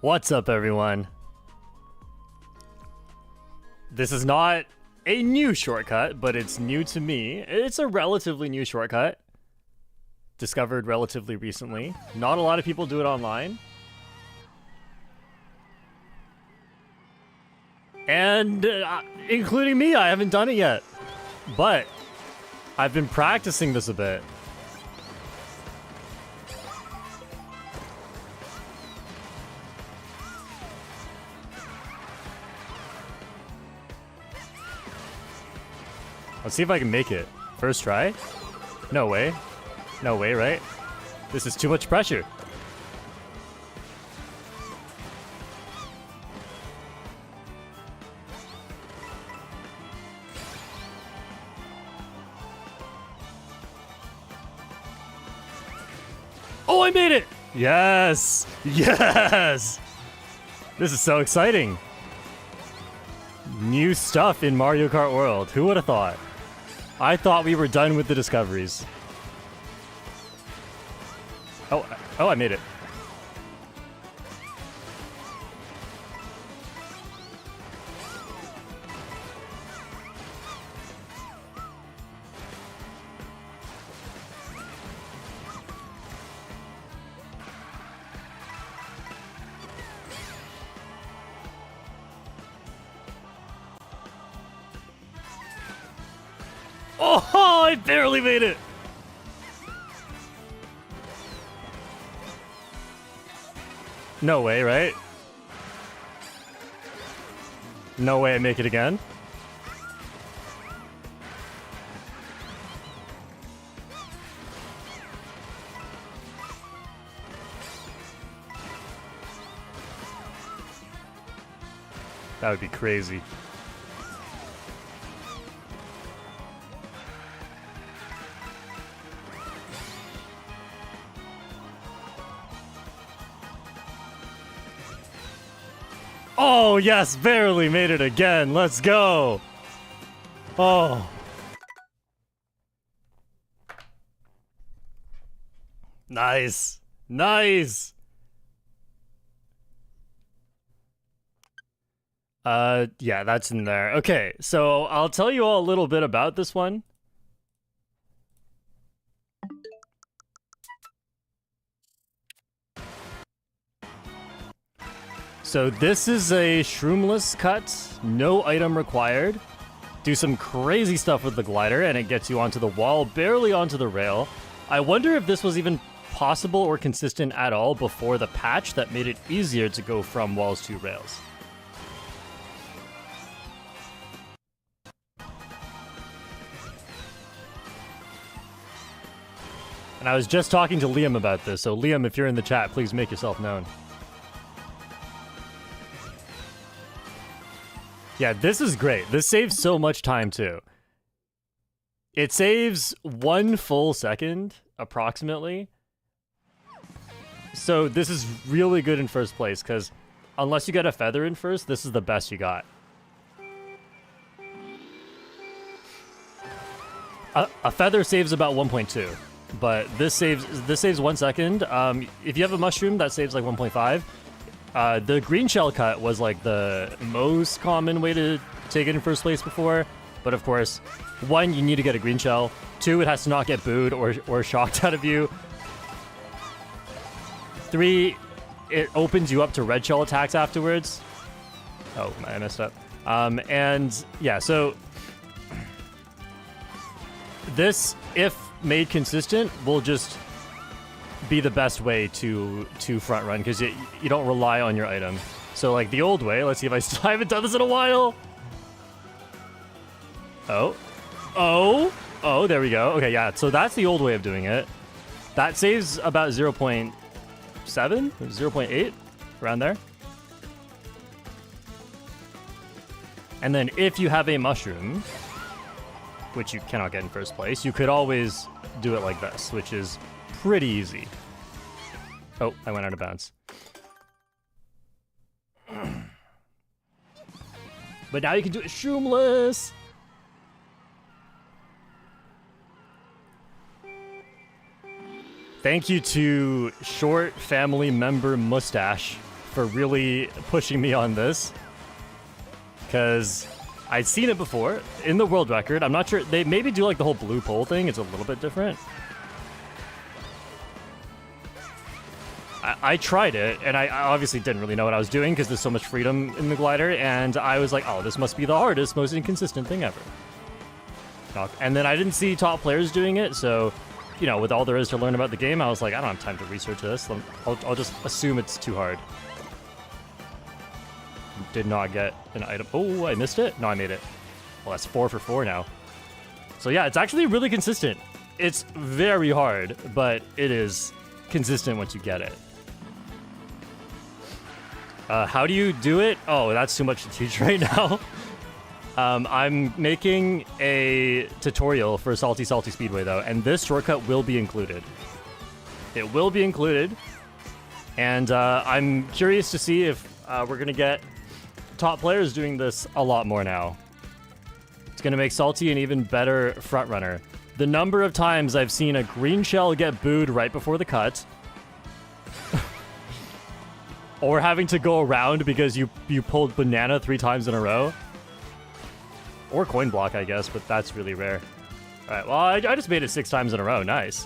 What's up, everyone? This is not a new shortcut, but it's new to me. It's a relatively new shortcut. Discovered relatively recently. Not a lot of people do it online. And including me, I haven't done it yet. But I've been practicing this a bit. Let's see if I can make it. First try? No way. No way, right? This is too much pressure. Oh, I made it! Yes! Yes! This is so exciting. New stuff in Mario Kart World. Who would have thought? I thought we were done with the discoveries. Oh, I made it. Oh, I barely made it. No way, right? No way I make it again. That would be crazy. Oh, yes, barely made it again. Let's go. Oh. Nice. Nice. Yeah, that's in there. Okay, so I'll tell you all a little bit about this one. So this is a shroomless cut, no item required. Do some crazy stuff with the glider and it gets you onto the wall, barely onto the rail. I wonder if this was even possible or consistent at all before the patch that made it easier to go from walls to rails. And I was just talking to Liam about this, so Liam, if you're in the chat, please make yourself known. Yeah, this is great. This saves so much time, too. It saves 1 full second, approximately. So this is really good in first place, because unless you get a feather in first, this is the best you got. A feather saves about 1.2, but this saves 1 second. If you have a mushroom, that saves like 1.5. The green shell cut was like the most common way to take it in first place before. But of course, 1, you need to get a green shell. 2, it has to not get booed or shocked out of you. 3, it opens you up to red shell attacks afterwards. Oh, I messed up. And yeah, so this, if made consistent, will just be the best way to front run, because you don't rely on your item. So like the old way, let's see if I haven't done this in a while. Oh, there we go. Okay, yeah, so that's the old way of doing it. That saves about 0.7, 0.8, around there. And then if you have a mushroom, which you cannot get in first place, you could always do it like this, which is pretty easy. Oh, I went out of bounds. But now you can do it shroomless. Thank you to short family member Mustache for really pushing me on this, because I'd seen it before in the world record. I'm not sure. They maybe do like the whole blue pole thing. It's a little bit different. I tried it, and I obviously didn't really know what I was doing because there's so much freedom in the glider, and I was like, oh, this must be the hardest, most inconsistent thing ever. And then I didn't see top players doing it, so, you know, with all there is to learn about the game, I was like, I don't have time to research this. I'll just assume it's too hard. Did not get an item. Oh, I missed it? No, I made it. Well, that's 4 for 4 now. So yeah, it's actually really consistent. It's very hard, but it is consistent once you get it. How do you do it? Oh, that's too much to teach right now. I'm making a tutorial for Salty Speedway, though, and this shortcut will be included. It will be included, and I'm curious to see if we're going to get top players doing this a lot more now. It's going to make Salty an even better frontrunner. The number of times I've seen a green shell get booed right before the cut, or having to go around because you pulled banana 3 times in a row. Or coin block, I guess, but that's really rare. Alright, well, I just made it 6 times in a row. Nice.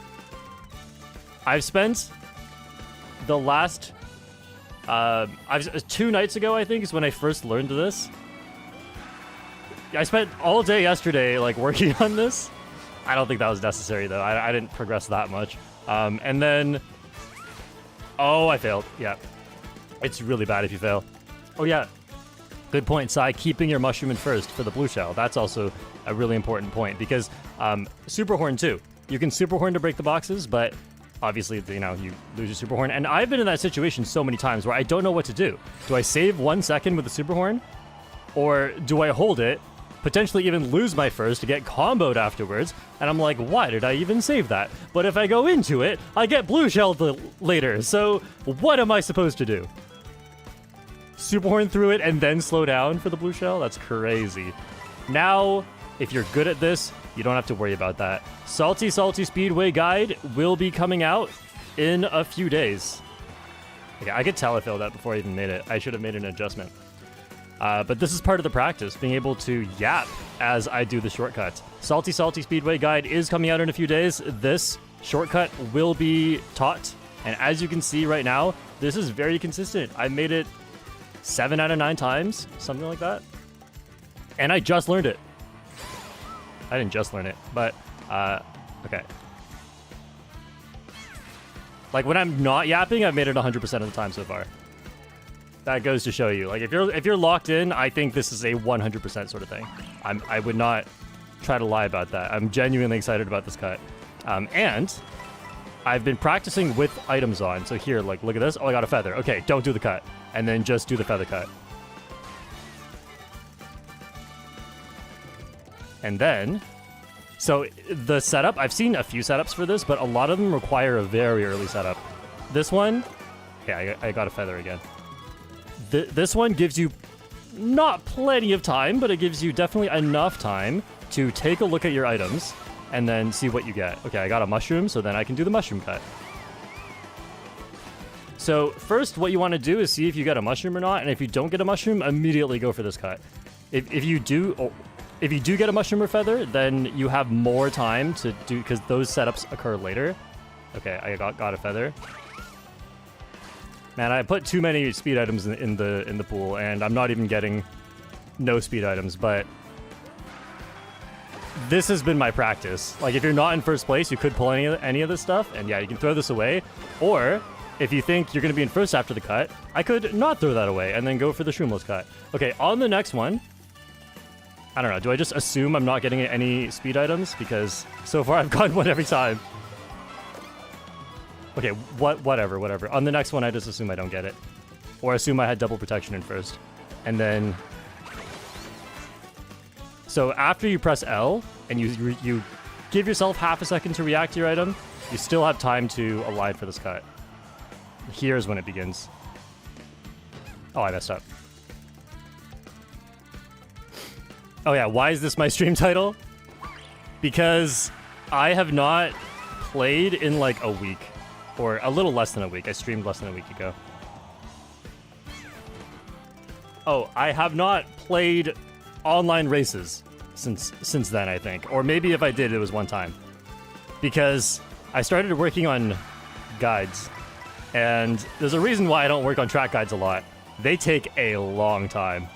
I've spent the last... 2 nights ago, I think, is when I first learned this. I spent all day yesterday, like, working on this. I don't think that was necessary, though. I didn't progress that much. And then... Oh, I failed. Yeah. It's really bad if you fail. Oh, yeah. Good point, Sai. Keeping your mushroom in first for the blue shell. That's also a really important point, because Super Horn, too. You can Super Horn to break the boxes, but obviously, you know, you lose your Super Horn. And I've been in that situation so many times where I don't know what to do. Do I save 1 second with the Super Horn? Or do I hold it, potentially even lose my first to get comboed afterwards? And I'm like, why did I even save that? But if I go into it, I get blue shelled later. So what am I supposed to do? Super Horn through it and then slow down for the blue shell? That's crazy. Now, if you're good at this, you don't have to worry about that. Salty Speedway Guide will be coming out in a few days. Okay, I could tell I failed that before I even made it. I should have made an adjustment. But this is part of the practice, being able to yap as I do the shortcuts. Salty Speedway Guide is coming out in a few days. This shortcut will be taught. And as you can see right now, this is very consistent. I made it 7 out of 9 times, something like that. And I just learned it. I didn't just learn it, but, okay. Like, when I'm not yapping, I've made it 100% of the time so far. That goes to show you. Like, if you're locked in, I think this is a 100% sort of thing. I would not try to lie about that. I'm genuinely excited about this cut. And I've been practicing with items on. So here, like, look at this. Oh, I got a feather. Okay, don't do the cut. And then just do the feather cut. And then, so the setup, I've seen a few setups for this, but a lot of them require a very early setup. This one, yeah, I got a feather again. This one gives you not plenty of time, but it gives you definitely enough time to take a look at your items and then see what you get. Okay, I got a mushroom, so then I can do the mushroom cut. So first, what you want to do is see if you get a mushroom or not, and if you don't get a mushroom, immediately go for this cut. If you do get a mushroom or feather, then you have more time to do, because those setups occur later. Okay, I got a feather. Man, I put too many speed items in the pool, and I'm not even getting no speed items, but this has been my practice. Like, if you're not in first place, you could pull any of this stuff, and yeah, you can throw this away. Or if you think you're going to be in first after the cut, I could not throw that away and then go for the shroomless cut. Okay, on the next one, I don't know, do I just assume I'm not getting any speed items? Because so far I've gotten one every time. Okay, whatever. On the next one, I just assume I don't get it. Or assume I had double protection in first. And then... So after you press L, and you give yourself half a second to react to your item, you still have time to align for this cut. Here's when it begins. Oh, I messed up. Oh yeah, why is this my stream title? Because I have not played in like a week. Or a little less than a week. I streamed less than a week ago. Oh, I have not played online races since then, I think. Or maybe if I did, it was one time. Because I started working on guides. And there's a reason why I don't work on track guides a lot. They take a long time.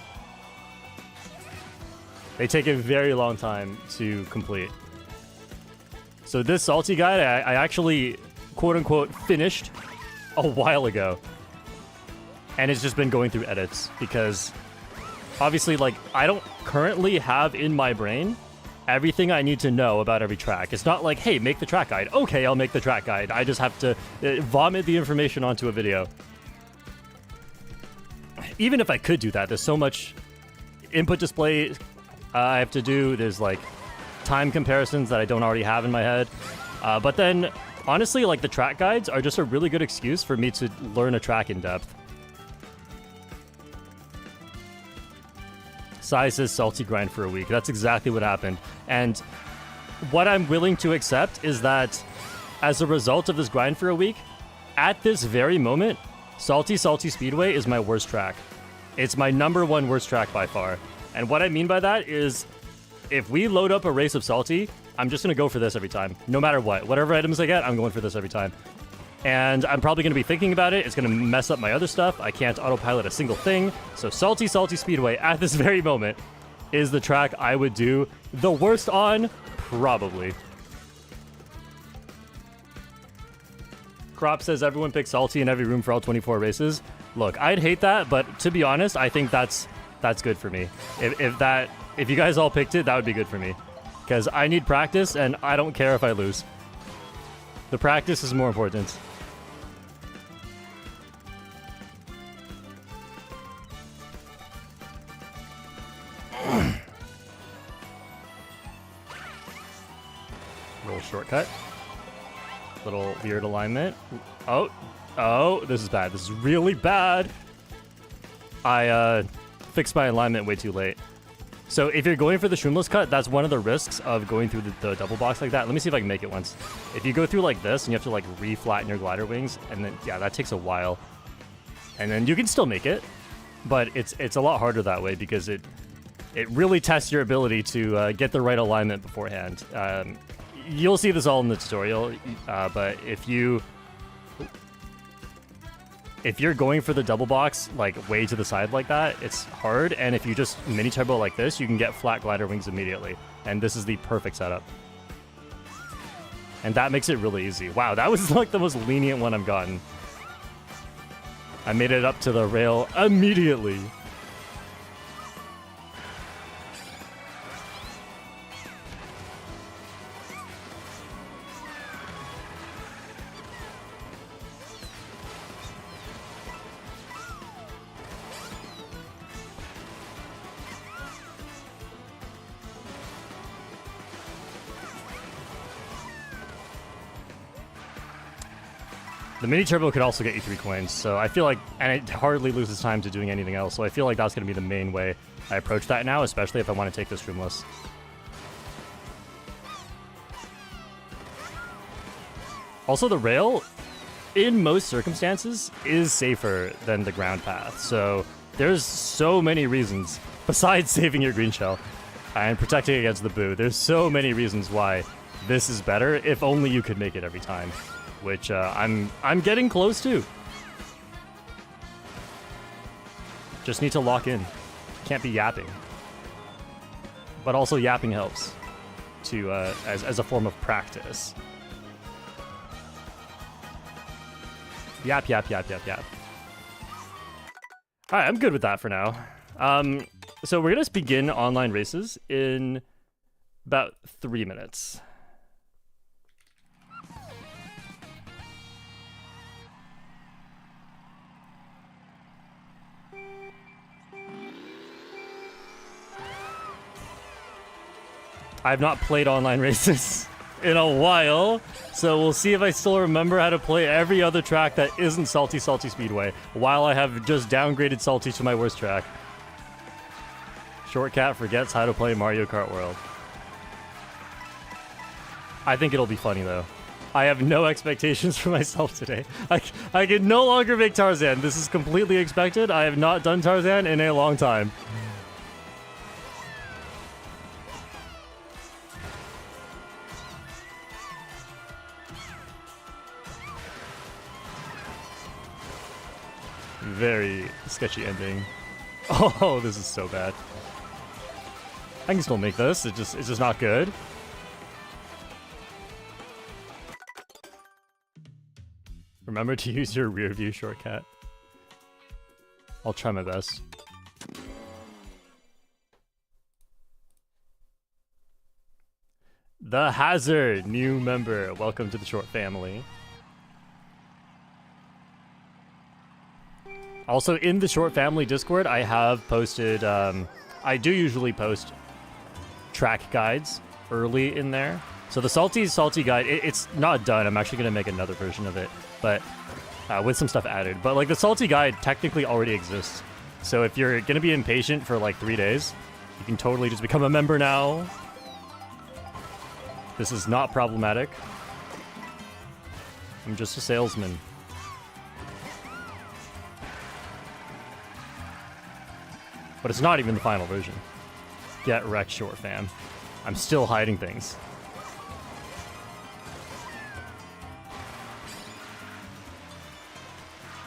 They take a very long time to complete. So this Salty guide, I actually, quote-unquote, finished a while ago. And it's just been going through edits. Because, obviously, like, I don't currently have in my brain everything I need to know about every track. It's not like, hey, make the track guide. Okay, I'll make the track guide. I just have to vomit the information onto a video. Even if I could do that, there's so much input display I have to do. There's, like, time comparisons that I don't already have in my head. But then, honestly, like, the track guides are just a really good excuse for me to learn a track in depth. Sai says Salty grind for a week. That's exactly what happened. And what I'm willing to accept is that as a result of this grind for a week, at this very moment, Salty Speedway is my worst track. It's my #1 worst track by far. And what I mean by that is, if we load up a race of Salty, I'm just going to go for this every time. No matter what. Whatever items I get, I'm going for this every time. And I'm probably going to be thinking about it. It's going to mess up my other stuff. I can't autopilot a single thing. So Salty Speedway, at this very moment, is the track I would do the worst on, probably. Crop says everyone picks Salty in every room for all 24 races. Look, I'd hate that, but to be honest, I think that's good for me. If you guys all picked it, that would be good for me. Because I need practice, and I don't care if I lose. The practice is more important. Little shortcut. Little weird alignment. Oh, this is bad. This is really bad. I fixed my alignment way too late. So if you're going for the shroomless cut, that's one of the risks of going through the double box like that. Let me see if I can make it once. If you go through like this and you have to like re-flatten your glider wings, and then yeah, that takes a while. And then you can still make it, but it's a lot harder that way because it really tests your ability to get the right alignment beforehand. You'll see this all in the tutorial, but if you're going for the double box, like, way to the side like that, it's hard, and if you just mini-turbo like this, you can get flat glider wings immediately, and this is the perfect setup. And that makes it really easy. Wow, that was, like, the most lenient one I've gotten. I made it up to the rail immediately. The mini turbo could also get you 3 coins, so I feel like, and it hardly loses time to doing anything else, so I feel like that's going to be the main way I approach that now, especially if I want to take this roomless. Also, the rail, in most circumstances, is safer than the ground path, so there's so many reasons, besides saving your green shell and protecting against the boo, there's so many reasons why this is better, if only you could make it every time. Which I'm getting close to. Just need to lock in. Can't be yapping. But also yapping helps to as a form of practice. Yap, yap, yap, yap, yap. All right, I'm good with that for now. So we're gonna begin online races in about 3 minutes. I've not played online races in a while, so we'll see if I still remember how to play every other track that isn't Salty Speedway, while I have just downgraded Salty to my worst track. Shortcat forgets how to play Mario Kart World. I think it'll be funny, though. I have no expectations for myself today. I can no longer make Tarzan. This is completely expected. I have not done Tarzan in a long time. Very sketchy ending. Oh, this is so bad. I can still make this. It's just not good. Remember to use your rear view shortcut. I'll try my best. The Hazard, new member. Welcome to the Short family. Also, in the Short family Discord, I have posted, I do usually post track guides early in there. So the Salty guide, it's not done. I'm actually going to make another version of it, but with some stuff added. But like the Salty guide technically already exists. So if you're going to be impatient for like 3 days, you can totally just become a member now. This is not problematic. I'm just a salesman. But it's not even the final version. Get wrecked, Short fam. I'm still hiding things.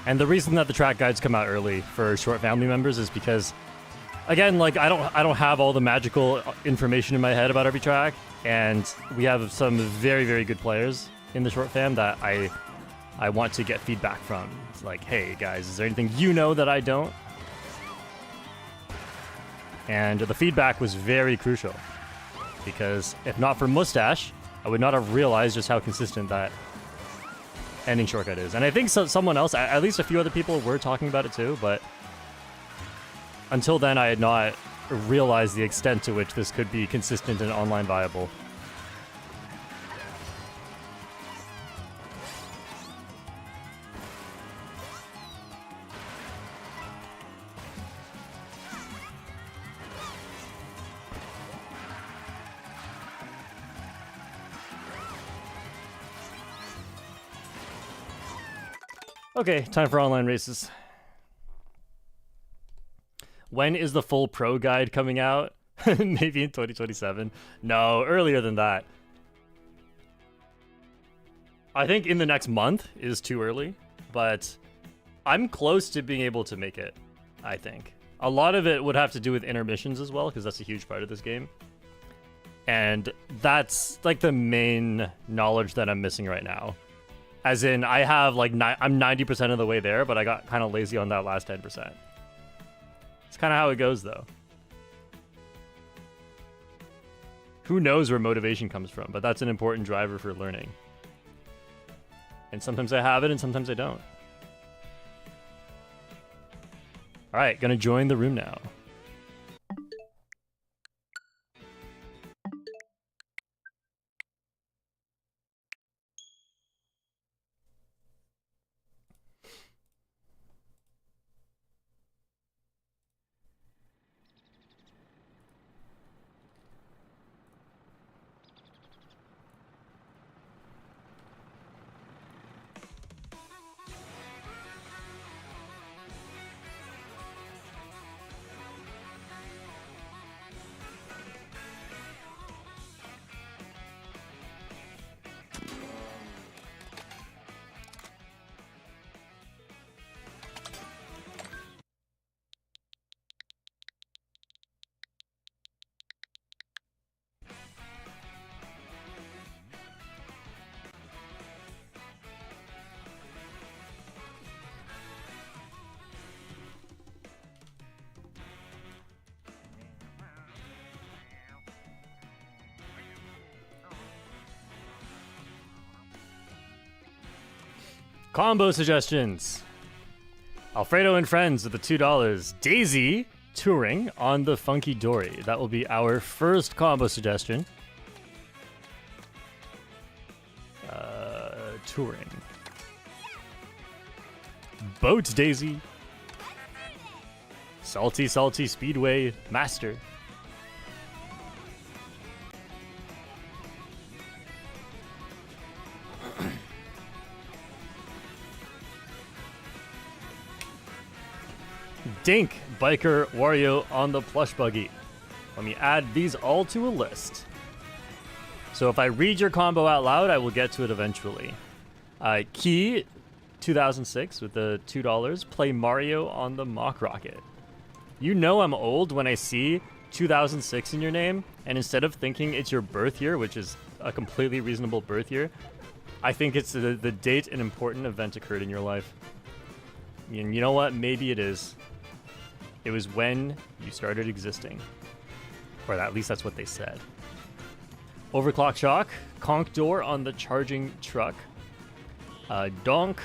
And the reason that the track guides come out early for Short family members is because, again, like I don't have all the magical information in my head about every track, and we have some very, very good players in the Short fam that I want to get feedback from. It's like, hey guys, is there anything you know that I don't? And the feedback was very crucial, because if not for Mustache, I would not have realized just how consistent that ending shortcut is. And I think someone else, at least a few other people, were talking about it too, but until then I had not realized the extent to which this could be consistent and online viable. Okay, time for online races. When is the full pro guide coming out? Maybe in 2027? No, earlier than that. I think in the next month is too early, but I'm close to being able to make it, I think. A lot of it would have to do with intermissions as well, because that's a huge part of this game. And that's like the main knowledge that I'm missing right now. As in, I have like, I'm 90% of the way there, but I got kind of lazy on that last 10%. It's kind of how it goes, though. Who knows where motivation comes from, but that's an important driver for learning. And sometimes I have it, and sometimes I don't. All right, gonna join the room now. Combo suggestions. Alfredo and friends with the $2. Daisy touring on the Funky Dory. That will be our first combo suggestion. Touring. Boats Daisy. Salty Speedway Master. Dink, Biker, Wario on the plush buggy. Let me add these all to a list. So if I read your combo out loud, I will get to it eventually. Key, 2006 with the $2. Play Mario on the Mock Rocket. You know I'm old when I see 2006 in your name, and instead of thinking it's your birth year, which is a completely reasonable birth year, I think it's the date an important event occurred in your life. And you know what? Maybe it is. It was when you started existing. Or at least that's what they said. Overclock Shock. Conk Door on the charging truck. Donk.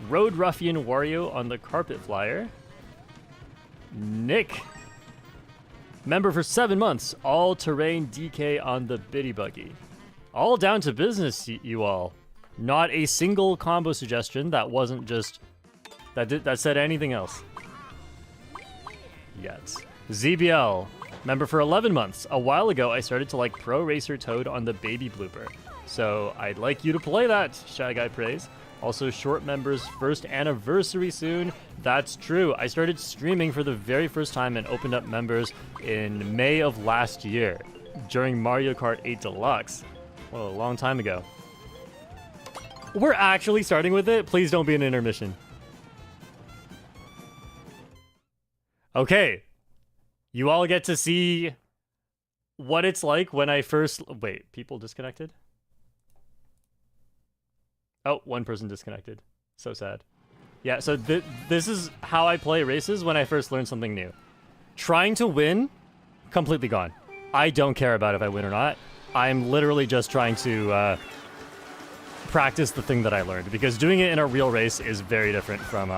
Road Ruffian Wario on the carpet flyer. Nick. Member for 7 months. All-terrain DK on the Biddy Buggy. All down to business, you all. Not a single combo suggestion that wasn't just... That said anything else. Yet. ZBL. Member for 11 months. A while ago, I started to like Pro Racer Toad on the baby blooper. So I'd like you to play that, Shy Guy Praise. Also, short member's first anniversary soon. That's true. I started streaming for the very first time and opened up members in May of last year during Mario Kart 8 Deluxe. Well, a long time ago. We're actually starting with it. Please don't be an intermission. Okay. You all get to see what it's like when I first... Wait, people disconnected? Oh, one person disconnected. So sad. Yeah, so this is how I play races when I first learn something new. Trying to win, completely gone. I don't care about if I win or not. I'm literally just trying to practice the thing that I learned, because doing it in a real race is very different from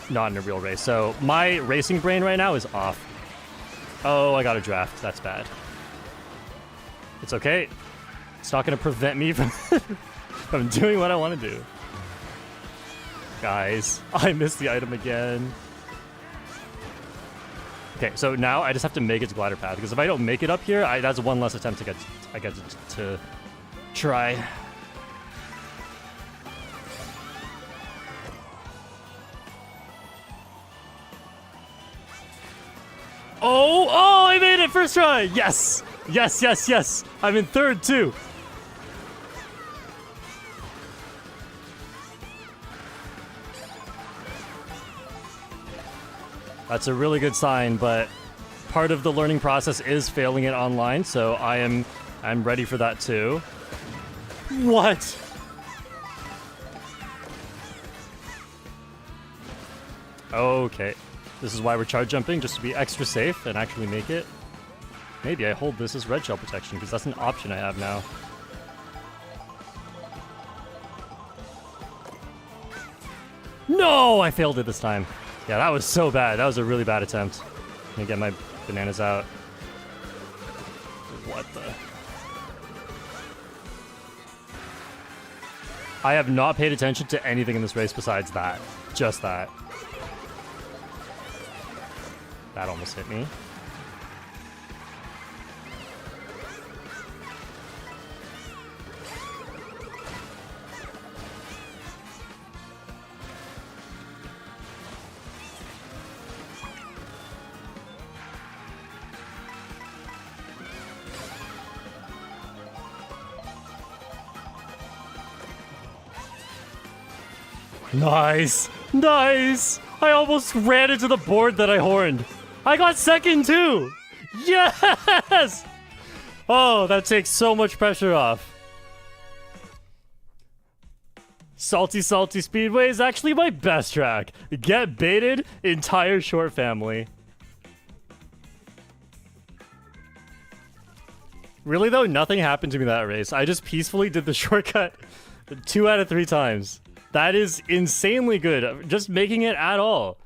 not in a real race. So my racing brain right now is off. Oh, I got a draft. That's bad. It's okay. It's not going to prevent me from doing what I want to do. Guys, I missed the item again. Okay, so now I just have to make it to glider path, because if I don't make it up here, that's one less attempt I get to try. Oh, I made it first try. Yes. Yes, yes, yes. I'm in third too. That's a really good sign, but part of the learning process is failing it online, so I'm ready for that too. What? Okay. This is why we're charge jumping, just to be extra safe and actually make it. Maybe I hold this as red shell protection, because that's an option I have now. No, I failed it this time. Yeah, that was so bad. That was a really bad attempt. Let me get my bananas out. What the? I have not paid attention to anything in this race besides that. Just that. That almost hit me. Nice! Nice! I almost ran into the board that I horned. I got second too! Yes! Oh, that takes so much pressure off. Salty Salty Speedway is actually my best track. Get baited, entire short family. Really though, nothing happened to me that race. I just peacefully did the shortcut 2 out of 3 times. That is insanely good. Just making it at all.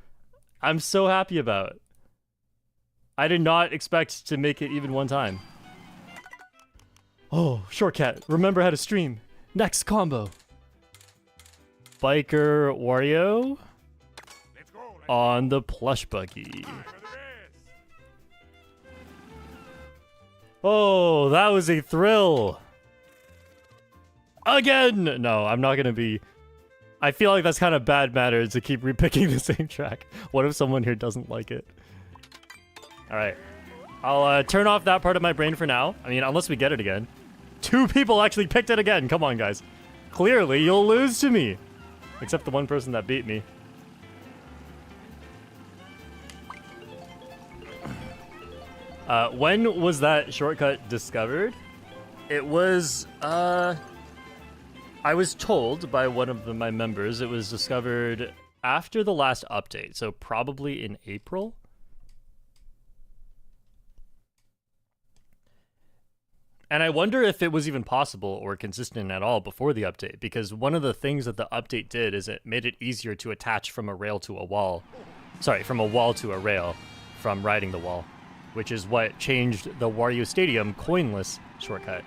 I'm so happy about. I did not expect to make it even one time. Oh, Shortcat. Remember how to stream. Next combo. Biker Wario on the plush buggy. Oh, that was a thrill. Again! No, I'm not gonna be... I feel like that's kind of bad matter to keep repicking the same track. What if someone here doesn't like it? All right. I'll turn off that part of my brain for now. I mean, unless we get it again. 2 people actually picked it again. Come on, guys. Clearly, you'll lose to me. Except the one person that beat me. When was that shortcut discovered? It was, I was told by one of my members it was discovered after the last update, so probably in April. And I wonder if it was even possible or consistent at all before the update, because one of the things that the update did is it made it easier to attach from a rail to a wall. Sorry, from a wall to a rail from riding the wall, which is what changed the Wario Stadium coinless shortcut.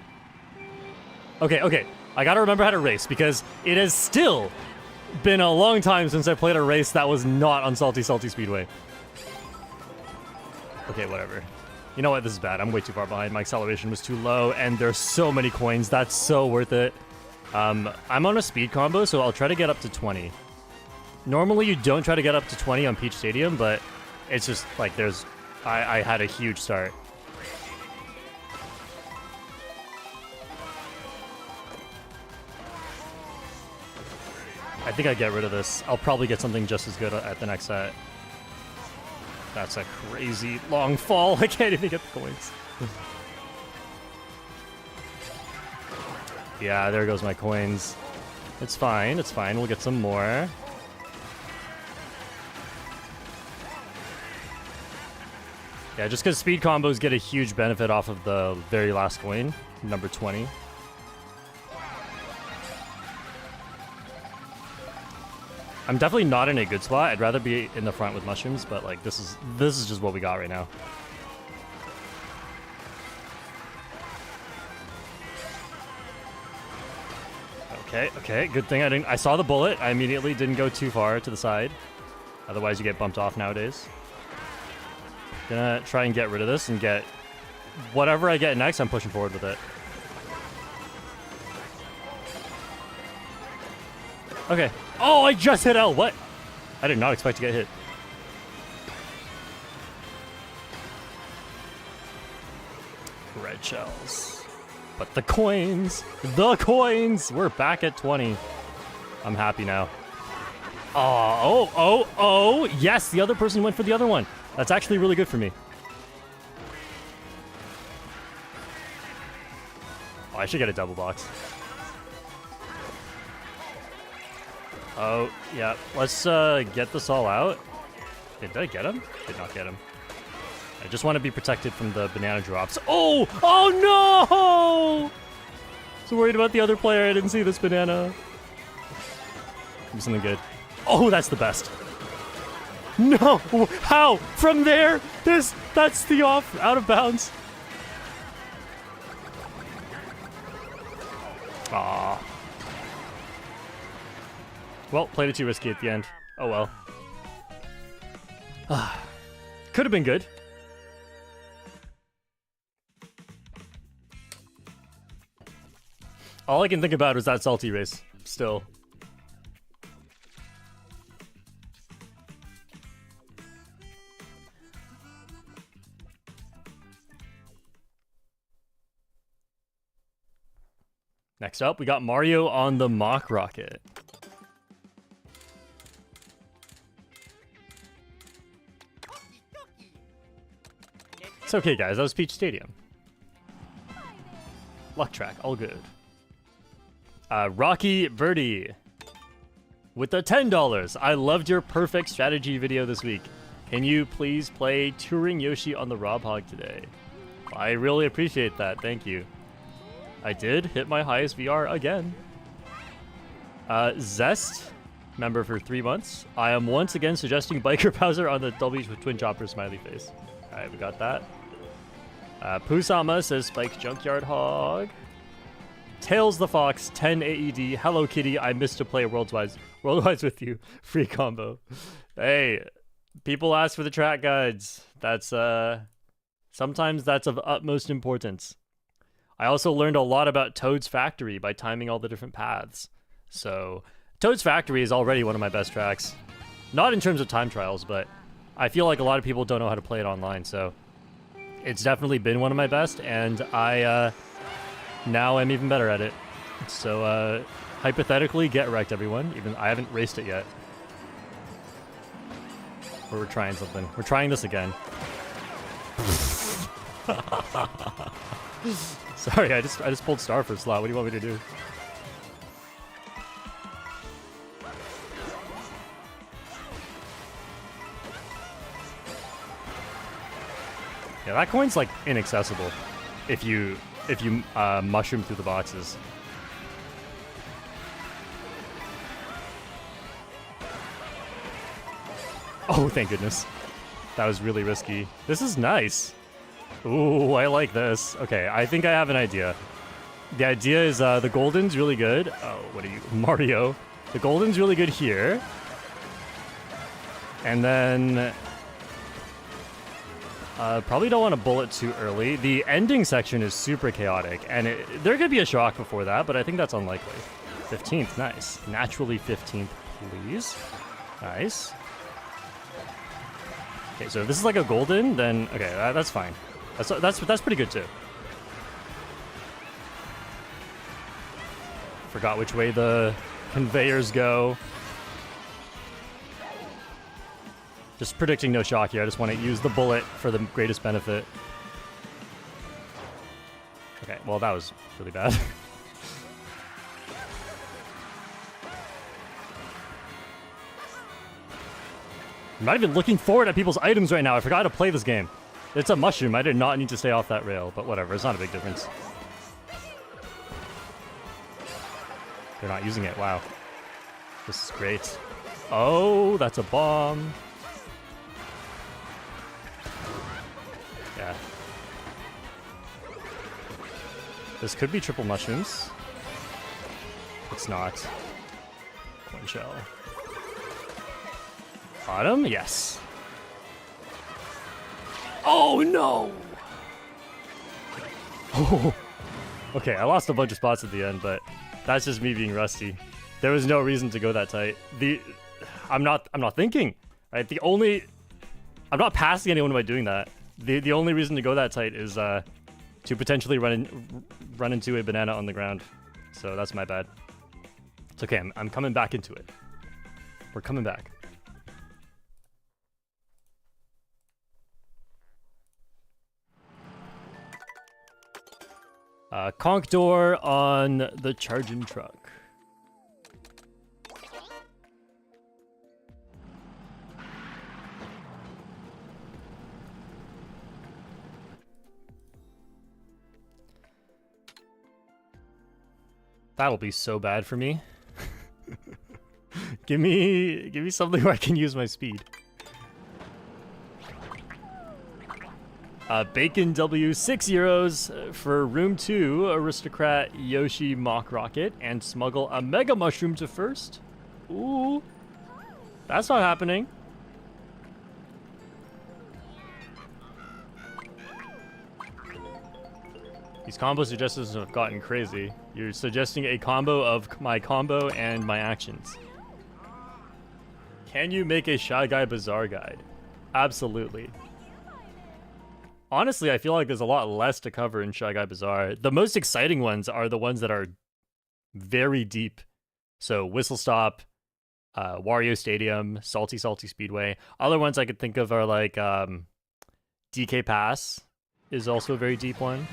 Okay, I gotta remember how to race, because it has still been a long time since I played a race that was not on Salty Speedway. Okay, whatever. You know what? This is bad. I'm way too far behind. My acceleration was too low, and there's so many coins. That's so worth it. I'm on a speed combo, so I'll try to get up to 20. Normally, you don't try to get up to 20 on Peach Stadium, but it's just like there's... I had a huge start. I think I get rid of this. I'll probably get something just as good at the next set. That's a crazy long fall. I can't even get the coins. Yeah, there goes my coins. It's fine, it's fine. We'll get some more. Yeah, just because speed combos get a huge benefit off of the very last coin, number 20. I'm definitely not in a good spot. I'd rather be in the front with mushrooms, but like this is just what we got right now. Okay, good thing I saw the bullet. I immediately didn't go too far to the side. Otherwise you get bumped off nowadays. Gonna try and get rid of this and get whatever I get next, I'm pushing forward with it. Okay. Oh, I just hit L. What? I did not expect to get hit. Red shells. But the coins! The coins! We're back at 20. I'm happy now. Oh, yes, the other person went for the other one. That's actually really good for me. Oh, I should get a double box. Oh, yeah. Let's get this all out. Did I get him? Did not get him. I just want to be protected from the banana drops. Oh! Oh, no! So worried about the other player. I didn't see this banana. Do something good. Oh, that's the best. No! How? From there? That's the off, out of bounds. Aww. Well, played it too risky at the end. Oh well. Could have been good. All I can think about is that salty race. Still. Next up, we got Mario on the Mock Rocket. It's okay, guys. That was Peach Stadium. Luck track. All good. Rocky Birdie. With the $10. I loved your perfect strategy video this week. Can you please play Touring Yoshi on the Rob Hog today? I really appreciate that. Thank you. I did hit my highest VR again. Zest, member for 3 months. I am once again suggesting Biker Bowser on the Dolby Twin Chopper smiley face. Alright, we got that. Pusama says Spike Junkyard Hog. Tails the Fox, 10 AED. Hello Kitty, I missed to play Worldwise with you. Free combo. Hey, people ask for the track guides. That's sometimes that's of utmost importance. I also learned a lot about Toad's Factory by timing all the different paths. So Toad's Factory is already one of my best tracks. Not in terms of time trials, but I feel like a lot of people don't know how to play it online, so it's definitely been one of my best, and I now am even better at it. So hypothetically, get wrecked, everyone. Even I haven't raced it yet. Or we're trying something. We're trying this again. Sorry, I just pulled star for a slot. What do you want me to do? Yeah, that coin's like inaccessible if you mushroom through the boxes. Oh, thank goodness. That was really risky. This is nice. Ooh, I like this. Okay, I think I have an idea. The idea is the golden's really good. Oh, what are you? Mario. The golden's really good here. And then probably don't want to bullet too early. The ending section is super chaotic, and there could be a shock before that, but I think that's unlikely. 15th, nice. Naturally 15th, please. Nice. Okay, so if this is like a golden, then okay, that's fine. That's pretty good too. Forgot which way the conveyors go. Just predicting no shock here. I just want to use the bullet for the greatest benefit. Okay, well that was really bad. I'm not even looking forward at people's items right now. I forgot to play this game. It's a mushroom. I did not need to stay off that rail, but whatever. It's not a big difference. They're not using it. Wow. This is great. Oh, that's a bomb. Yeah. This could be triple mushrooms. It's not. One shell. Bottom? Yes. Oh, no! Oh. Okay, I lost a bunch of spots at the end, but that's just me being rusty. There was no reason to go that tight. I'm not thinking, right? I'm not passing anyone by doing that. The only reason to go that tight is to potentially run into a banana on the ground. So that's my bad. It's okay. I'm coming back into it. We're coming back. Conch door on the charging truck. That'll be so bad for me. give me something where I can use my speed. Bacon W, 6 euros for room 2, Aristocrat Yoshi Mock Rocket, and smuggle a Mega Mushroom to first. Ooh. That's not happening. These combo suggestions have gotten crazy. You're suggesting a combo of my combo and my actions. Can you make a Shy Guy Bazaar guide? Absolutely. Honestly, I feel like there's a lot less to cover in Shy Guy Bazaar. The most exciting ones are the ones that are very deep. So Whistle Stop, Wario Stadium, Salty Speedway. Other ones I could think of are like DK Pass is also a very deep one.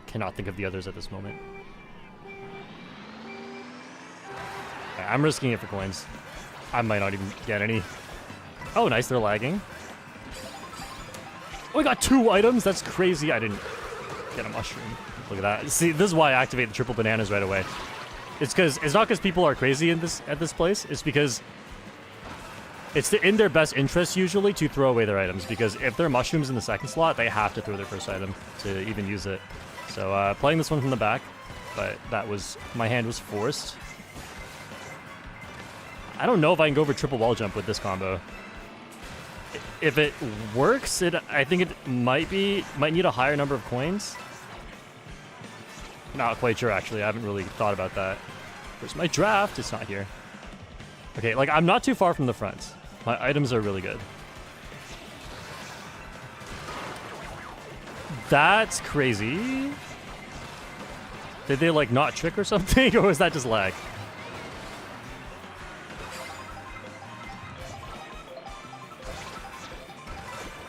Cannot think of the others at this moment. Okay, I'm risking it for coins. I might not even get any. Oh, nice, they're lagging. Oh, we got 2 items? That's crazy. I didn't get a mushroom. Look at that. See, this is why I activate the triple bananas right away. It's not because people are crazy at this place. It's because it's in their best interest usually to throw away their items, because if there are mushrooms in the second slot, they have to throw their first item to even use it. So playing this one from the back, but my hand was forced. I don't know if I can go for triple wall jump with this combo. If it works, I think it might need a higher number of coins. Not quite sure, actually. I haven't really thought about that. Where's my draft? It's not here. Okay, like, I'm not too far from the front. My items are really good. That's crazy. Did they, like, not trick or something? Or was that just lag?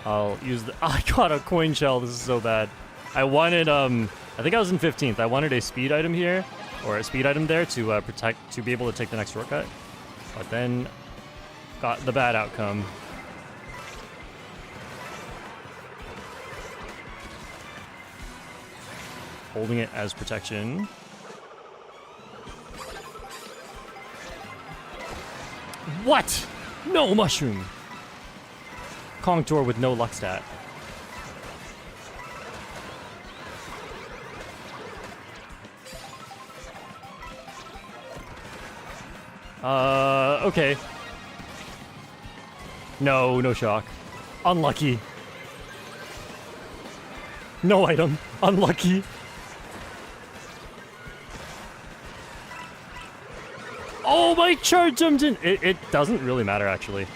I'll use the... I got a coin shell. This is so bad. I wanted, I think I was in 15th. I wanted a speed item here, or a speed item there to to be able to take the next shortcut. But then got the bad outcome. Holding it as protection. What? No mushroom. Contour with no luck stat. Okay. No, no shock. Unlucky. No item. Unlucky. Oh, my charge jumped in! It doesn't really matter, actually.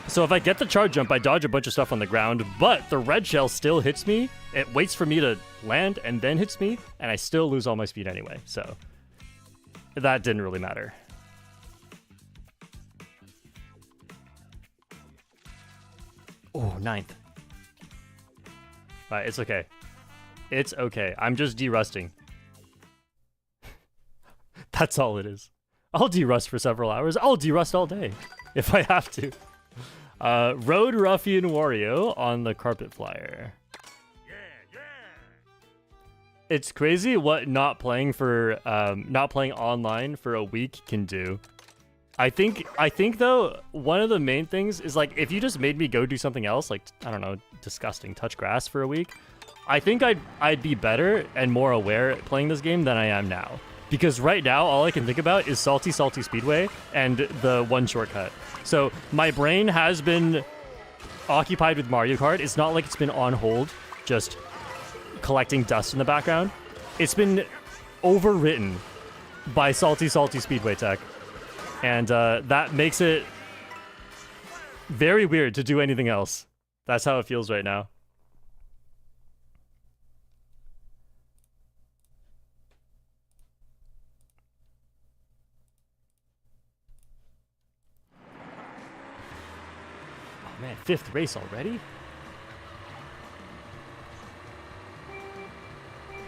So if I get the charge jump, I dodge a bunch of stuff on the ground, but the red shell still hits me. It waits for me to land and then hits me, and I still lose all my speed anyway, so that didn't really matter. Oh, 9th. Alright, it's okay. It's okay. I'm just derusting. That's all it is. I'll derust for several hours. I'll derust all day if I have to. Road Ruffian Wario on the Carpet Flyer. It's crazy what not playing online for a week can do. I think though, one of the main things is, like, if you just made me go do something else, like, I don't know, disgusting, touch grass for a week, I think I'd be better and more aware at playing this game than I am now. Because right now, all I can think about is Salty Speedway and the one shortcut. So my brain has been occupied with Mario Kart. It's not like it's been on hold, just collecting dust in the background. It's been overwritten by Salty Speedway tech. And that makes it very weird to do anything else. That's how it feels right now. Oh man, 5th race already?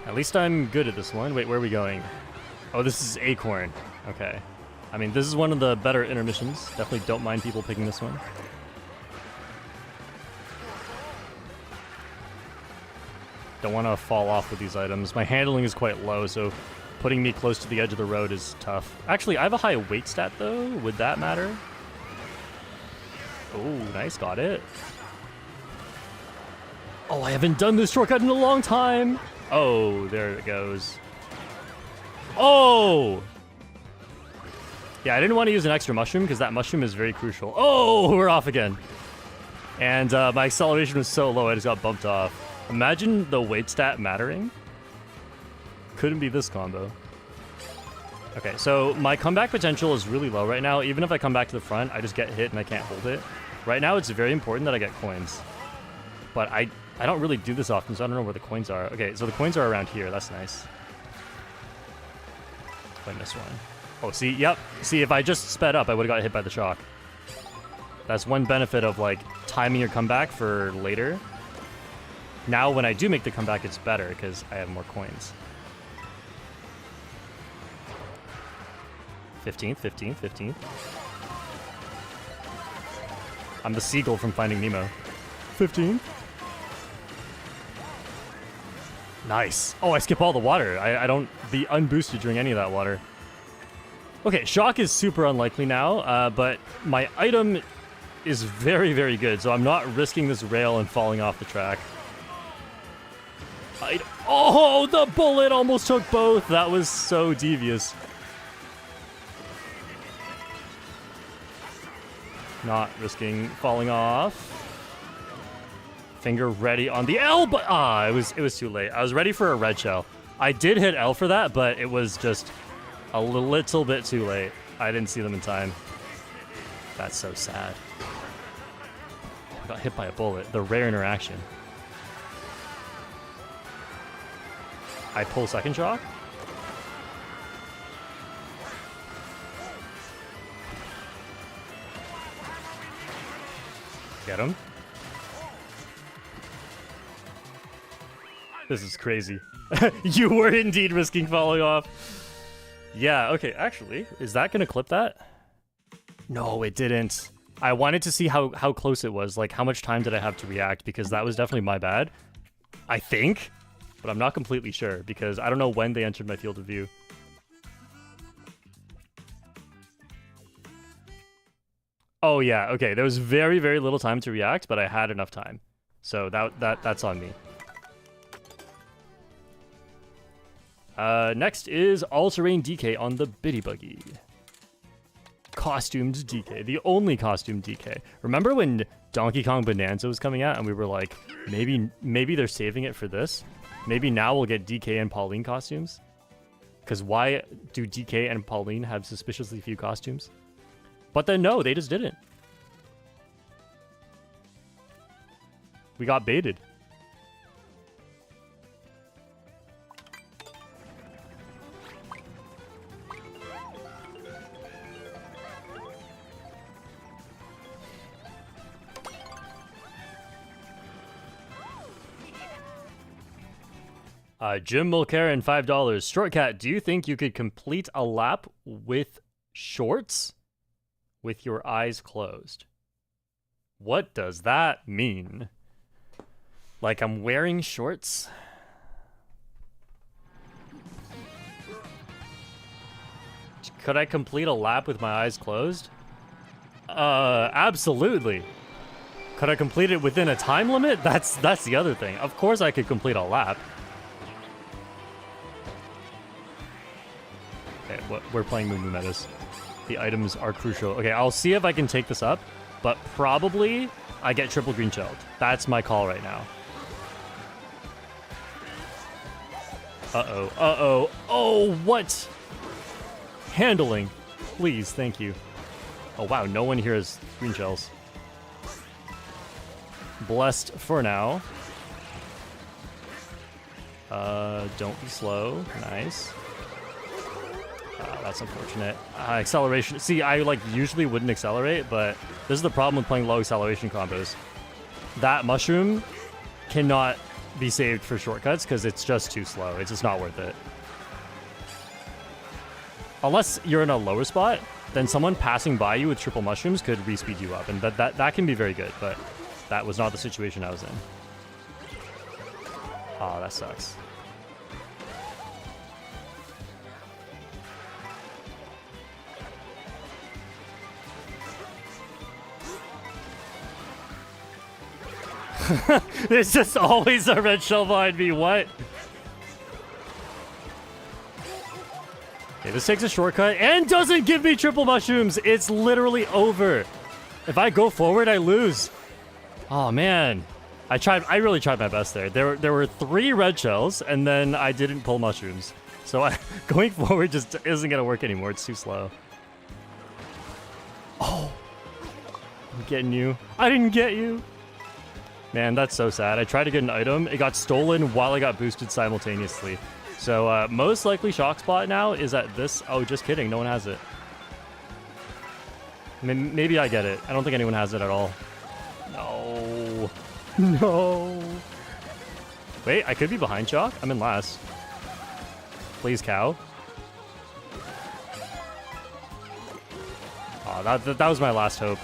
At least I'm good at this one. Wait, where are we going? Oh, this is Acorn. Okay. I mean, this is one of the better intermissions. Definitely don't mind people picking this one. Don't want to fall off with these items. My handling is quite low, so putting me close to the edge of the road is tough. Actually, I have a high weight stat, though. Would that matter? Oh, nice. Got it. Oh, I haven't done this shortcut in a long time. Oh, there it goes. Oh! Yeah, I didn't want to use an extra mushroom because that mushroom is very crucial. Oh, we're off again. And my acceleration was so low, I just got bumped off. Imagine the weight stat mattering. Couldn't be this combo. Okay, so my comeback potential is really low right now. Even if I come back to the front, I just get hit and I can't hold it. Right now, it's very important that I get coins. But I don't really do this often, so I don't know where the coins are. Okay, so the coins are around here. That's nice. I missed one. Oh, see, yep. See, if I just sped up, I would have got hit by the shock. That's one benefit of, like, timing your comeback for later. Now, when I do make the comeback, it's better because I have more coins. 15th, 15th, 15th. I'm the seagull from Finding Nemo. 15th. Nice. Oh, I skip all the water. I don't be unboosted during any of that water. Okay, shock is super unlikely now, but my item is very, very good, so I'm not risking this rail and falling off the track. Oh, the bullet almost took both. That was so devious. Not risking falling off. Finger ready on the L, but it was too late. I was ready for a red shell. I did hit L for that, but it was just a little bit too late. I didn't see them in time. That's so sad. I got hit by a bullet. The rare interaction. I pull second shock. Get him. This is crazy. You were indeed risking falling off. Yeah, okay, actually, is that gonna clip that? No, it didn't. I wanted to see how close it was, like how much time did I have to react, because that was definitely my bad. I think, but I'm not completely sure, because I don't know when they entered my field of view. Oh yeah, okay, there was very, very little time to react, but I had enough time. So that's on me. Next is all-terrain DK on the Biddy Buggy. Costumed DK, the only costumed DK. Remember when Donkey Kong Bonanza was coming out and we were like, maybe they're saving it for this? Maybe now we'll get DK and Pauline costumes? Because why do DK and Pauline have suspiciously few costumes? But then no, they just didn't. We got baited. Jim Mulcairn, $5. Shortcat, do you think you could complete a lap with shorts with your eyes closed? What does that mean? Like I'm wearing shorts? Could I complete a lap with my eyes closed? Absolutely. Could I complete it within a time limit? That's the other thing. Of course I could complete a lap. Okay, we're playing Moo Moo Metas. The items are crucial. Okay, I'll see if I can take this up, but probably I get triple green shelled. That's my call right now. Uh-oh, uh-oh. Oh, what? Handling. Please, thank you. Oh, wow, no one here has green shells. Blessed for now. Don't be slow. Nice. That's unfortunate. Acceleration. See, I like usually wouldn't accelerate, but this is the problem with playing low acceleration combos. That mushroom cannot be saved for shortcuts because it's just too slow. It's just not worth it. Unless you're in a lower spot, then someone passing by you with triple mushrooms could respeed you up, and that can be very good, but that was not the situation I was in. Oh, that sucks. There's just always a red shell behind me. What? Okay, this takes a shortcut and doesn't give me triple mushrooms. It's literally over. If I go forward, I lose. Oh man, I really tried my best there. There were 3 red shells, and then I didn't pull mushrooms. So going forward just isn't gonna work anymore. It's too slow. Oh, I'm getting you. I didn't get you. Man, that's so sad. I tried to get an item. It got stolen while I got boosted simultaneously. So most likely shock spot now is at this. Oh, just kidding. No one has it. Maybe I get it. I don't think anyone has it at all. No. No. Wait, I could be behind shock. I'm in last. Please, cow. Oh, that was my last hope.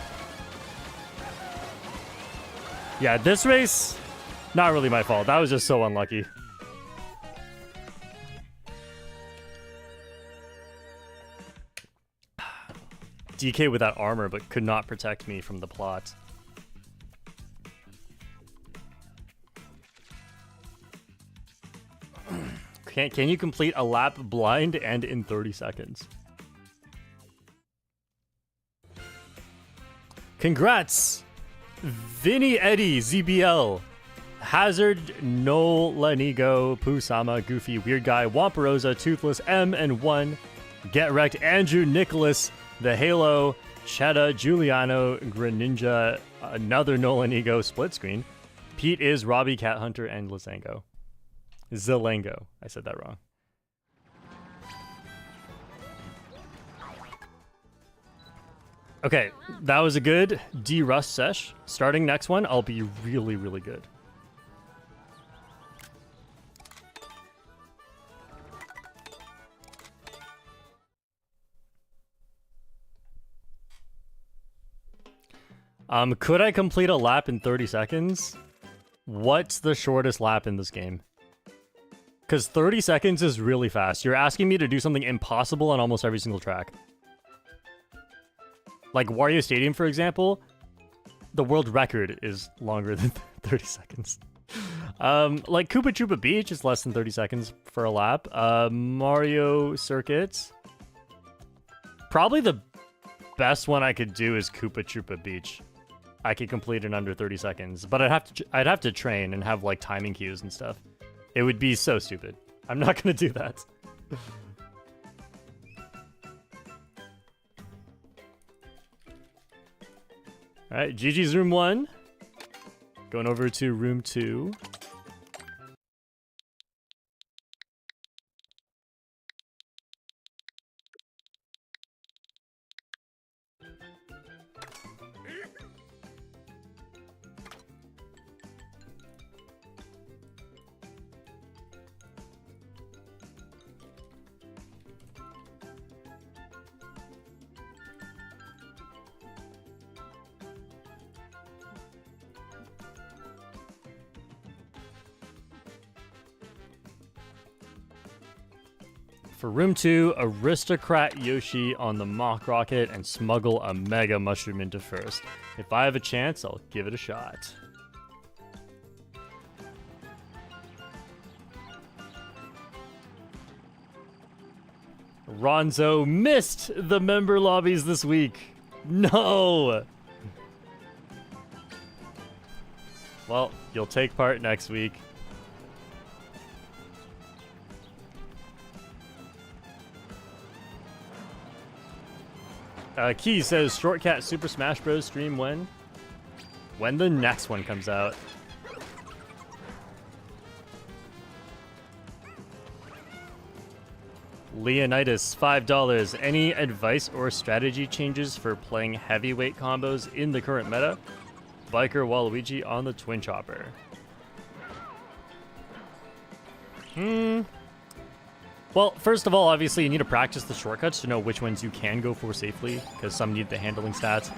Yeah, this race, not really my fault. That was just so unlucky. DK with that armor, but could not protect me from the plot. Can you complete a lap blind and in 30 seconds? Congrats! Vinny Eddie ZBL Hazard, Noel, Lanigo, Pusama, Goofy, Weird Guy, Wampirosa, Toothless, M, and 1. Get Wrecked, Andrew, Nicholas, The Halo, Chetta, Giuliano, Greninja, another Nolan Ego, Split Screen. Pete is Robbie, Cat Hunter, and Lisango. Zelengo. I said that wrong. Okay, that was a good D-Rust sesh. Starting next one, I'll be really, really good. Could I complete a lap in 30 seconds? What's the shortest lap in this game? Because 30 seconds is really fast. You're asking me to do something impossible on almost every single track. Like Wario Stadium, for example, the world record is longer than 30 seconds. Like Koopa Troopa Beach is less than 30 seconds for a lap. Mario Circuits. Probably the best one I could do is Koopa Troopa Beach. I could complete in under 30 seconds, but I'd have to train and have like timing cues and stuff. It would be so stupid. I'm not gonna do that. All right, GG's room 1. Going over to room 2. For room 2, Aristocrat Yoshi on the Mock Rocket and smuggle a Mega Mushroom into first. If I have a chance, I'll give it a shot. Ronzo missed the member lobbies this week. No! Well, you'll take part next week. Key says Shortcat Super Smash Bros. Stream when? When the next one comes out. Leonidas, $5. Any advice or strategy changes for playing heavyweight combos in the current meta? Biker Waluigi on the Twin Chopper. Well, first of all, obviously, you need to practice the shortcuts to know which ones you can go for safely, because some need the handling stats.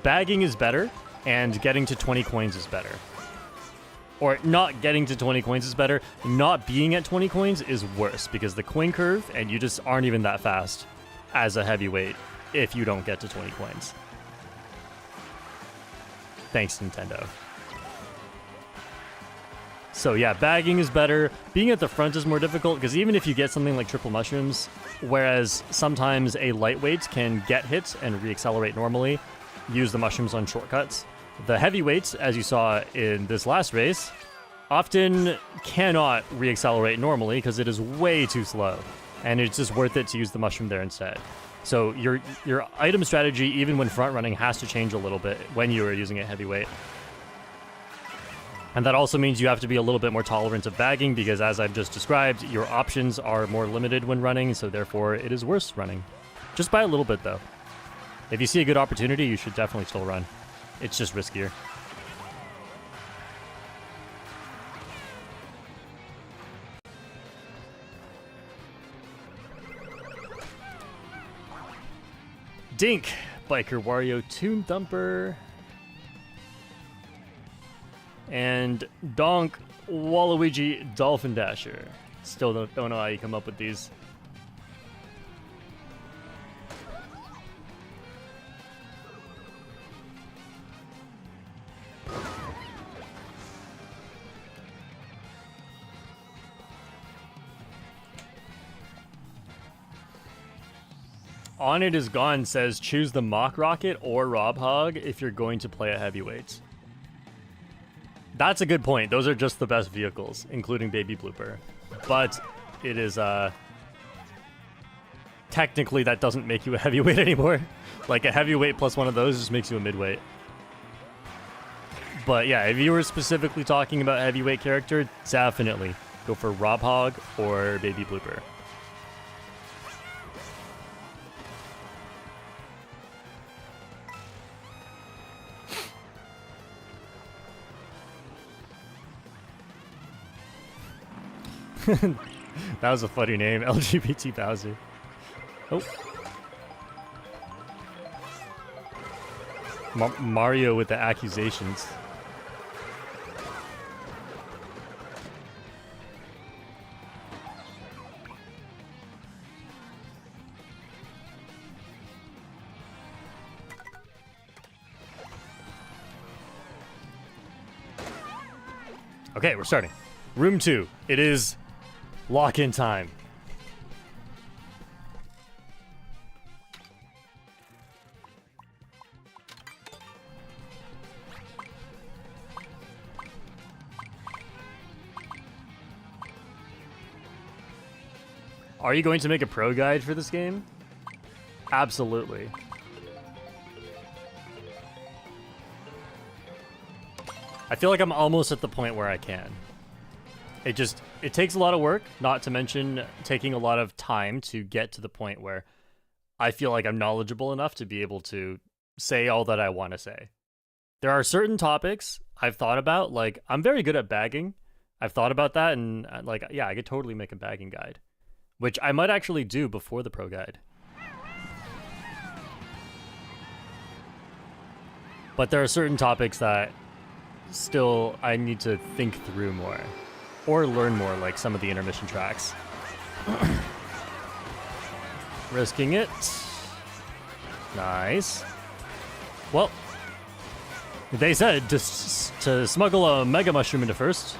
Bagging is better, and getting to 20 coins is better. Or not getting to 20 coins is better. Not being at 20 coins is worse, because the coin curve, and you just aren't even that fast as a heavyweight if you don't get to 20 coins. Thanks, Nintendo. So yeah, bagging is better. Being at the front is more difficult because even if you get something like triple mushrooms, whereas sometimes a lightweight can get hits and reaccelerate normally, use the mushrooms on shortcuts. The heavyweights, as you saw in this last race, often cannot reaccelerate normally because it is way too slow, and it's just worth it to use the mushroom there instead. So your item strategy, even when front running, has to change a little bit when you are using a heavyweight. And that also means you have to be a little bit more tolerant of bagging because, as I've just described, your options are more limited when running, so therefore it is worse running. Just by a little bit, though. If you see a good opportunity, you should definitely still run. It's just riskier. Dink, Biker Wario Toon Thumper. And Donk, Waluigi, Dolphin Dasher. Still don't know how you come up with these. On It Is Gone says choose the Mock Rocket or Rob Hog if you're going to play a heavyweight. That's a good point. Those are just the best vehicles, including Baby Blooper. But it is, technically that doesn't make you a heavyweight anymore. Like, a heavyweight plus one of those just makes you a midweight. But yeah, if you were specifically talking about heavyweight character, definitely go for Rob Hog or Baby Blooper. That was a funny name, LGBT Bowser. Oh. Mario with the accusations. Okay, we're starting. Room 2. It is lock-in time. Are you going to make a pro guide for this game? Absolutely. I feel like I'm almost at the point where I can. It takes a lot of work, not to mention taking a lot of time to get to the point where I feel like I'm knowledgeable enough to be able to say all that I want to say. There are certain topics I've thought about, like, I'm very good at bagging. I've thought about that, and, like, yeah, I could totally make a bagging guide, which I might actually do before the pro guide. But there are certain topics that still I need to think through more or learn more, like some of the intermission tracks. Risking it. Nice. Well, they said to smuggle a Mega Mushroom into first.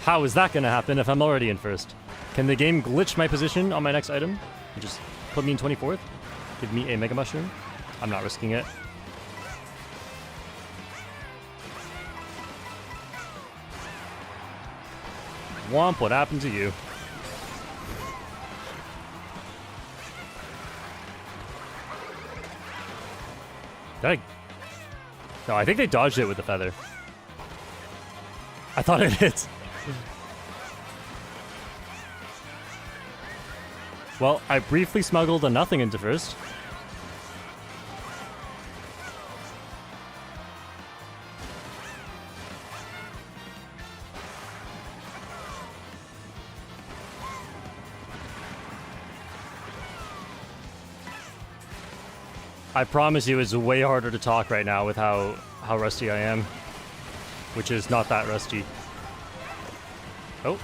How is that going to happen if I'm already in first? Can the game glitch my position on my next item and just put me in 24th? Give me a Mega Mushroom? I'm not risking it. Womp, what happened to you? Did I... No, I think they dodged it with the feather. I thought it hit. Well, I briefly smuggled a nothing into first. I promise you it's way harder to talk right now with how rusty I am. Which is not that rusty. Oh.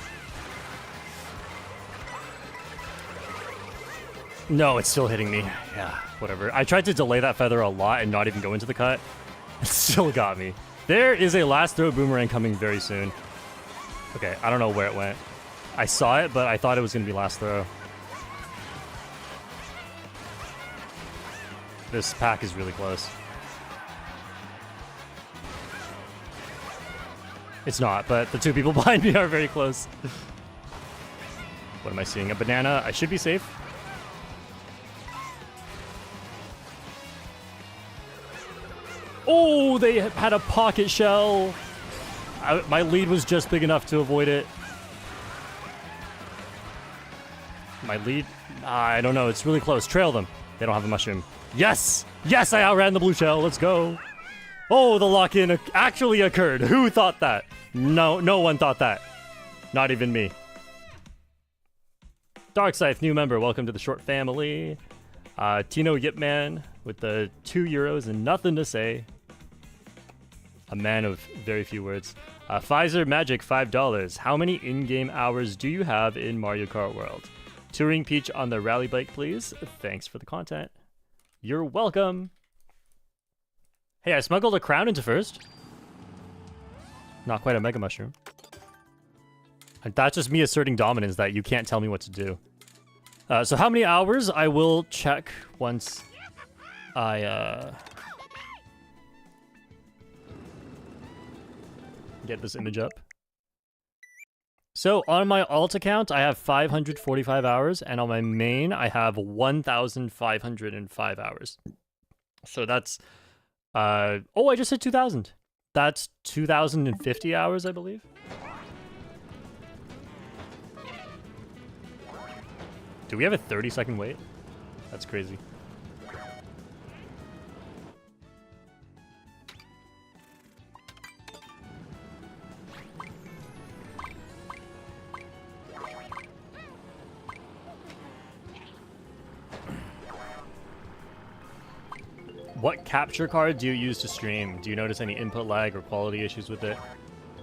No, it's still hitting me. Yeah, whatever. I tried to delay that feather a lot and not even go into the cut. It still got me. There is a last throw boomerang coming very soon. Okay, I don't know where it went. I saw it, but I thought it was going to be last throw. This pack is really close. It's not, but the two people behind me are very close. What am I seeing? A banana? I should be safe. Oh, they had a pocket shell. My lead was just big enough to avoid it. My lead? I don't know. It's really close. Trail them. They don't have a mushroom. Yes! Yes, I outran the blue shell. Let's go. Oh, the lock-in actually occurred. Who thought that? No one thought that. Not even me. Dark Scythe, new member. Welcome to the short family. Tino Yipman with the €2 and nothing to say. A man of very few words. Pfizer Magic, $5. How many in-game hours do you have in Mario Kart World? Touring Peach on the rally bike, please. Thanks for the content. You're welcome. Hey, I smuggled a crown into first. Not quite a Mega Mushroom. And that's just me asserting dominance that you can't tell me what to do. So how many hours? I will check once I Get this image up. So on my alt account, I have 545 hours, and on my main, I have 1,505 hours. So that's, oh, I just hit 2,000. That's 2,050 hours, I believe. Do we have a 30-second wait? That's crazy. What capture card do you use to stream? Do you notice any input lag or quality issues with it?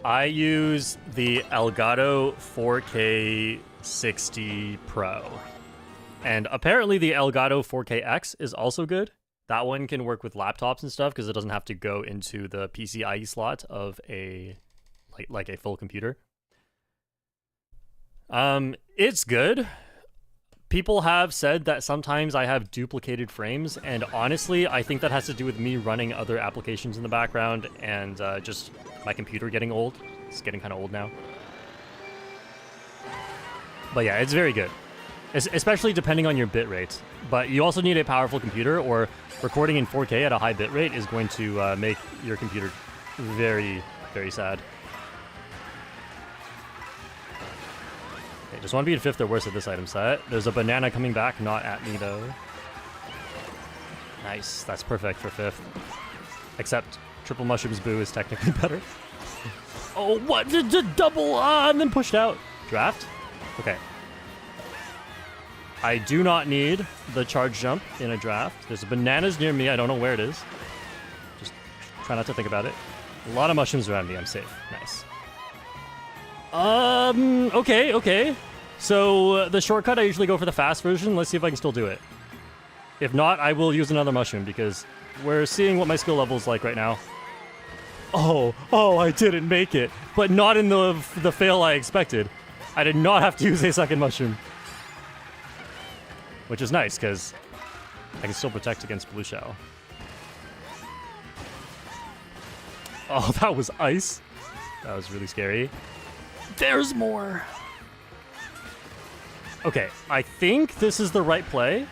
I use the Elgato 4K 60 Pro. And apparently the Elgato 4KX is also good. That one can work with laptops and stuff because it doesn't have to go into the PCIe slot of a like a full computer. It's good. People have said that sometimes I have duplicated frames, and honestly, I think that has to do with me running other applications in the background and just my computer getting old. It's getting kind of old now. But yeah, it's very good, especially depending on your bit rate. But you also need a powerful computer, or recording in 4K at a high bit rate is going to make your computer very, very sad. Just want to be in 5th or worse at this item set. There's a banana coming back, not at me though. Nice, that's perfect for 5th. Except triple mushrooms boo is technically better. Oh, what? Double and then pushed out. Draft? Okay. I do not need the charge jump in a draft. There's bananas near me. I don't know where it is. Just try not to think about it. A lot of mushrooms around me. I'm safe. Nice. Okay. So the shortcut, I usually go for the fast version. Let's see if I can still do it. If not, I will use another mushroom because we're seeing what my skill level is like right now. Oh, I didn't make it, but not in the fail I expected. I did not have to use a second mushroom, which is nice because I can still protect against blue shell. Oh, that was ice. That was really scary. There's more. Okay, I think this is the right play.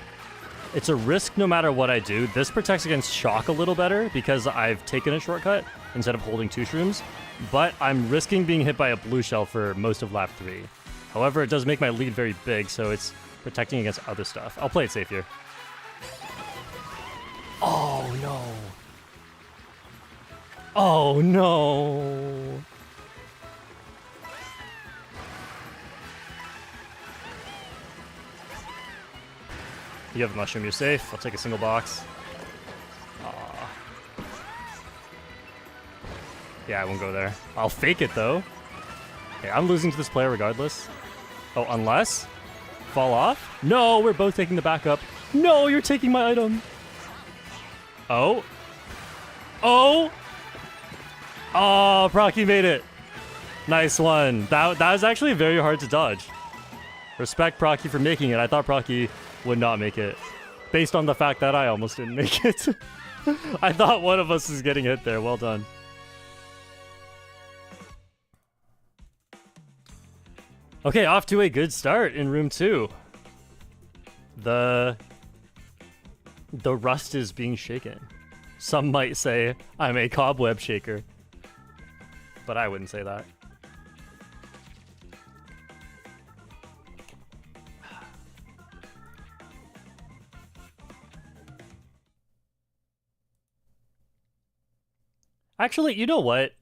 It's a risk no matter what I do. This protects against shock a little better because I've taken a shortcut instead of holding 2 shrooms, but I'm risking being hit by a blue shell for most of lap 3. However, it does make my lead very big, so it's protecting against other stuff. I'll play it safe here. Oh, no. Oh, no. You have a mushroom, you're safe. I'll take a single box. Aw. Yeah, I won't go there. I'll fake it, though. Okay, I'm losing to this player regardless. Oh, unless? Fall off? No, we're both taking the backup. No, you're taking my item. Oh. Oh! Oh, Procky made it. Nice one. That was actually very hard to dodge. Respect Procky for making it. I thought Procky would not make it, based on the fact that I almost didn't make it. I thought one of us was getting hit there. Well done. Okay, off to a good start in room 2. The rust is being shaken. Some might say I'm a cobweb shaker, but I wouldn't say that. Actually, you know what?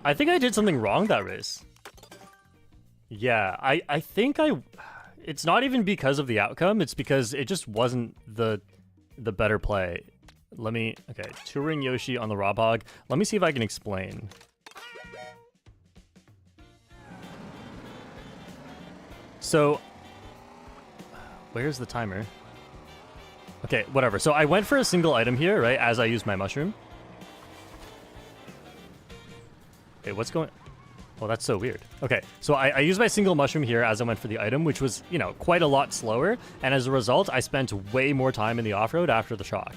I think I did something wrong that race. Yeah, I think it's not even because of the outcome, it's because it just wasn't the better play. Okay, touring Yoshi on the Rob Hog. Let me see if I can explain. So, where's the timer? Okay, whatever. So I went for a single item here, right, as I used my mushroom. Okay, what's going... Well, that's so weird. Okay, so I used my single mushroom here as I went for the item, which was, you know, quite a lot slower. And as a result, I spent way more time in the off-road after the shock.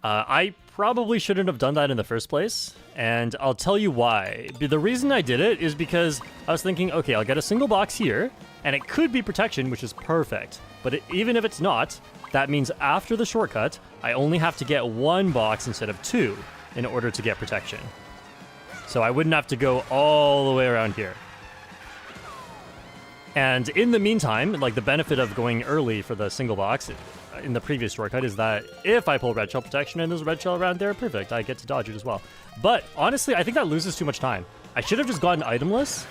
I probably shouldn't have done that in the first place, and I'll tell you why. The reason I did it is because I was thinking, okay, I'll get a single box here, and it could be protection, which is perfect. But even if it's not, that means after the shortcut, I only have to get one box instead of two in order to get protection. So I wouldn't have to go all the way around here. And in the meantime, like the benefit of going early for the single box in the previous shortcut is that if I pull red shell protection and there's a red shell around there, perfect, I get to dodge it as well. But honestly, I think that loses too much time. I should have just gotten itemless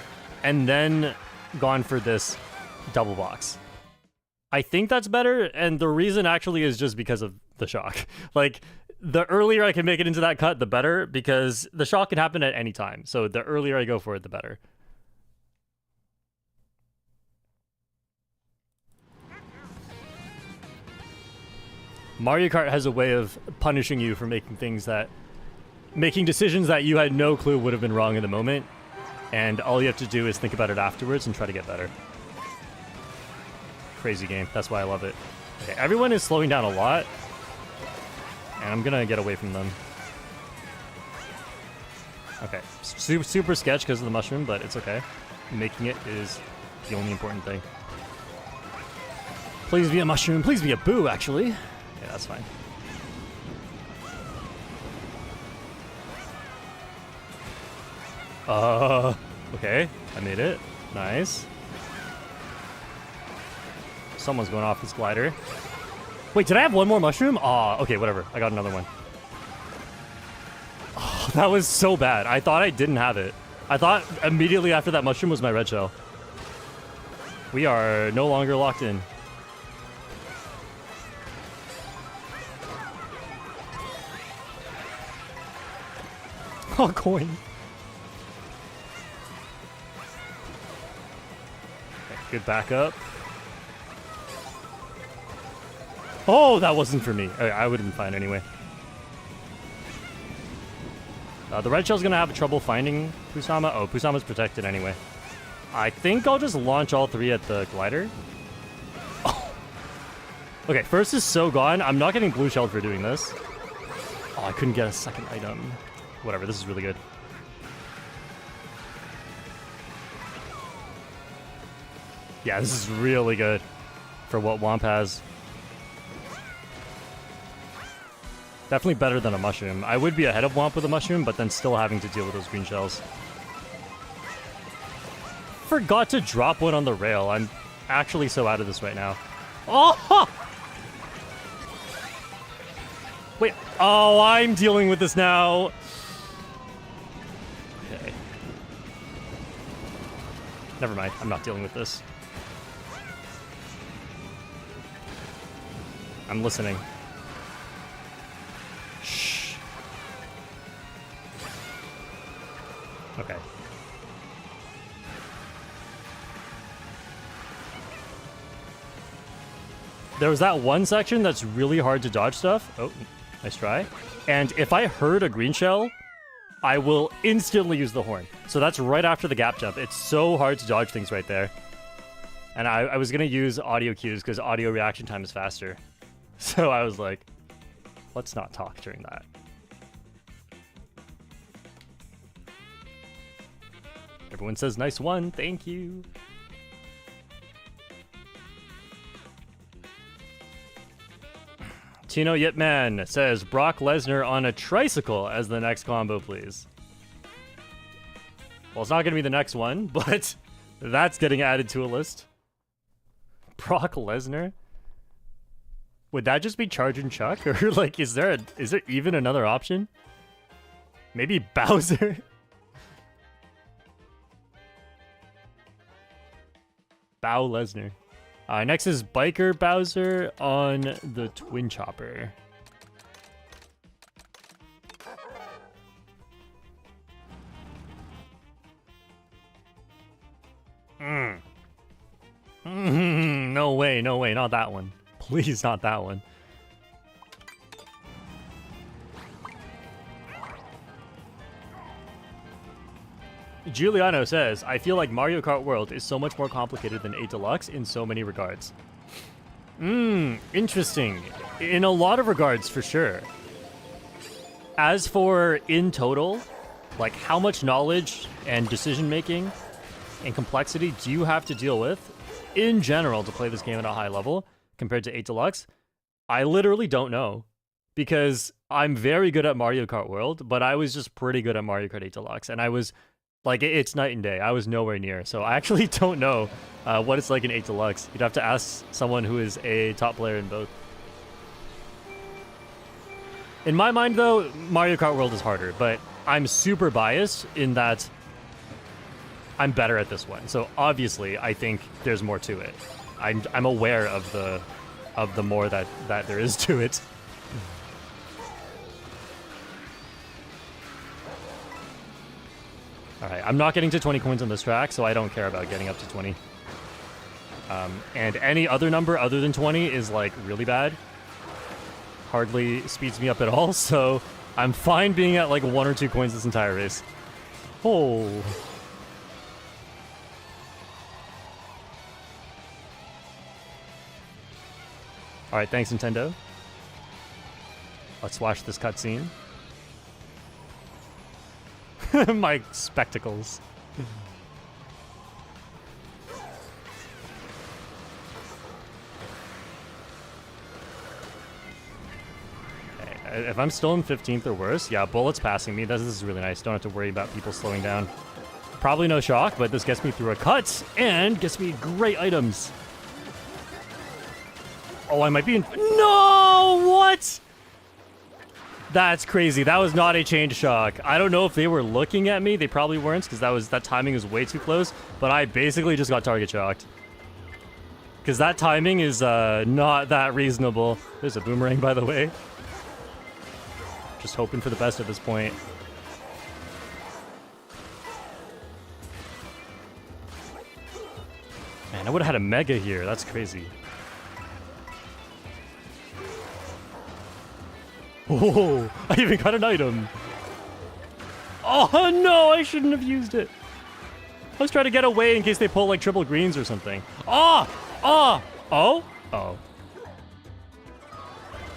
and then gone for this double box. I think that's better, and the reason actually is just because of the shock. Like, the earlier I can make it into that cut, the better, because the shock can happen at any time. So the earlier I go for it, the better. Mario Kart has a way of punishing you for making decisions that you had no clue would have been wrong in the moment, and all you have to do is think about it afterwards and try to get better. Crazy game. That's why I love it. Okay, everyone is slowing down a lot, and I'm gonna get away from them. Okay, super sketch because of the mushroom, but it's okay. Making it is the only important thing. Please be a mushroom. Please be a boo, actually. Yeah, that's fine. Okay. I made it. Nice. Someone's going off this glider. Wait, did I have one more mushroom? Aw, okay, whatever. I got another one. Oh, that was so bad. I thought I didn't have it. I thought immediately after that mushroom was my red shell. We are no longer locked in. Oh, coin. Okay, good backup. Oh, that wasn't for me. Okay, I would have been fine anyway. The red shell's gonna have trouble finding Kusama. Oh, Kusama's protected anyway. I think I'll just launch all three at the glider. Oh. Okay, first is so gone. I'm not getting blue shelled for doing this. Oh, I couldn't get a second item. Whatever, this is really good. Yeah, this is really good for what Womp has. Definitely better than a mushroom. I would be ahead of Womp with a mushroom, but then still having to deal with those green shells. Forgot to drop one on the rail. I'm actually so out of this right now. Oh! Wait. Oh, I'm dealing with this now. Okay. Never mind. I'm not dealing with this. I'm listening. Shh. Okay. There was that one section that's really hard to dodge stuff. Oh, nice try. And if I heard a green shell, I will instantly use the horn. So that's right after the gap jump. It's so hard to dodge things right there. And I was going to use audio cues because audio reaction time is faster. So I was like, let's not talk during that. Everyone says, nice one. Thank you. Tino Yitman says, Brock Lesnar on a tricycle as the next combo, please. Well, it's not going to be the next one, but that's getting added to a list. Brock Lesnar? Would that just be Charge and Chuck? Or, like, is there even another option? Maybe Bowser? Bow Lesnar. Next is Biker Bowser on the Twin Chopper. No way, not that one. Please, not that one. Giuliano says, I feel like Mario Kart World is so much more complicated than 8 Deluxe in so many regards. Interesting. In a lot of regards, for sure. As for in total, like how much knowledge and decision making and complexity do you have to deal with in general to play this game at a high level compared to 8 Deluxe? I literally don't know, because I'm very good at Mario Kart World, but I was just pretty good at Mario Kart 8 Deluxe, and I was like, it's night and day. I was nowhere near, so I actually don't know what it's like in 8 Deluxe. You'd have to ask someone who is a top player in both. In my mind, though, Mario Kart World is harder, but I'm super biased in that I'm better at this one. So obviously, I think there's more to it. I'm aware of the more that there is to it. All right, I'm not getting to 20 coins on this track, so I don't care about getting up to 20. And any other number other than 20 is like really bad. Hardly speeds me up at all, so I'm fine being at like 1 or 2 coins this entire race. Oh. All right, thanks, Nintendo. Let's watch this cutscene. My spectacles. Okay, if I'm still in 15th or worse, yeah, bullets passing me. This is really nice. Don't have to worry about people slowing down. Probably no shock, but this gets me through a cut and gets me great items. Oh, I might be in... No! What? That's crazy. That was not a chain shock. I don't know if they were looking at me. They probably weren't, because that timing was way too close. But I basically just got target shocked. Because that timing is not that reasonable. There's a boomerang, by the way. Just hoping for the best at this point. Man, I would have had a mega here. That's crazy. Oh, I even got an item. Oh no, I shouldn't have used it. I was trying to get away in case they pull like triple greens or something. Oh!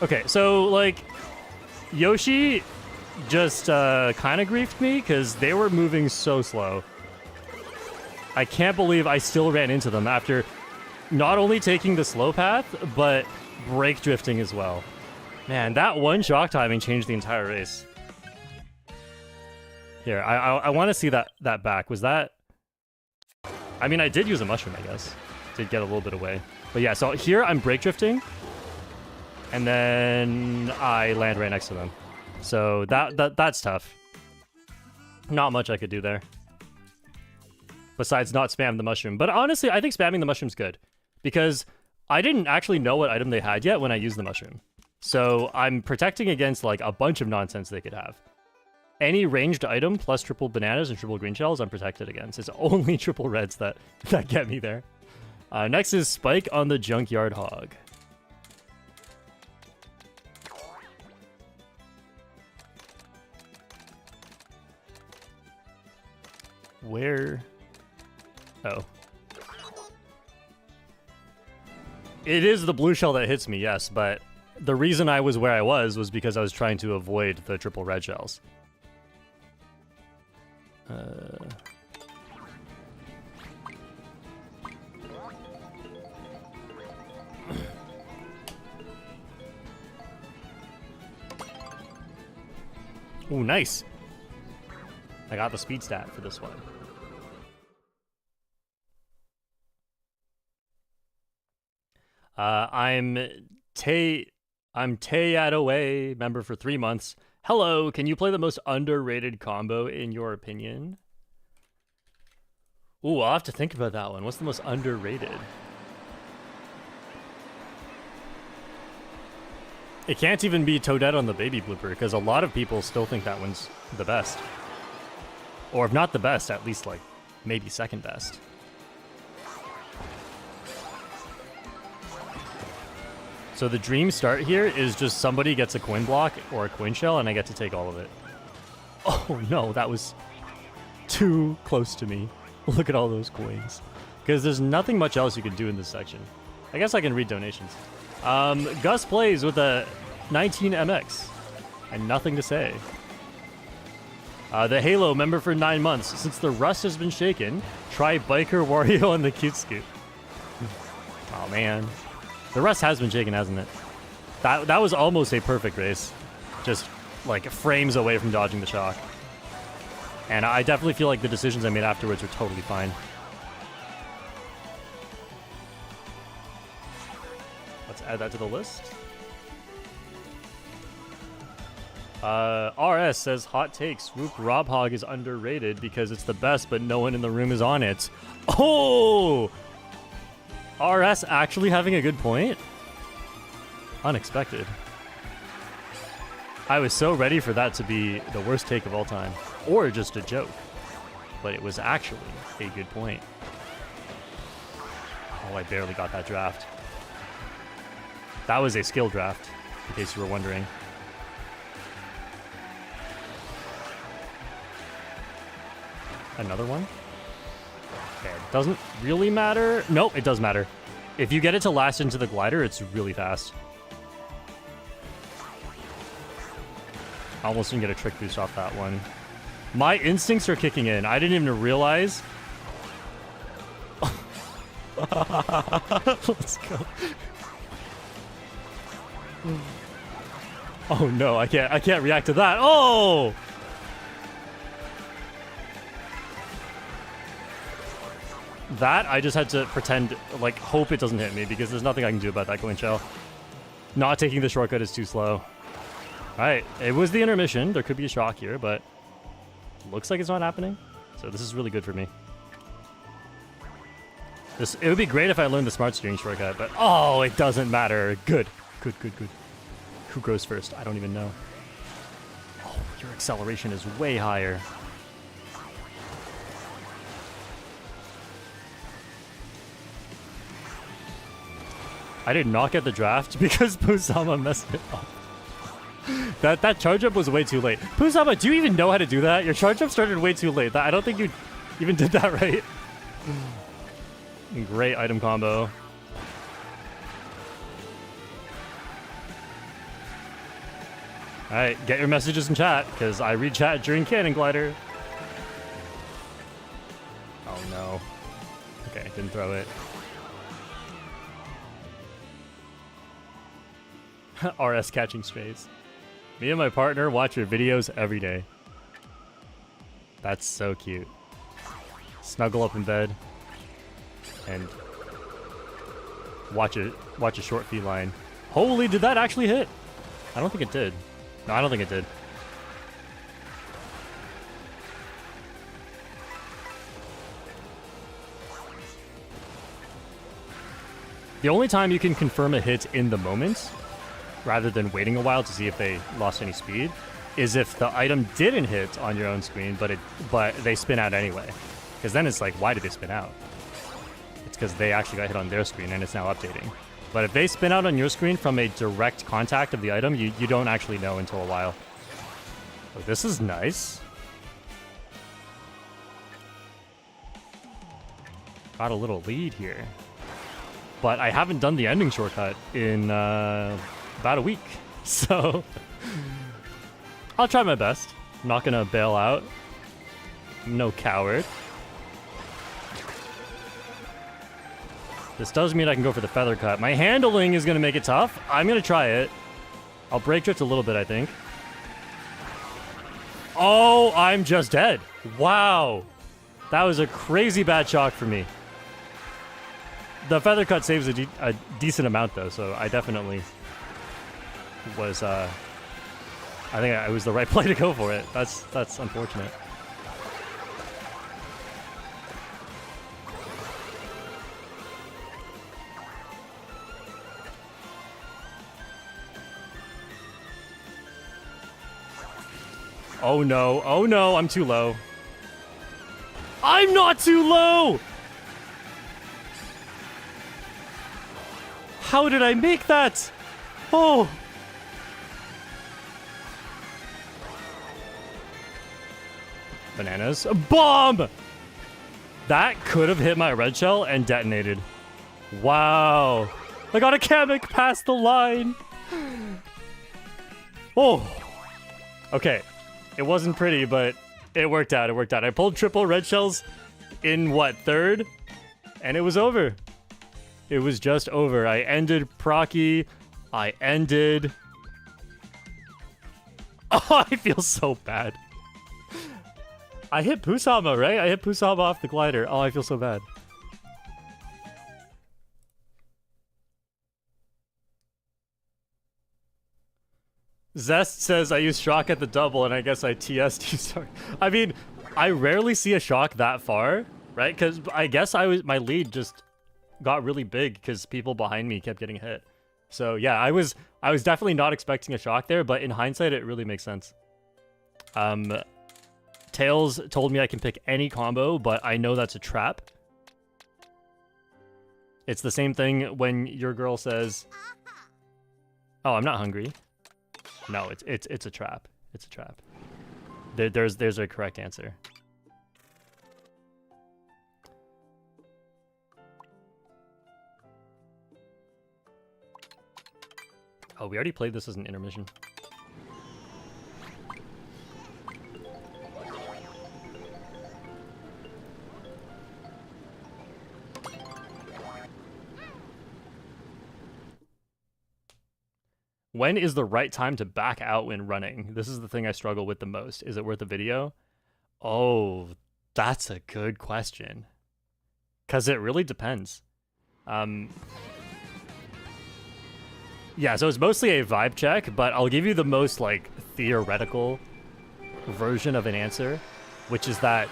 Okay, so like Yoshi just kind of griefed me because they were moving so slow. I can't believe I still ran into them after not only taking the slow path, but brake drifting as well. Man, that one shock timing changed the entire race. Here, I want to see that back. Was that... I mean, I did use a mushroom, I guess. Did get a little bit away. But yeah, so here I'm brake drifting. And then I land right next to them. So that's tough. Not much I could do there. Besides not spam the mushroom. But honestly, I think spamming the mushroom's good. Because I didn't actually know what item they had yet when I used the mushroom. So I'm protecting against like a bunch of nonsense they could have. Any ranged item plus triple bananas and triple green shells I'm protected against. It's only triple reds that get me there. Next is Spike on the Junkyard Hog. Where? Oh. It is the blue shell that hits me, yes, but the reason I was where I was because I was trying to avoid the triple red shells. Ooh, nice. I got the speed stat for this one. I'm Tay-At-Away, member for 3 months. Hello, can you play the most underrated combo in your opinion? Ooh, I'll have to think about that one. What's the most underrated? It can't even be Toadette on the baby blooper, because a lot of people still think that one's the best. Or if not the best, at least like maybe second best. So the dream start here is just somebody gets a coin block or a coin shell and I get to take all of it. Oh no, that was too close to me. Look at all those coins. Because there's nothing much else you can do in this section. I guess I can read donations. Gus plays with a 19 MX. And nothing to say. The Halo member for 9 months. Since the rust has been shaken, try Biker Wario on the cute scoop. Oh man. The rust has been shaken, hasn't it? That was almost a perfect race. Just like frames away from dodging the shock. And I definitely feel like the decisions I made afterwards were totally fine. Let's add that to the list. RS says, hot take, Swoop Rob Hog is underrated because it's the best, but no one in the room is on it. Oh! RS actually having a good point? Unexpected. I was so ready for that to be the worst take of all time. Or just a joke. But it was actually a good point. Oh, I barely got that draft. That was a skill draft, in case you were wondering. Another one? Okay, it doesn't really matter. Nope, it does matter. If you get it to last into the glider, it's really fast. I almost didn't get a trick boost off that one. My instincts are kicking in. I didn't even realize. Let's go. Oh no, I can't react to that. Oh! That, I just had to pretend, like, hope it doesn't hit me because there's nothing I can do about that glitch shell. Not taking the shortcut is too slow. Alright, it was the intermission. There could be a shock here, but looks like it's not happening. So this is really good for me. It would be great if I learned the smart steering shortcut, but oh, it doesn't matter. Good. Good. Who goes first? I don't even know. Oh, your acceleration is way higher. I did not get the draft because Pusama messed it up. That charge up was way too late. Pusama, do you even know how to do that? Your charge up started way too late. I don't think you even did that right. Great item combo. Alright, get your messages in chat, because I read chat during Cannon Glider. Oh no. Okay, didn't throw it. RS catching strays. Me and my partner watch your videos every day. That's so cute. Snuggle up in bed and watch a short feline. Holy, did that actually hit? I don't think it did. No, I don't think it did. The only time you can confirm a hit in the moment, rather than waiting a while to see if they lost any speed, is if the item didn't hit on your own screen, but they spin out anyway. Because then it's like, why did they spin out? It's because they actually got hit on their screen and it's now updating. But if they spin out on your screen from a direct contact of the item, you don't actually know until a while. Oh, this is nice. Got a little lead here. But I haven't done the ending shortcut in about a week. So I'll try my best. I'm not gonna bail out. I'm no coward. This does mean I can go for the feather cut. My handling is gonna make it tough. I'm gonna try it. I'll brake drift a little bit, I think. Oh, I'm just dead. Wow. That was a crazy bad shock for me. The feather cut saves a decent amount though, so I definitely was I think it was the right play to go for it. That's unfortunate. Oh no, I'm too low. I'm not too low! How did I make that? Oh! Bananas. Bomb! That could have hit my red shell and detonated. Wow. I got a Kamek past the line. Oh. Okay, it wasn't pretty, but it worked out. It worked out. I pulled triple red shells in, what, third? And it was over. It was just over. I ended Procky. I ended... Oh, I feel so bad. I hit Pusama, right? I hit Pusama off the glider. Oh, I feel so bad. Zest says I used shock at the double, and I guess I TS'd you. Sorry. I mean, I rarely see a shock that far, right? Because I guess my lead just got really big because people behind me kept getting hit. So yeah, I was definitely not expecting a shock there, but in hindsight, it really makes sense. Tails told me I can pick any combo, but I know that's a trap. It's the same thing when your girl says, "Oh, I'm not hungry." No, it's a trap. It's a trap. There's a correct answer. Oh, we already played this as an intermission. When is the right time to back out when running? This is the thing I struggle with the most. Is it worth a video? Oh, that's a good question. Because it really depends. Yeah, so it's mostly a vibe check, but I'll give you the most, like, theoretical version of an answer, which is that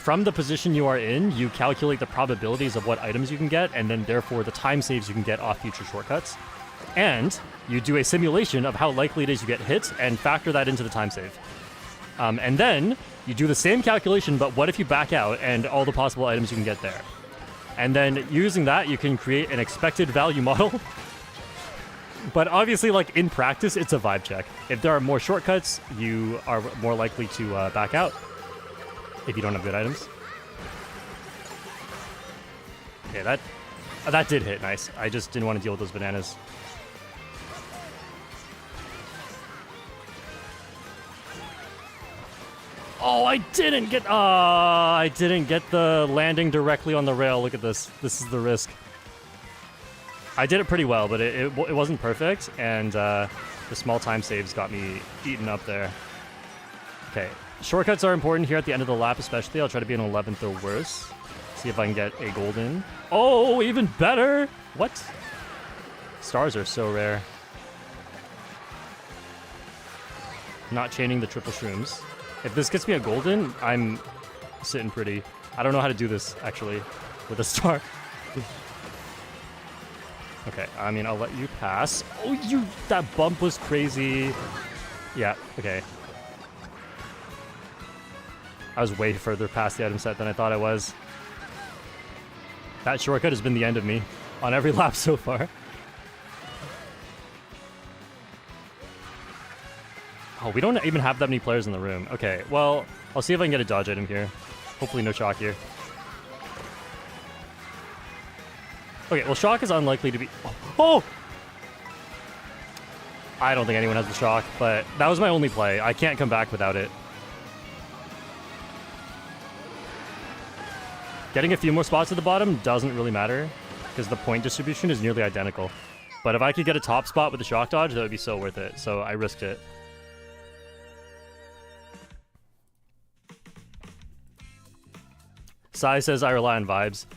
from the position you are in, you calculate the probabilities of what items you can get, and then therefore the time saves you can get off future shortcuts. And you do a simulation of how likely it is you get hit and factor that into the time save. And then you do the same calculation, but what if you back out and all the possible items you can get there? And then using that, you can create an expected value model. But obviously, like, in practice, it's a vibe check. If there are more shortcuts, you are more likely to back out if you don't have good items. Okay, that did hit nice. I just didn't want to deal with those bananas. Oh, I didn't get the landing directly on the rail. Look at this. This is the risk. I did it pretty well, but it wasn't perfect, and the small time saves got me eaten up there. Okay, shortcuts are important here at the end of the lap especially. I'll try to be an 11th or worse. See if I can get a golden. Oh, even better! What? Stars are so rare. Not chaining the triple shrooms. If this gets me a golden, I'm sitting pretty. I don't know how to do this, actually, with a star. Okay, I mean, I'll let you pass. Oh, that bump was crazy. Yeah, okay. I was way further past the item set than I thought I was. That shortcut has been the end of me on every lap so far. Oh, we don't even have that many players in the room. Okay, well, I'll see if I can get a dodge item here. Hopefully no shock here. Okay, well, shock is unlikely to be... Oh! I don't think anyone has the shock, but that was my only play. I can't come back without it. Getting a few more spots at the bottom doesn't really matter, because the point distribution is nearly identical. But if I could get a top spot with the shock dodge, that would be so worth it, so I risked it. Sai says I rely on vibes.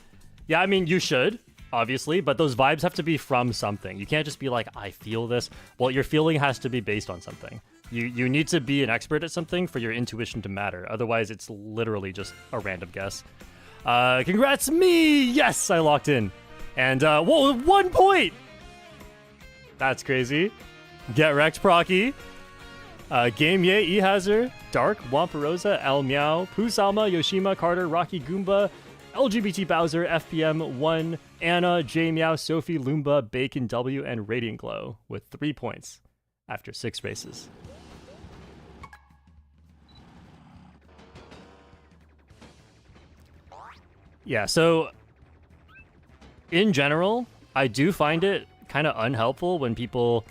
Yeah, I mean, you should, obviously, but those vibes have to be from something. You can't just be like, I feel this. Well, your feeling has to be based on something. You need to be an expert at something for your intuition to matter. Otherwise, it's literally just a random guess. Congrats me! Yes, I locked in. And, whoa, 1 point! That's crazy. Get wrecked, Procky. Game Ye, E-Hazard, Dark, Wampirosa, El Meow, Poo Salma, Yoshima, Carter, Rocky Goomba, LGBT Bowser, FPM, 1, Anna, J Meow, Sophie, Loomba, Bacon W, and Radiant Glow with 3 points after 6 races. Yeah, so in general, I do find it kind of unhelpful when people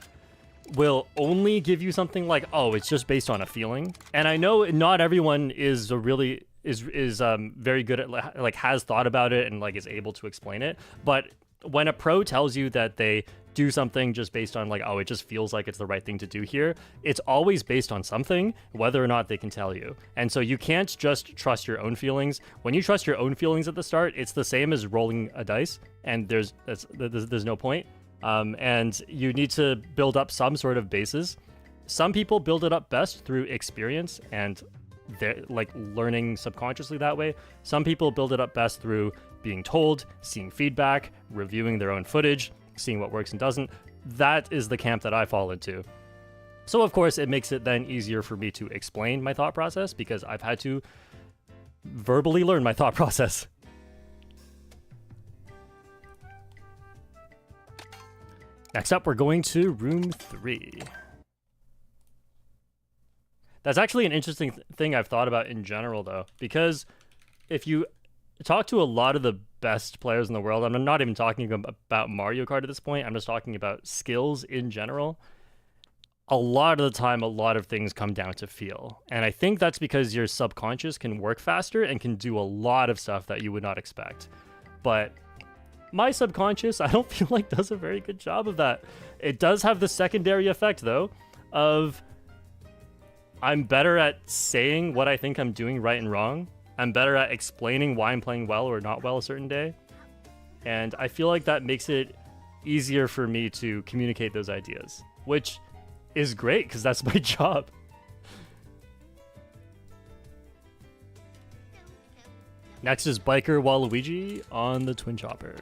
will only give you something like, oh, it's just based on a feeling. And I know not everyone is very good at like has thought about it and like is able to explain it. But when a pro tells you that they do something just based on like, oh, it just feels like it's the right thing to do here, it's always based on something, whether or not they can tell you. And so you can't just trust your own feelings. When you trust your own feelings at the start, it's the same as rolling a dice, and there's no point. And you need to build up some sort of basis. Some people build it up best through experience and they're like learning subconsciously that way. Some people build it up best through being told, seeing feedback, reviewing their own footage, seeing what works and doesn't. That is the camp that I fall into. So of course it makes it then easier for me to explain my thought process because I've had to verbally learn my thought process. Next up, we're going to room 3. That's actually an interesting thing I've thought about in general, though, because if you talk to a lot of the best players in the world, I'm not even talking about Mario Kart at this point, I'm just talking about skills in general. A lot of the time, a lot of things come down to feel. And I think that's because your subconscious can work faster and can do a lot of stuff that you would not expect. But my subconscious, I don't feel like does a very good job of that. It does have the secondary effect, though, of I'm better at saying what I think I'm doing right and wrong. I'm better at explaining why I'm playing well or not well a certain day. And I feel like that makes it easier for me to communicate those ideas, which is great because that's my job. Next is Biker Waluigi on the Twin Chopper.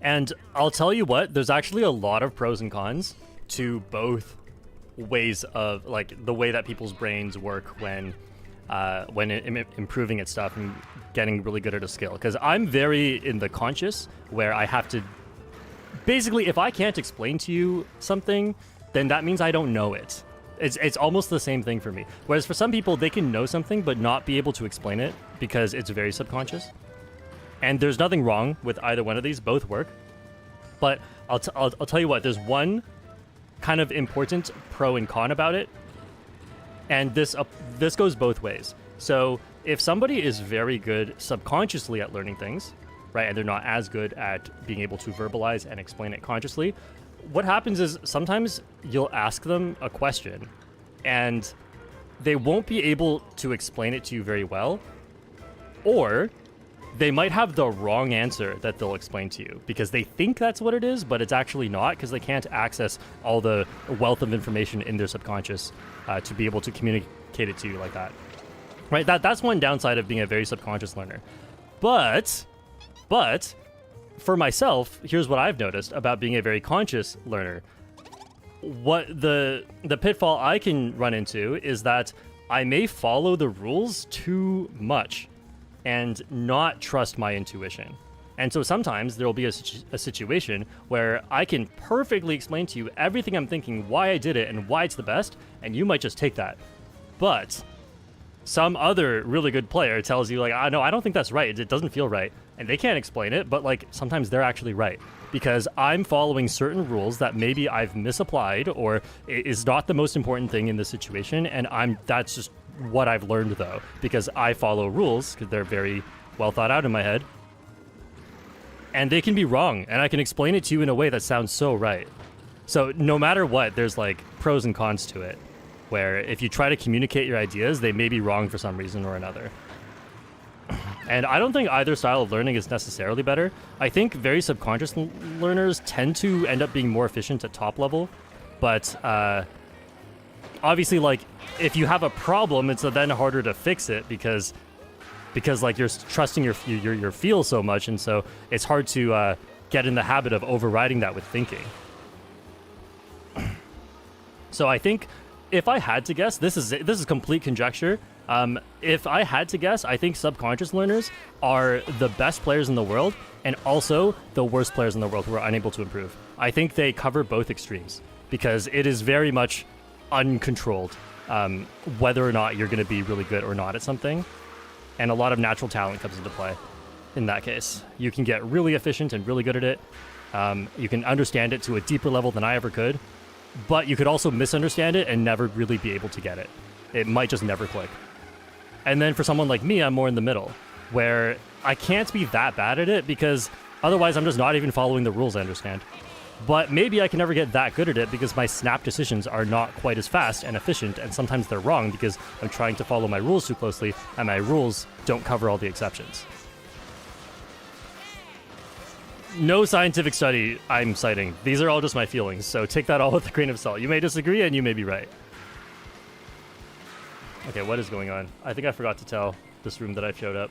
And I'll tell you what, there's actually a lot of pros and cons to both ways of, like, the way that people's brains work when improving at stuff and getting really good at a skill. Because I'm very in the conscious, where I have to... Basically, if I can't explain to you something, then that means I don't know it. It's almost the same thing for me. Whereas for some people, they can know something but not be able to explain it because it's very subconscious. And there's nothing wrong with either one of these. Both work. But I'll tell you what, there's one kind of important pro and con about it. And this goes both ways. So if somebody is very good subconsciously at learning things, right, and they're not as good at being able to verbalize and explain it consciously, what happens is sometimes you'll ask them a question and they won't be able to explain it to you very well, or they might have the wrong answer that they'll explain to you because they think that's what it is, but it's actually not because they can't access all the wealth of information in their subconscious to be able to communicate it to you like that. Right? That's one downside of being a very subconscious learner. But for myself, here's what I've noticed about being a very conscious learner. What the pitfall I can run into is that I may follow the rules too much and not trust my intuition. And so sometimes there will be a situation where I can perfectly explain to you everything I'm thinking, why I did it, and why it's the best, and you might just take that. But some other really good player tells you, like, no, I don't think that's right. It doesn't feel right. And they can't explain it, but, like, sometimes they're actually right. Because I'm following certain rules that maybe I've misapplied or is not the most important thing in the situation, and that's just what I've learned, though, because I follow rules because they're very well thought out in my head, and they can be wrong, and I can explain it to you in a way that sounds so right. So no matter what, there's like pros and cons to it, where if you try to communicate your ideas, they may be wrong for some reason or another. And I don't think either style of learning is necessarily better. I think very subconscious learners tend to end up being more efficient at top level, but obviously, like, if you have a problem, it's then harder to fix it because like you're trusting your feel so much, and so it's hard to get in the habit of overriding that with thinking. So I think if I had to guess, this is complete conjecture. If I had to guess, I think subconscious learners are the best players in the world and also the worst players in the world who are unable to improve. I think they cover both extremes because it is very much uncontrolled, whether or not you're going to be really good or not at something. And a lot of natural talent comes into play in that case. You can get really efficient and really good at it. You can understand it to a deeper level than I ever could, but you could also misunderstand it and never really be able to get it. It might just never click. And then for someone like me, I'm more in the middle, where I can't be that bad at it because otherwise I'm just not even following the rules I understand. But maybe I can never get that good at it because my snap decisions are not quite as fast and efficient, and sometimes they're wrong because I'm trying to follow my rules too closely, and my rules don't cover all the exceptions. No scientific study I'm citing. These are all just my feelings, so take that all with a grain of salt. You may disagree, and you may be right. Okay, what is going on? I think I forgot to tell this room that I showed up.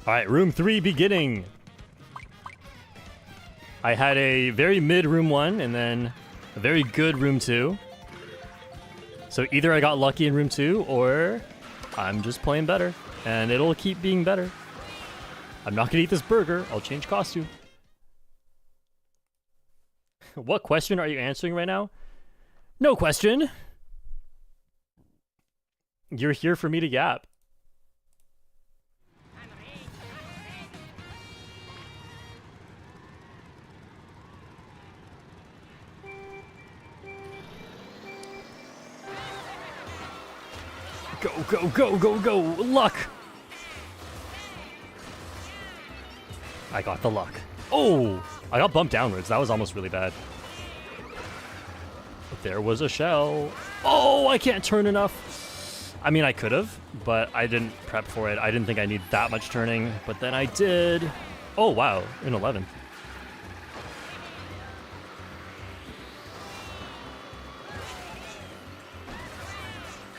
All right, room 3 beginning. I had a very mid room 1 and then a very good room 2. So either I got lucky in room 2 or I'm just playing better and it'll keep being better. I'm not gonna eat this burger. I'll change costume. What question are you answering right now? No question. You're here for me to yap. Go, go, go, go, go! Luck! I got the luck. Oh! I got bumped downwards. That was almost really bad. There was a shell. Oh, I can't turn enough. I mean, I could have, but I didn't prep for it. I didn't think I need that much turning, but then I did. Oh, wow. In 11th.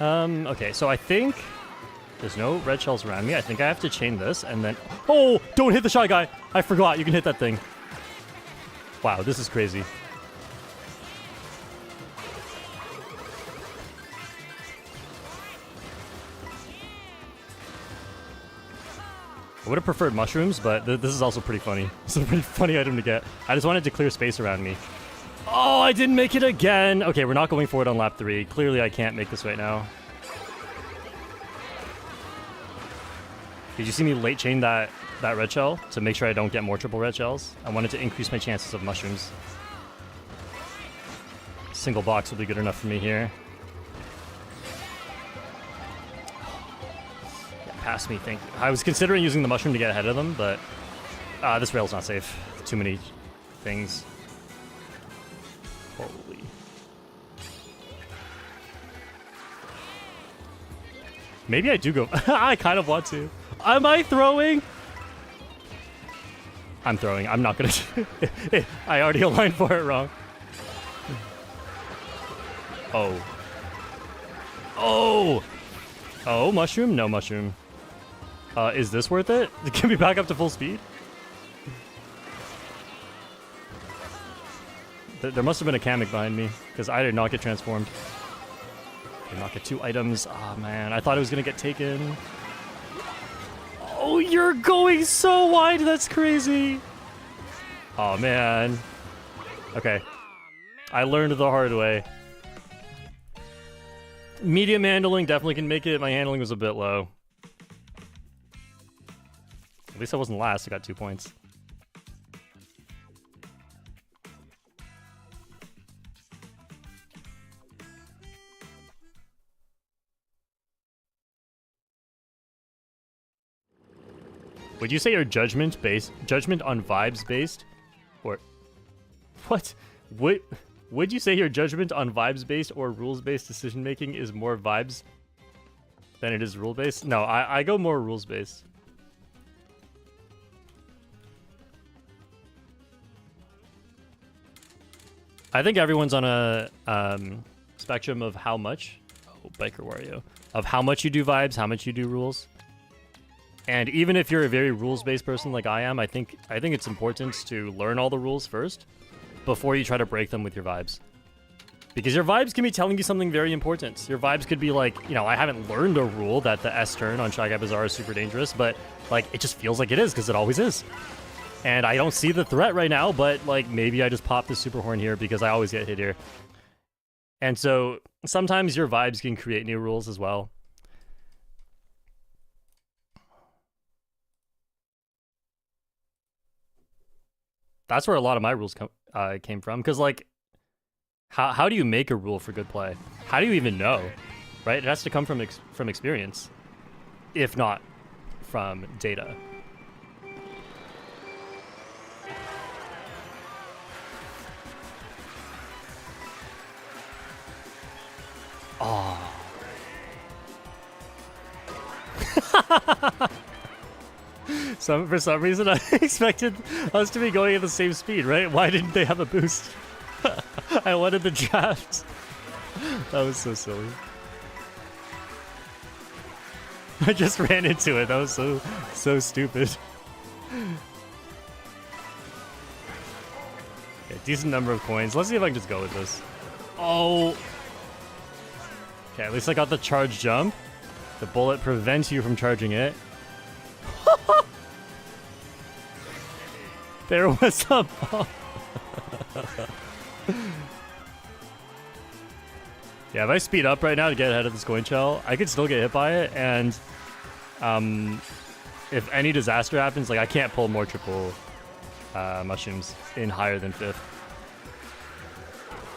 Okay, so I think there's no red shells around me. I think I have to chain this and then... Oh, don't hit the shy guy. I forgot you can hit that thing. Wow, this is crazy. I would have preferred mushrooms, but this is also pretty funny. It's a pretty funny item to get. I just wanted to clear space around me. Oh, I didn't make it again. Okay, we're not going forward on lap 3. Clearly, I can't make this right now. Did you see me late chain that red shell to make sure I don't get more triple red shells? I wanted to increase my chances of mushrooms. Single box will be good enough for me here. Yeah, pass me, thank you. I was considering using the mushroom to get ahead of them, but this rail's not safe. Too many things. Holy. Maybe I do go. I kind of want to. Am I throwing? I'm throwing. I'm not gonna. I already aligned for it wrong. Oh. Oh. Oh, mushroom? No mushroom. Is this worth it? Can we back up to full speed? There must have been a Kamek behind me, because I did not get transformed. Did not get 2 items. Oh man, I thought it was gonna get taken. Oh, you're going so wide, that's crazy. Oh man. Okay. I learned the hard way. Medium handling definitely can make it. My handling was a bit low. At least I wasn't last, I got 2 points. Would you say your judgment on vibes based? Or what? Would you say your judgment on vibes based or rules based decision making is more vibes than it is rule based? No, I go more rules based. I think everyone's on a spectrum of how much, Biker Wario, of how much you do vibes, how much you do rules. And even if you're a very rules-based person like I am, I think it's important to learn all the rules first before you try to break them with your vibes. Because your vibes can be telling you something very important. Your vibes could be like, you know, I haven't learned a rule that the S turn on Shy Guy Bazaar is super dangerous, but like it just feels like it is because it always is. And I don't see the threat right now, but like maybe I just pop the super horn here because I always get hit here. And so sometimes your vibes can create new rules as well. That's where a lot of my rules came from. Because like, how do you make a rule for good play? How do you even know? Right? It has to come from experience, if not from data. Oh. For some reason, I expected us to be going at the same speed, right? Why didn't they have a boost? I wanted the draft. That was so silly. I just ran into it. That was so stupid. Okay, decent number of coins. Let's see if I can just go with this. Oh. Okay, at least I got the charge jump. The bullet prevents you from charging it. There was a ball. Yeah, if I speed up right now to get ahead of this coin shell, I could still get hit by it, and if any disaster happens, like I can't pull more triple mushrooms in higher than 5th.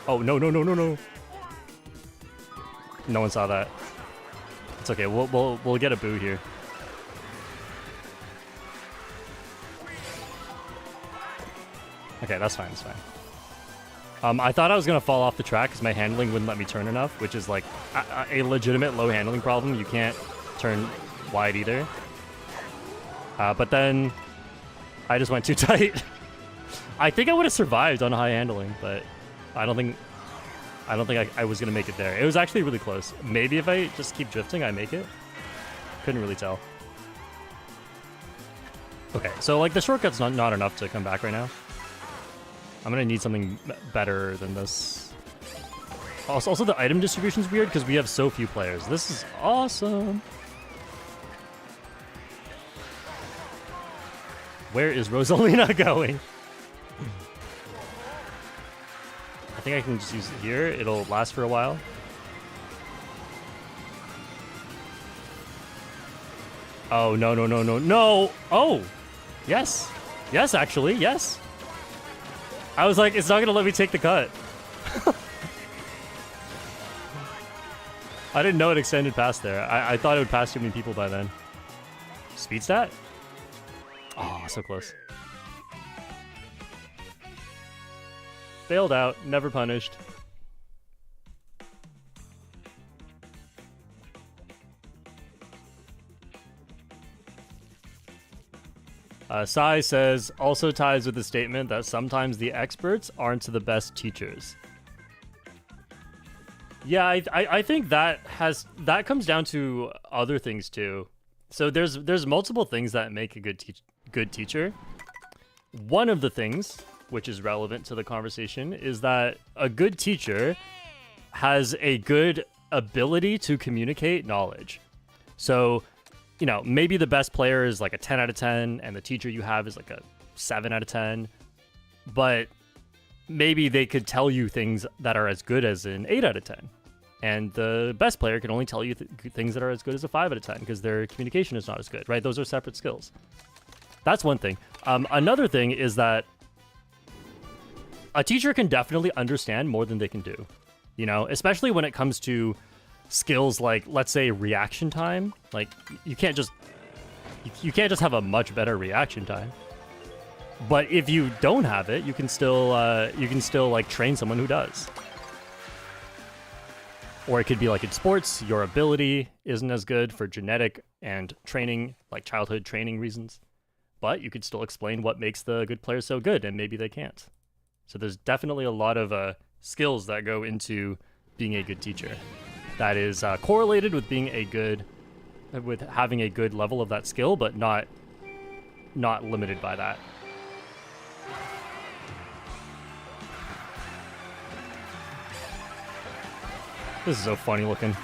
Oh, no. No one saw that. It's okay, we'll get a boo here. Okay, that's fine, I thought I was going to fall off the track because my handling wouldn't let me turn enough, which is like a legitimate low handling problem. You can't turn wide either. But then I just went too tight. I think I would have survived on high handling, but I don't think I was going to make it there. It was actually really close. Maybe if I just keep drifting, I make it. Couldn't really tell. Okay, so like the shortcut's not enough to come back right now. I'm gonna need something better than this. Also the item distribution's weird because we have so few players. This is awesome. Where is Rosalina going? I think I can just use it here. It'll last for a while. Oh, no. Oh, yes. Yes, actually, yes. I was like, it's not going to let me take the cut. I didn't know it extended past there. I thought it would pass too many people by then. Speed stat? Oh, so close. Failed out, never punished. Sai says, also ties with the statement that sometimes the experts aren't the best teachers. Yeah, I think that comes down to other things too. So there's multiple things that make a good teacher. One of the things, which is relevant to the conversation, is that a good teacher has a good ability to communicate knowledge. So, you know, maybe the best player is like a 10 out of 10 and the teacher you have is like a 7 out of 10, but maybe they could tell you things that are as good as an 8 out of 10. And the best player can only tell you things that are as good as a 5 out of 10 because their communication is not as good, right? Those are separate skills. That's one thing. Another thing is that a teacher can definitely understand more than they can do, you know, especially when it comes to skills like, let's say, reaction time. Like, you can't just have a much better reaction time. But if you don't have it, you can still like train someone who does. Or it could be like in sports, your ability isn't as good for genetic and training, like childhood training reasons. But you could still explain what makes the good player so good, and maybe they can't. So there's definitely a lot of skills that go into being a good teacher. That is correlated with being a good, with having a good level of that skill, but not limited by that. This is so funny looking.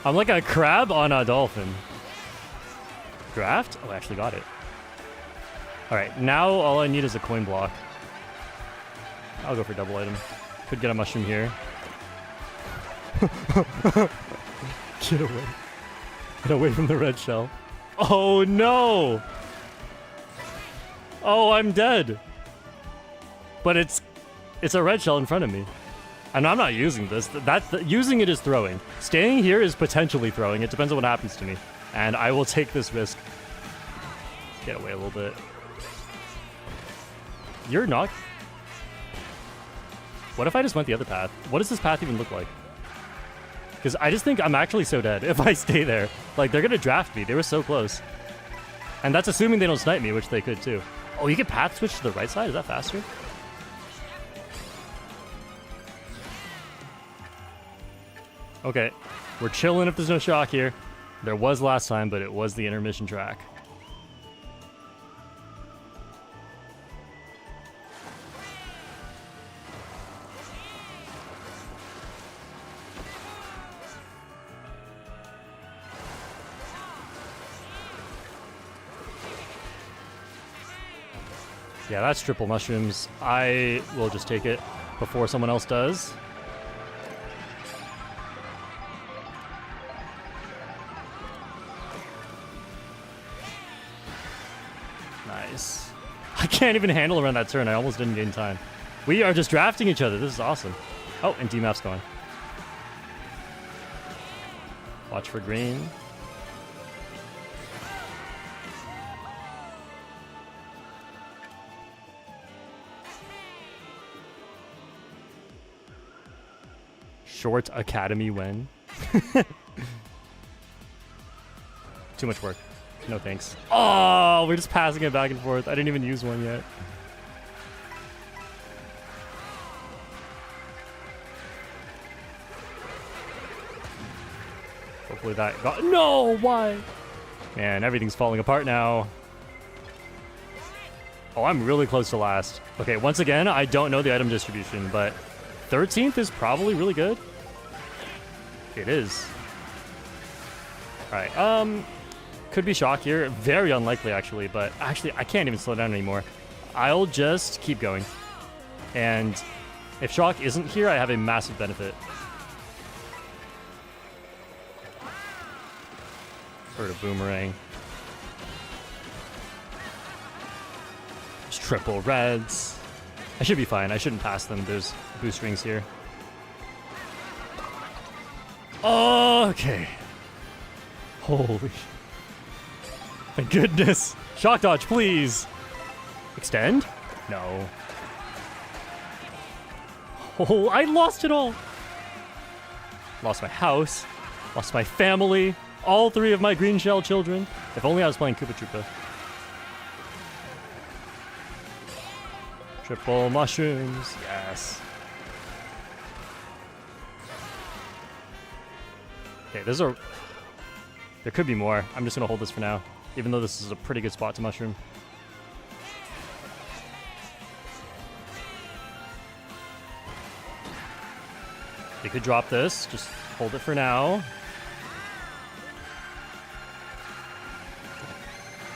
I'm like a crab on a dolphin. Draft? Oh, I actually got it. Alright, now all I need is a coin block. I'll go for double item. Could get a mushroom here. Get away. Get away from the red shell. Oh no! Oh, I'm dead. But it's a red shell in front of me. And I'm not using this. Using it is throwing. Staying here is potentially throwing. It depends on what happens to me. And I will take this risk. Get away a little bit. You're not... What if I just went the other path? What does this path even look like? Because I just think I'm actually so dead if I stay there. Like, they're going to draft me. They were so close. And that's assuming they don't snipe me, which they could too. Oh, you can path switch to the right side? Is that faster? Okay. We're chilling if there's no shock here. There was last time, but it was the intermission track. Yeah, that's triple mushrooms. I will just take it before someone else does. Nice. I can't even handle around that turn. I almost didn't gain time. We are just drafting each other. This is awesome. Oh, and DMAP's going. Watch for green. Short Academy win. Too much work. No thanks. Oh, we're just passing it back and forth. I didn't even use one yet. Hopefully that got... No, why? Man, everything's falling apart now. Oh, I'm really close to last. Okay, once again, I don't know the item distribution, but 13th is probably really good. It is. Alright, could be shock here. Very unlikely, actually, but actually, I can't even slow down anymore. I'll just keep going. And if shock isn't here, I have a massive benefit. Sort of boomerang. Just triple reds. I should be fine. I shouldn't pass them. There's boost rings here. Okay. Holy. Thank goodness. Shock dodge, please. Extend? No. Oh, I lost it all. Lost my house. Lost my family. All 3 of my green shell children. If only I was playing Koopa Troopa. Triple mushrooms. Yes. Okay, there could be more. I'm just going to hold this for now, even though this is a pretty good spot to mushroom. They could drop this. Just hold it for now.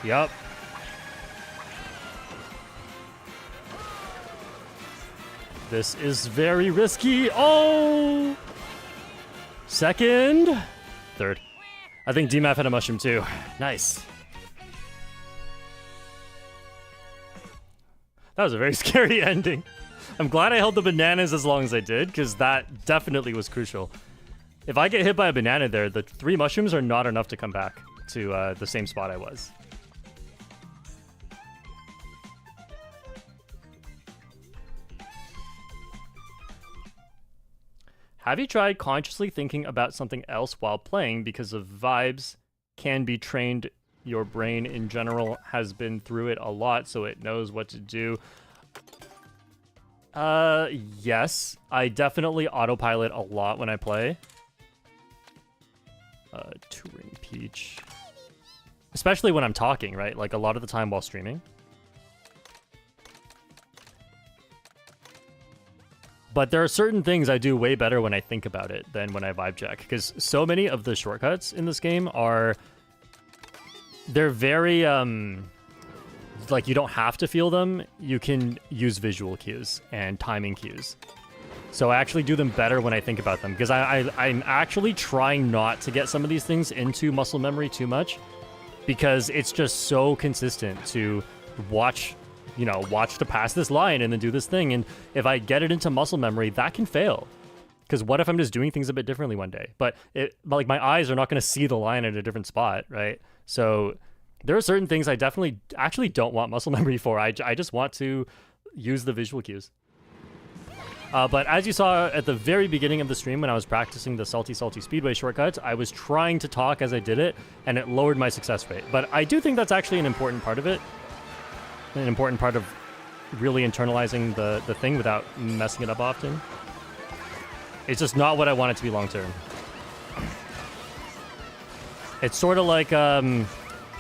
Yup. This is very risky. Oh! Second. Third. I think DMAF had a mushroom too. Nice. That was a very scary ending. I'm glad I held the bananas as long as I did, because that definitely was crucial. If I get hit by a banana there, the 3 mushrooms are not enough to come back to the same spot I was. Have you tried consciously thinking about something else while playing because of vibes can be trained? Your brain in general has been through it a lot, so it knows what to do. Yes. I definitely autopilot a lot when I play. Touring Peach. Especially when I'm talking, right? Like, a lot of the time while streaming. But there are certain things I do way better when I think about it than when I vibe check. Because so many of the shortcuts in this game are... They're very, like, you don't have to feel them. You can use visual cues and timing cues. So I actually do them better when I think about them. Because I'm actually trying not to get some of these things into muscle memory too much. Because it's just so consistent to watch to pass this line and then do this thing. And if I get it into muscle memory, that can fail. Because what if I'm just doing things a bit differently one day? But like my eyes are not going to see the line at a different spot, right? So there are certain things I definitely actually don't want muscle memory for. I just want to use the visual cues. But as you saw at the very beginning of the stream when I was practicing the Salty Speedway shortcuts, I was trying to talk as I did it, and it lowered my success rate. But I do think that's actually an important part of it. An important part of really internalizing the thing without messing it up often. It's just not what I want it to be long term. It's sort of like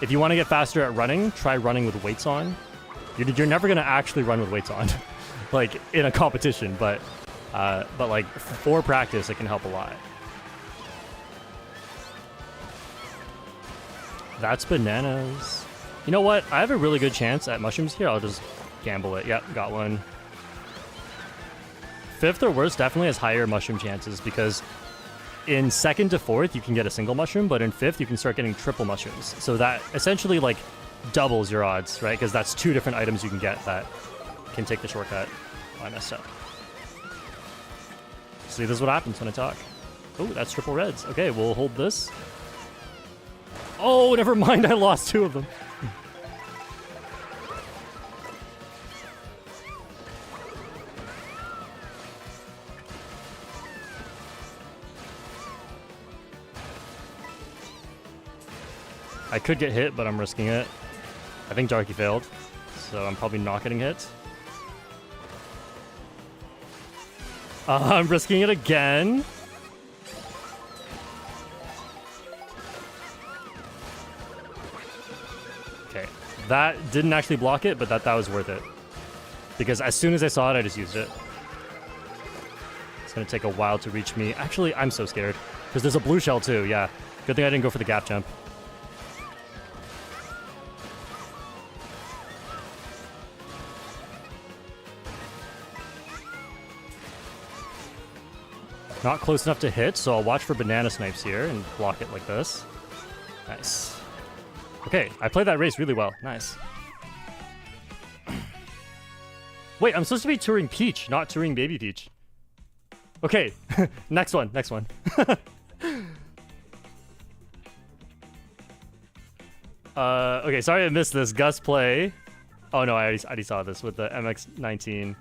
if you want to get faster at running, try running with weights on. You're never going to actually run with weights on. Like in a competition, but like for practice, it can help a lot. That's bananas. You know what? I have a really good chance at mushrooms here. I'll just gamble it. Yep, got one. Fifth or worse definitely has higher mushroom chances because in second to fourth, you can get a single mushroom, but in fifth, you can start getting triple mushrooms. So that essentially like doubles your odds, right? Because that's two different items you can get that can take the shortcut. Oh, I messed up. See, this is what happens when I talk. Oh, that's triple reds. Okay, we'll hold this. Oh, never mind. I lost two of them. I could get hit, but I'm risking it. I think Darky failed, so I'm probably not getting hit. I'm risking it again. Okay, that didn't actually block it, but that was worth it. Because as soon as I saw it, I just used it. It's gonna take a while to reach me. Actually, I'm so scared. Because there's a blue shell too, yeah. Good thing I didn't go for the gap jump. Not close enough to hit, so I'll watch for banana snipes here and block it like this. Nice. Okay, I played that race really well. Nice. Wait, I'm supposed to be touring Peach, not touring Baby Peach. Okay, next one. Okay, sorry I missed this. Gus play. Oh no, I already saw this with the MX-19.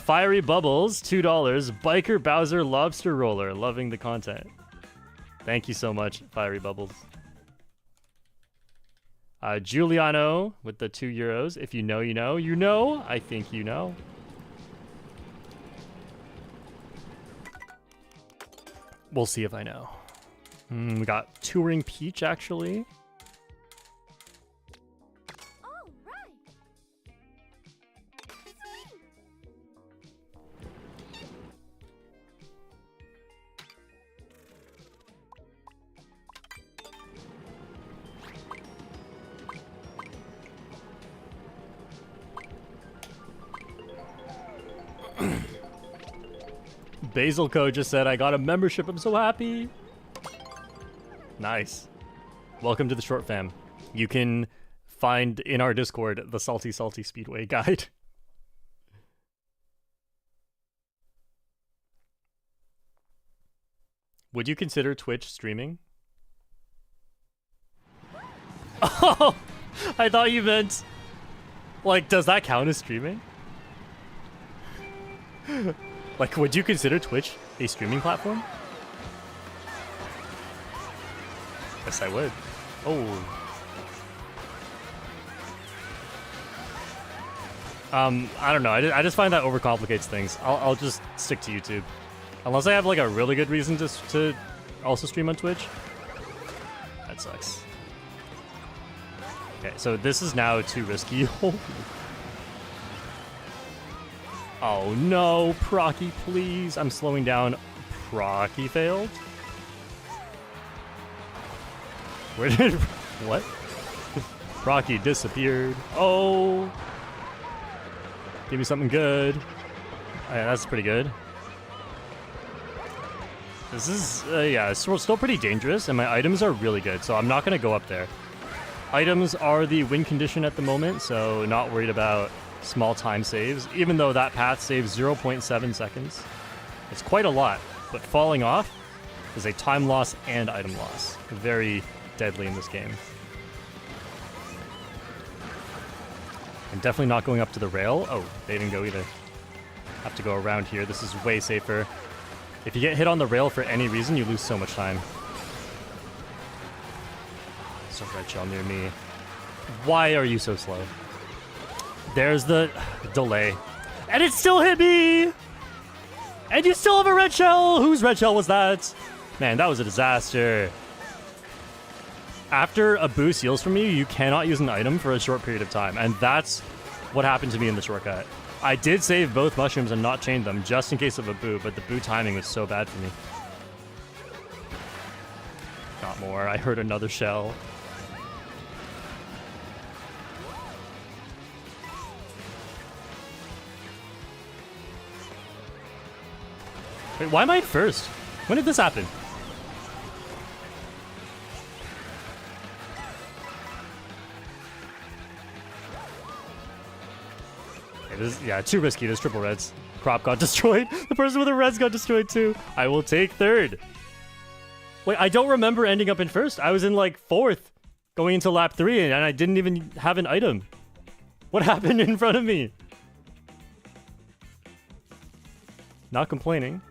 Fiery Bubbles, $2. Biker Bowser Lobster Roller. Loving the content. Thank you so much, Fiery Bubbles. Giuliano with the €2. If you know, you know. You know? I think you know. We'll see if I know. We got Touring Peach, actually. Basil Code just said, I got a membership. I'm so happy. Nice. Welcome to the Short Fam. You can find in our Discord the Salty Speedway guide. Would you consider Twitch streaming? Oh, I thought you meant, like, does that count as streaming? Like, would you consider Twitch a streaming platform? Yes, I would. Oh. I don't know. I just find that overcomplicates things. I'll just stick to YouTube. Unless I have like a really good reason to also stream on Twitch. That sucks. Okay, so this is now too risky. Oh no, Procky, please. I'm slowing down. Procky failed. Where did... What? Procky disappeared. Oh. Give me something good. Oh, yeah, that's pretty good. This is, yeah, it's still pretty dangerous, and my items are really good, so I'm not going to go up there. Items are the win condition at the moment, so not worried about small time saves, even though that path saves 0.7 seconds. It's quite a lot, but falling off is a time loss and item loss. Very deadly in this game. I'm definitely not going up to the rail. Oh, they didn't go either. Have to go around here. This is way safer. If you get hit on the rail for any reason, you lose so much time. So red shell near me. Why are you so slow? There's the delay. And it still hit me! And you still have a red shell! Whose red shell was that? Man, that was a disaster. After a boo steals from you, you cannot use an item for a short period of time. And that's what happened to me in the shortcut. I did save both mushrooms and not chain them just in case of a boo, but the boo timing was so bad for me. Not more. I heard another shell. Wait, why am I in first? When did this happen? Okay, this is, yeah, too risky. There's triple reds. Crop got destroyed. The person with the reds got destroyed too. I will take third. Wait, I don't remember ending up in first. I was in like fourth going into lap 3 and I didn't even have an item. What happened in front of me? Not complaining.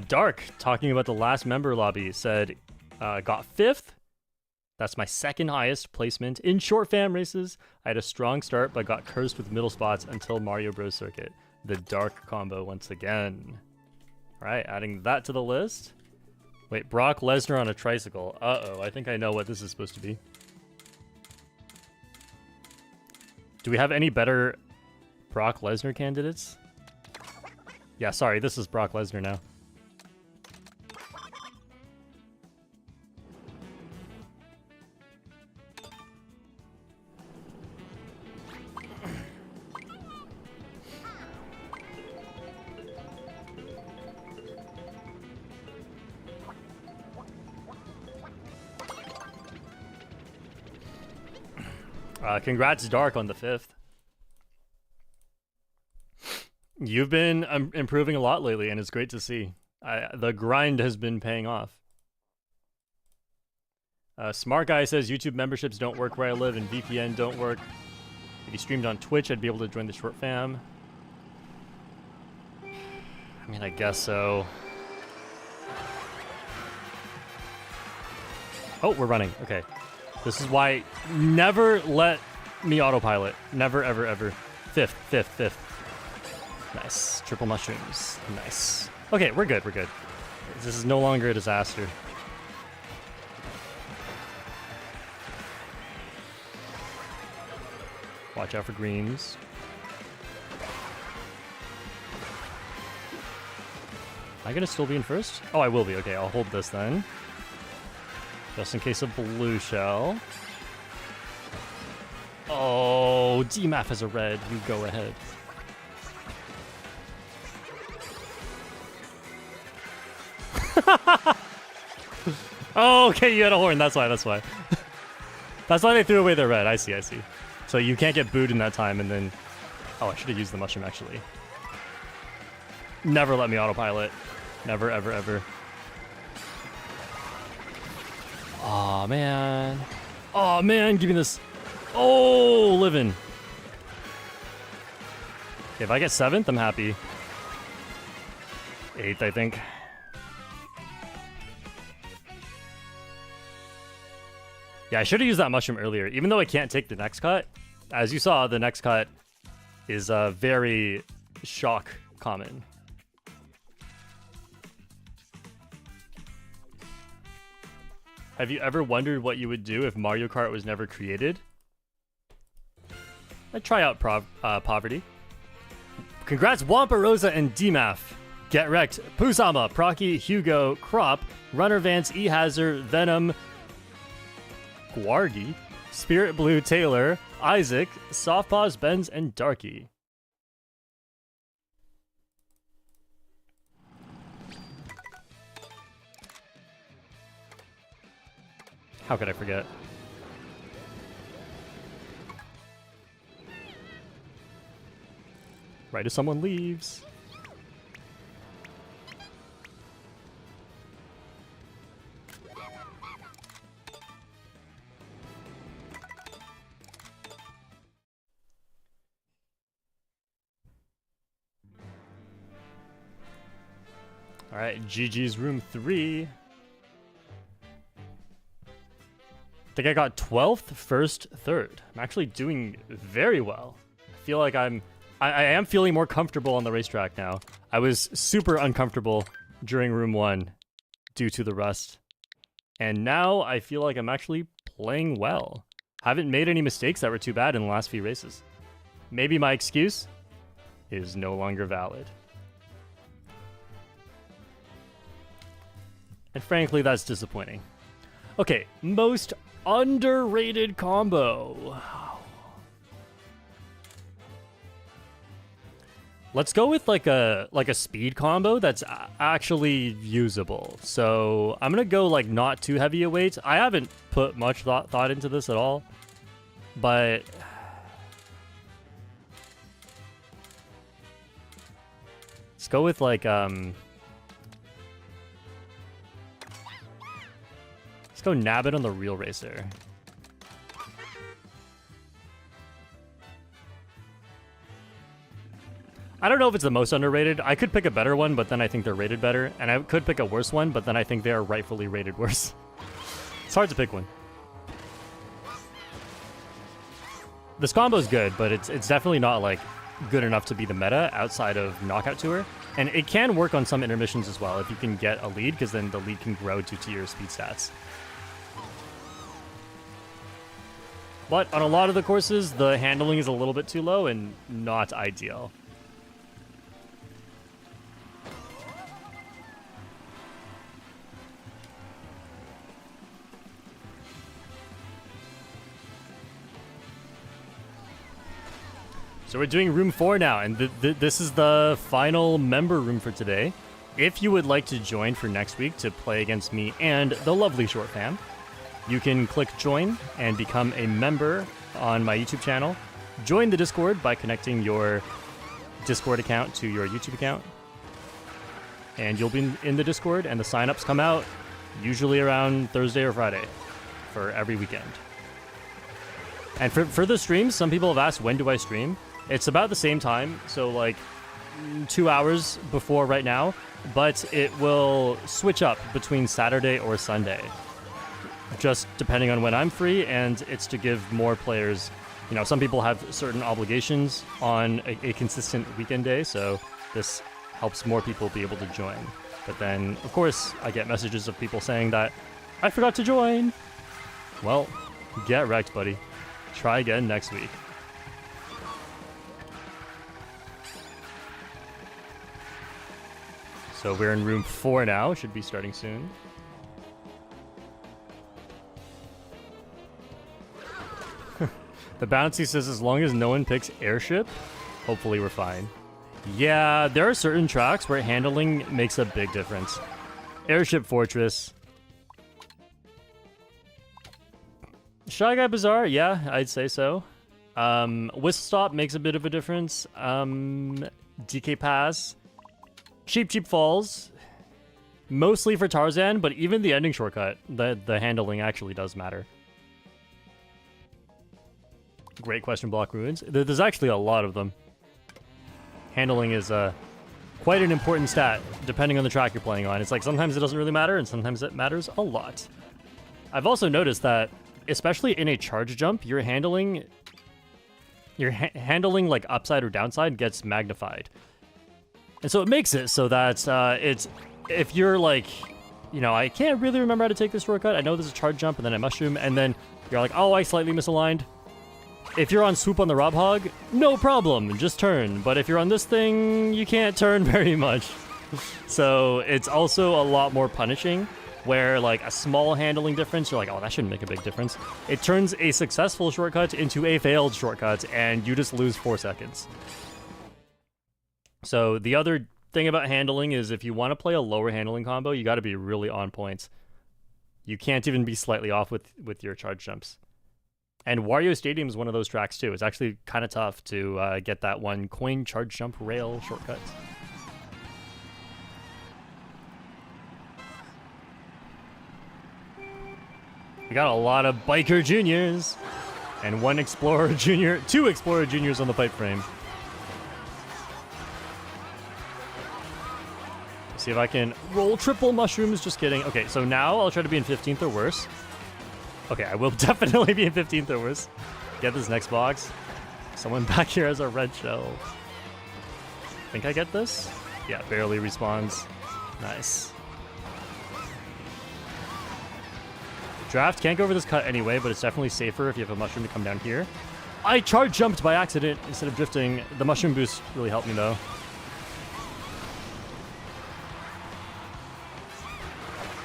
Dark, talking about the last member lobby, said, got 5th. That's my second highest placement in short fam races. I had a strong start, but got cursed with middle spots until Mario Bros. Circuit. The Dark combo once again. All right, adding that to the list. Wait, Brock Lesnar on a tricycle. Uh-oh, I think I know what this is supposed to be. Do we have any better Brock Lesnar candidates? Yeah, sorry, this is Brock Lesnar now. Congrats, Dark, on the 5th. You've been improving a lot lately, and it's great to see. The grind has been paying off. Smart Guy says YouTube memberships don't work where I live, and VPN don't work. If you streamed on Twitch, I'd be able to join the short fam. I mean, I guess so. Oh, we're running. Okay. This is why never let me autopilot. Never, ever, ever. 5th. Nice. Triple mushrooms. Nice. Okay, we're good. This is no longer a disaster. Watch out for greens. Am I gonna still be in first? Oh, I will be. Okay, I'll hold this then. Just in case of blue shell. Oh, DMAF has a red. You go ahead. Oh, okay, you had a horn. That's why. That's why they threw away their red. I see. So you can't get booed in that time, and then... Oh, I should have used the mushroom, actually. Never let me autopilot. Never, ever, ever. Aw, man. Aw, man, give me this. Oh, living. Okay, if I get 7th, I'm happy. 8th, I think. Yeah, I should have used that mushroom earlier. Even though I can't take the next cut, as you saw, the next cut is very shock common. Have you ever wondered what you would do if Mario Kart was never created? I'd try out poverty. Congrats, Wampa Rosa and DMAF. Get Wrecked, Pusama, Procky, Hugo, Crop, Runner Vance, E-Hazard, Venom, Guargi, Spirit Blue, Taylor, Isaac, Softpaws, Benz, and Darky. How could I forget? Right as someone leaves. All right, GG's room 3. I think I got 12th, 1st, 3rd. I'm actually doing very well. I feel like I am feeling more comfortable on the racetrack now. I was super uncomfortable during room 1 due to the rust. And now I feel like I'm actually playing well. Haven't made any mistakes that were too bad in the last few races. Maybe my excuse is no longer valid. And frankly, that's disappointing. Okay, most underrated combo. Let's go with like a speed combo that's actually usable. So I'm gonna go like not too heavy a weight. I haven't put much thought into this at all, but let's go with like let's go nab it on the real racer. I don't know if it's the most underrated. I could pick a better one, but then I think they're rated better. And I could pick a worse one, but then I think they are rightfully rated worse. It's hard to pick one. This combo is good, but it's definitely not like good enough to be the meta outside of Knockout Tour. And it can work on some intermissions as well if you can get a lead, because then the lead can grow due to your speed stats. But on a lot of the courses, the handling is a little bit too low and not ideal. So we're doing room 4 now, and this is the final member room for today. If you would like to join for next week to play against me and the lovely Short Fam, you can click join and become a member on my YouTube channel. Join the Discord by connecting your Discord account to your YouTube account. And you'll be in the Discord, and the signups come out usually around Thursday or Friday for every weekend. And for the streams, some people have asked, when do I stream? It's about the same time, so like 2 hours before right now, but it will switch up between Saturday or Sunday, just depending on when I'm free, and it's to give more players, you know, some people have certain obligations on a consistent weekend day, so this helps more people be able to join. But then, of course, I get messages of people saying that, I forgot to join! Well, get wrecked, buddy. Try again next week. So we're in room 4 now, should be starting soon. The bouncy says as long as no one picks airship, hopefully we're fine. Yeah, there are certain tracks where handling makes a big difference. Airship Fortress. Shy Guy Bazaar, yeah, I'd say so. Whistle Stop makes a bit of a difference. DK Pass. Cheap Falls. Mostly for Tarzan, but even the ending shortcut, the handling actually does matter. Great question, Block Ruins. There's actually a lot of them. Handling is quite an important stat, depending on the track you're playing on. It's like sometimes it doesn't really matter, and sometimes it matters a lot. I've also noticed that especially in a charge jump, your handling like upside or downside gets magnified. And so it makes it so that it's, if you're like, you know, I can't really remember how to take this shortcut. I know there's a charge jump and then a mushroom, and then you're like, oh, I slightly misaligned. If you're on swoop on the Rob Hog, no problem, just turn. But if you're on this thing, you can't turn very much. So it's also a lot more punishing, where like a small handling difference, you're like, oh, that shouldn't make a big difference. It turns a successful shortcut into a failed shortcut, and you just lose 4 seconds. So the other thing about handling is if you want to play a lower handling combo, you got to be really on point. You can't even be slightly off with your charge jumps. And Wario Stadium is one of those tracks too. It's actually kind of tough to get that one coin charge jump rail shortcut. We got a lot of biker juniors and one explorer junior, 2 explorer juniors on the pipe frame. See if I can roll triple mushrooms. Just kidding. Okay, so now I'll try to be in 15th or worse. Okay, I will definitely be in 15th or worse. Get this next box. Someone back here has a red shell. Think I get this? Yeah, barely respawns. Nice. Draft can't go over this cut anyway, but it's definitely safer if you have a mushroom to come down here. I charge jumped by accident instead of drifting. The mushroom boost really helped me though.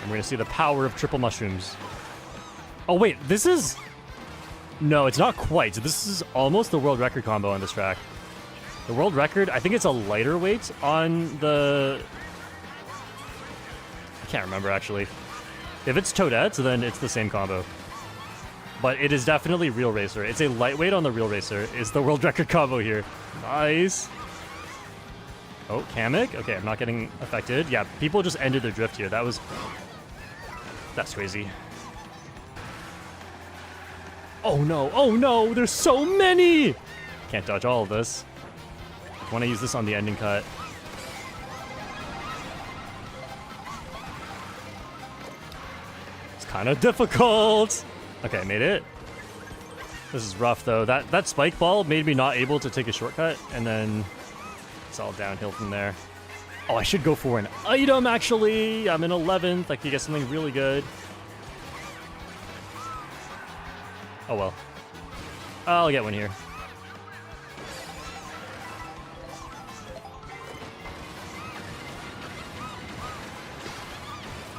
And we're gonna see the power of triple mushrooms. Oh wait, this is... No, it's not quite. This is almost the world record combo on this track. The world record, I think it's a lighter weight on the... I can't remember actually. If it's Toadette, then it's the same combo. But it is definitely Real Racer. It's a lightweight on the Real Racer. It's the world record combo here. Nice. Oh, Kamek? Okay, I'm not getting affected. Yeah, people just ended their drift here. That's crazy. Oh no, there's so many! Can't dodge all of this. I want to use this on the ending cut. It's kind of difficult. Okay, made it. This is rough though. That spike ball made me not able to take a shortcut, and then it's all downhill from there. Oh, I should go for an item actually. I'm in 11th. I could get something really good. Oh well. I'll get one here.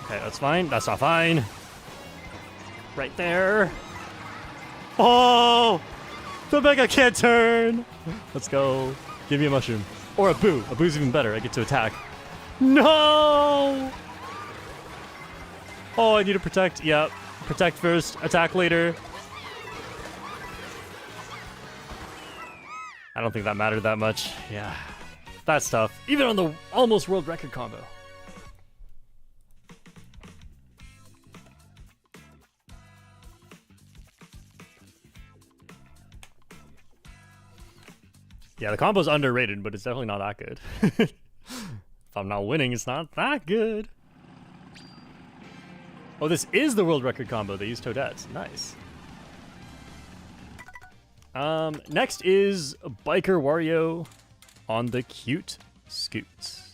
Okay, that's fine. That's not fine. Right there. Oh! The Mega can't turn! Let's go. Give me a mushroom. Or a boo. A boo's even better. I get to attack. No! Oh, I need to protect. Yep. Protect first. Attack later. I don't think that mattered that much. Yeah. That's tough. Even on the almost world record combo. Yeah, the combo's underrated, but it's definitely not that good. If I'm not winning, it's not that good. Oh, this is the world record combo. They use Toadettes. Nice. Next is Biker Wario on the cute scoots.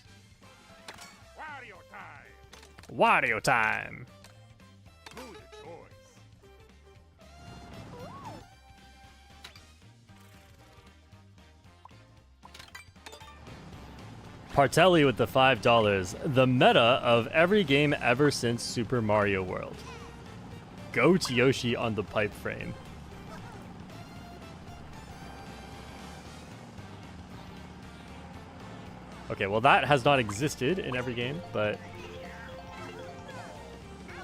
Wario time! Wario time! Who's the choice? Partelli with the $5. The meta of every game ever since Super Mario World. Goat Yoshi on the pipe frame. Okay, well that has not existed in every game, but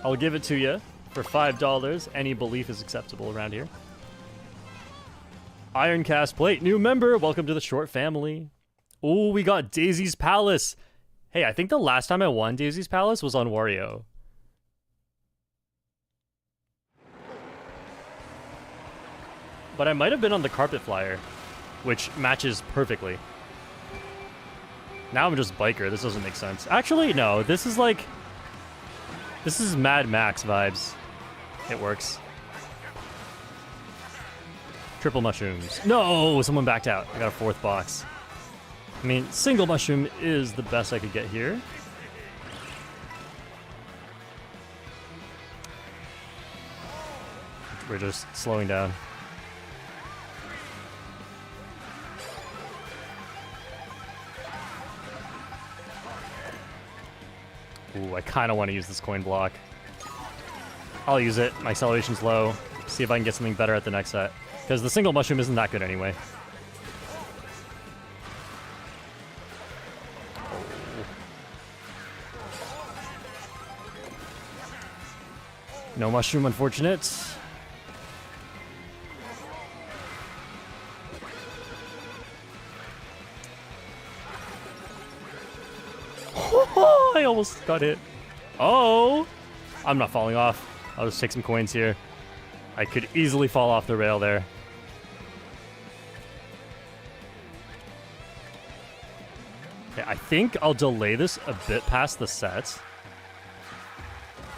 I'll give it to you for $5. Any belief is acceptable around here. Iron Cast Plate, new member. Welcome to the Short family. Oh, we got Daisy's Palace. Hey, I think the last time I won Daisy's Palace was on Wario. But I might have been on the Carpet Flyer, which matches perfectly. Now I'm just biker. This doesn't make sense. Actually, no. This is Mad Max vibes. It works. Triple mushrooms. No, someone backed out. I got a fourth box. I mean, single mushroom is the best I could get here. We're just slowing down. Ooh, I kind of want to use this coin block. I'll use it. My acceleration's low. See if I can get something better at the next set. Because the single mushroom isn't that good anyway. No mushroom, unfortunate. I almost got hit. Oh! I'm not falling off. I'll just take some coins here. I could easily fall off the rail there. Okay, I think I'll delay this a bit past the set.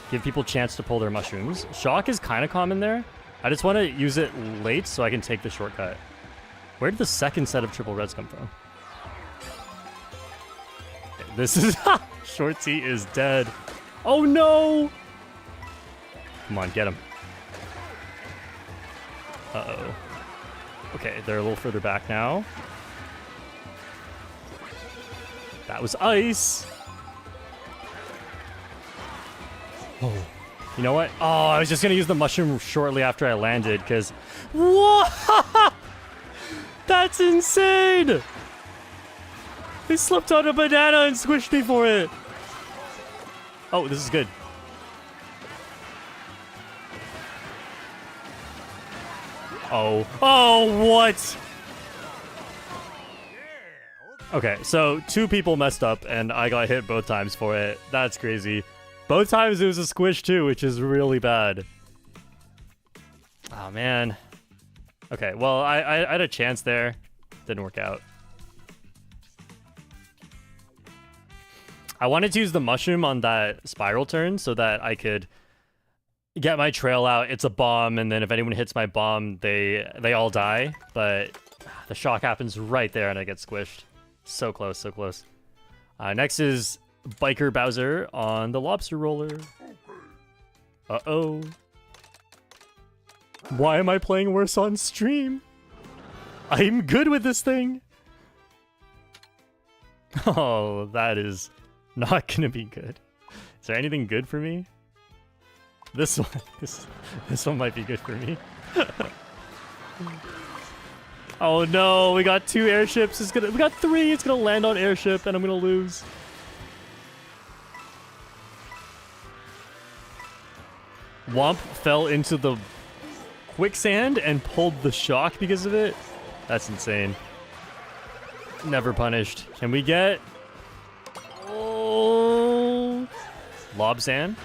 Give people a chance to pull their mushrooms. Shock is kind of common there. I just want to use it late so I can take the shortcut. Where did the second set of triple reds come from? Okay, this is... Short T is dead. Oh no! Come on, get him. Uh-oh. Okay, they're a little further back now. That was ice. Oh. You know what? Oh, I was just going to use the mushroom shortly after I landed, because... What? That's insane! They slipped on a banana and squished me for it. Oh, this is good. Oh. Oh, what? Okay, so 2 people messed up, and I got hit both times for it. That's crazy. Both times it was a squish, too, which is really bad. Oh, man. Okay, well, I had a chance there. Didn't work out. I wanted to use the mushroom on that spiral turn so that I could get my trail out. It's a bomb, and then if anyone hits my bomb, they all die. But the shock happens right there, and I get squished. So close, so close. Next is Biker Bowser on the lobster roller. Uh-oh. Why am I playing worse on stream? I'm good with this thing. Oh, that is not gonna be good. Is there anything good for me? This one, this one might be good for me. Oh no, we got 2 airships. We got 3. It's gonna land on airship, and I'm gonna lose. Womp fell into the quicksand and pulled the shock because of it. That's insane. Never punished. Can we get... Oh... Lobzan?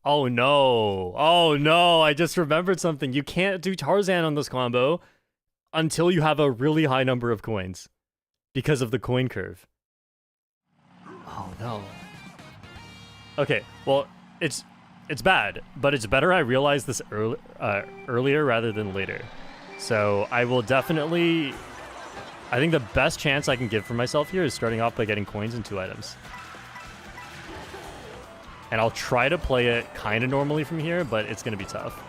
Oh no. Oh no, I just remembered something. You can't do Tarzan on this combo until you have a really high number of coins because of the coin curve. Oh no. Okay, well, it's bad, but it's better I realize this earlier rather than later. So I will definitely... I think the best chance I can give for myself here is starting off by getting coins and 2 items. And I'll try to play it kind of normally from here, but it's going to be tough.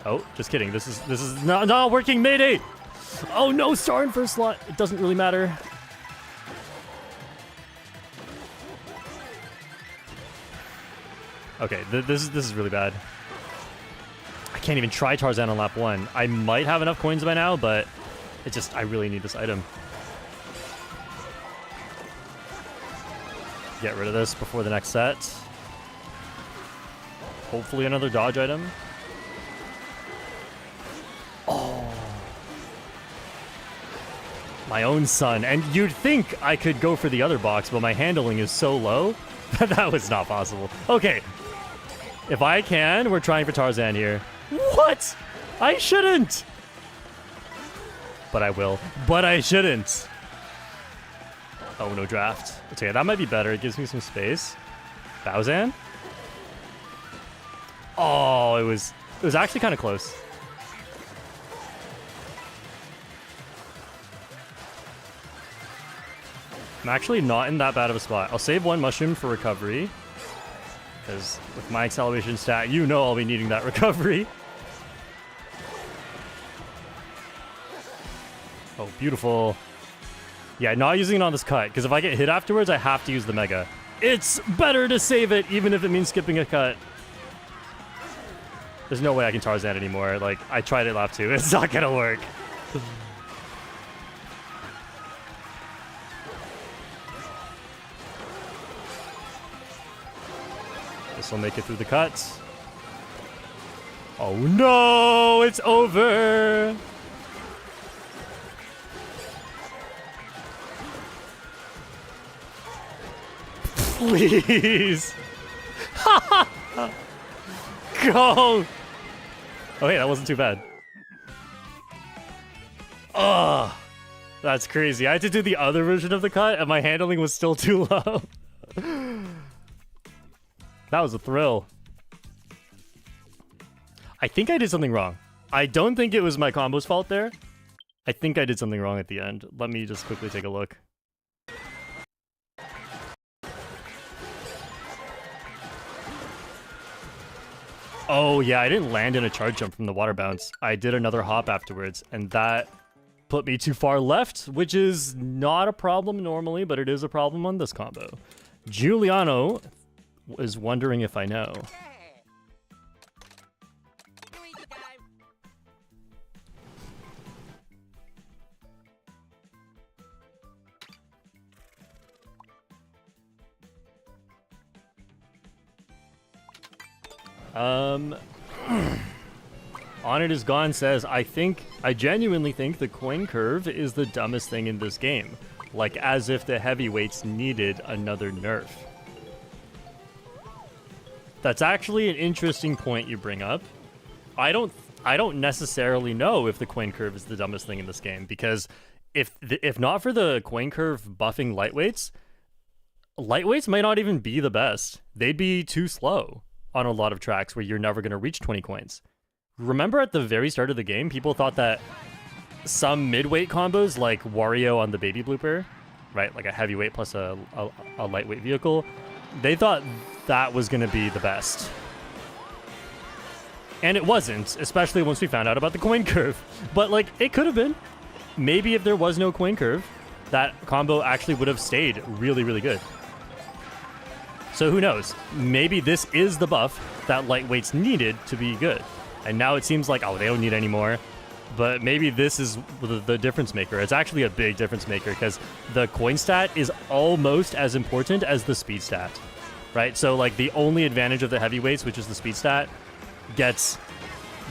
Oh, just kidding. This is not working. Mayday! Oh no, star in first slot. It doesn't really matter. Okay, this is really bad. I can't even try Tarzan on lap 1. I might have enough coins by now, but I really need this item. Get rid of this before the next set. Hopefully another dodge item. Oh. My own son. And you'd think I could go for the other box, but my handling is so low that that was not possible. Okay. If I can, we're trying for Tarzan here. What? I shouldn't. But I will. But I shouldn't. Oh, no draft. Okay, that might be better. It gives me some space. Bowzan? Oh, it was actually kind of close. I'm actually not in that bad of a spot. I'll save one mushroom for recovery. Because with my acceleration stat, you know I'll be needing that recovery. Oh, beautiful. Yeah, not using it on this cut, because if I get hit afterwards, I have to use the Mega. It's better to save it, even if it means skipping a cut. There's no way I can Tarzan anymore. Like, I tried it lap 2. It's not gonna work. This will make it through the cuts. Oh no, it's over. Please. Go. Oh, hey, that wasn't too bad. Oh, that's crazy. I had to do the other version of the cut, and my handling was still too low. That was a thrill. I think I did something wrong. I don't think it was my combo's fault there. I think I did something wrong at the end. Let me just quickly take a look. Oh, yeah, I didn't land in a charge jump from the water bounce. I did another hop afterwards, and that put me too far left, which is not a problem normally, but it is a problem on this combo. Giuliano is wondering if I know. On It Is Gone says, I genuinely think the coin curve is the dumbest thing in this game. Like, as if the heavyweights needed another nerf. That's actually an interesting point you bring up. I don't necessarily know if the coin curve is the dumbest thing in this game, because if not for the coin curve buffing lightweights might not even be the best. They'd be too slow on a lot of tracks where you're never going to reach 20 coins. Remember at the very start of the game, people thought that some mid-weight combos, like Wario on the baby blooper, right, like a heavyweight plus a lightweight vehicle, they thought that was going to be the best. And it wasn't, especially once we found out about the coin curve. But, like, it could have been. Maybe if there was no coin curve, that combo actually would have stayed really, really good. So who knows? Maybe this is the buff that lightweights needed to be good. And now it seems like, oh, they don't need any more. But maybe this is the difference maker. It's actually a big difference maker because the coin stat is almost as important as the speed stat, right? So like the only advantage of the heavyweights, which is the speed stat, gets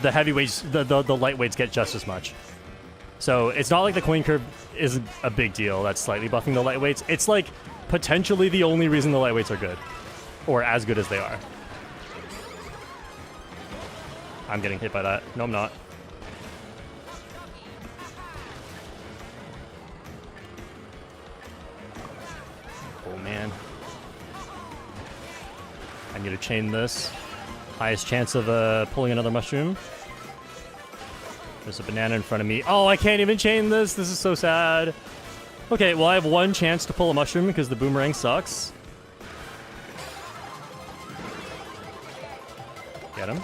the heavyweights, the lightweights get just as much. So it's not like the coin curve isn't a big deal. That's slightly buffing the lightweights. It's like potentially the only reason the lightweights are good, or as good as they are. I'm getting hit by that. No, I'm not. Oh, man. I need to chain this. Highest chance of pulling another mushroom. There's a banana in front of me. Oh, I can't even chain this. This is so sad. Okay, well, I have one chance to pull a mushroom because the boomerang sucks. Get him.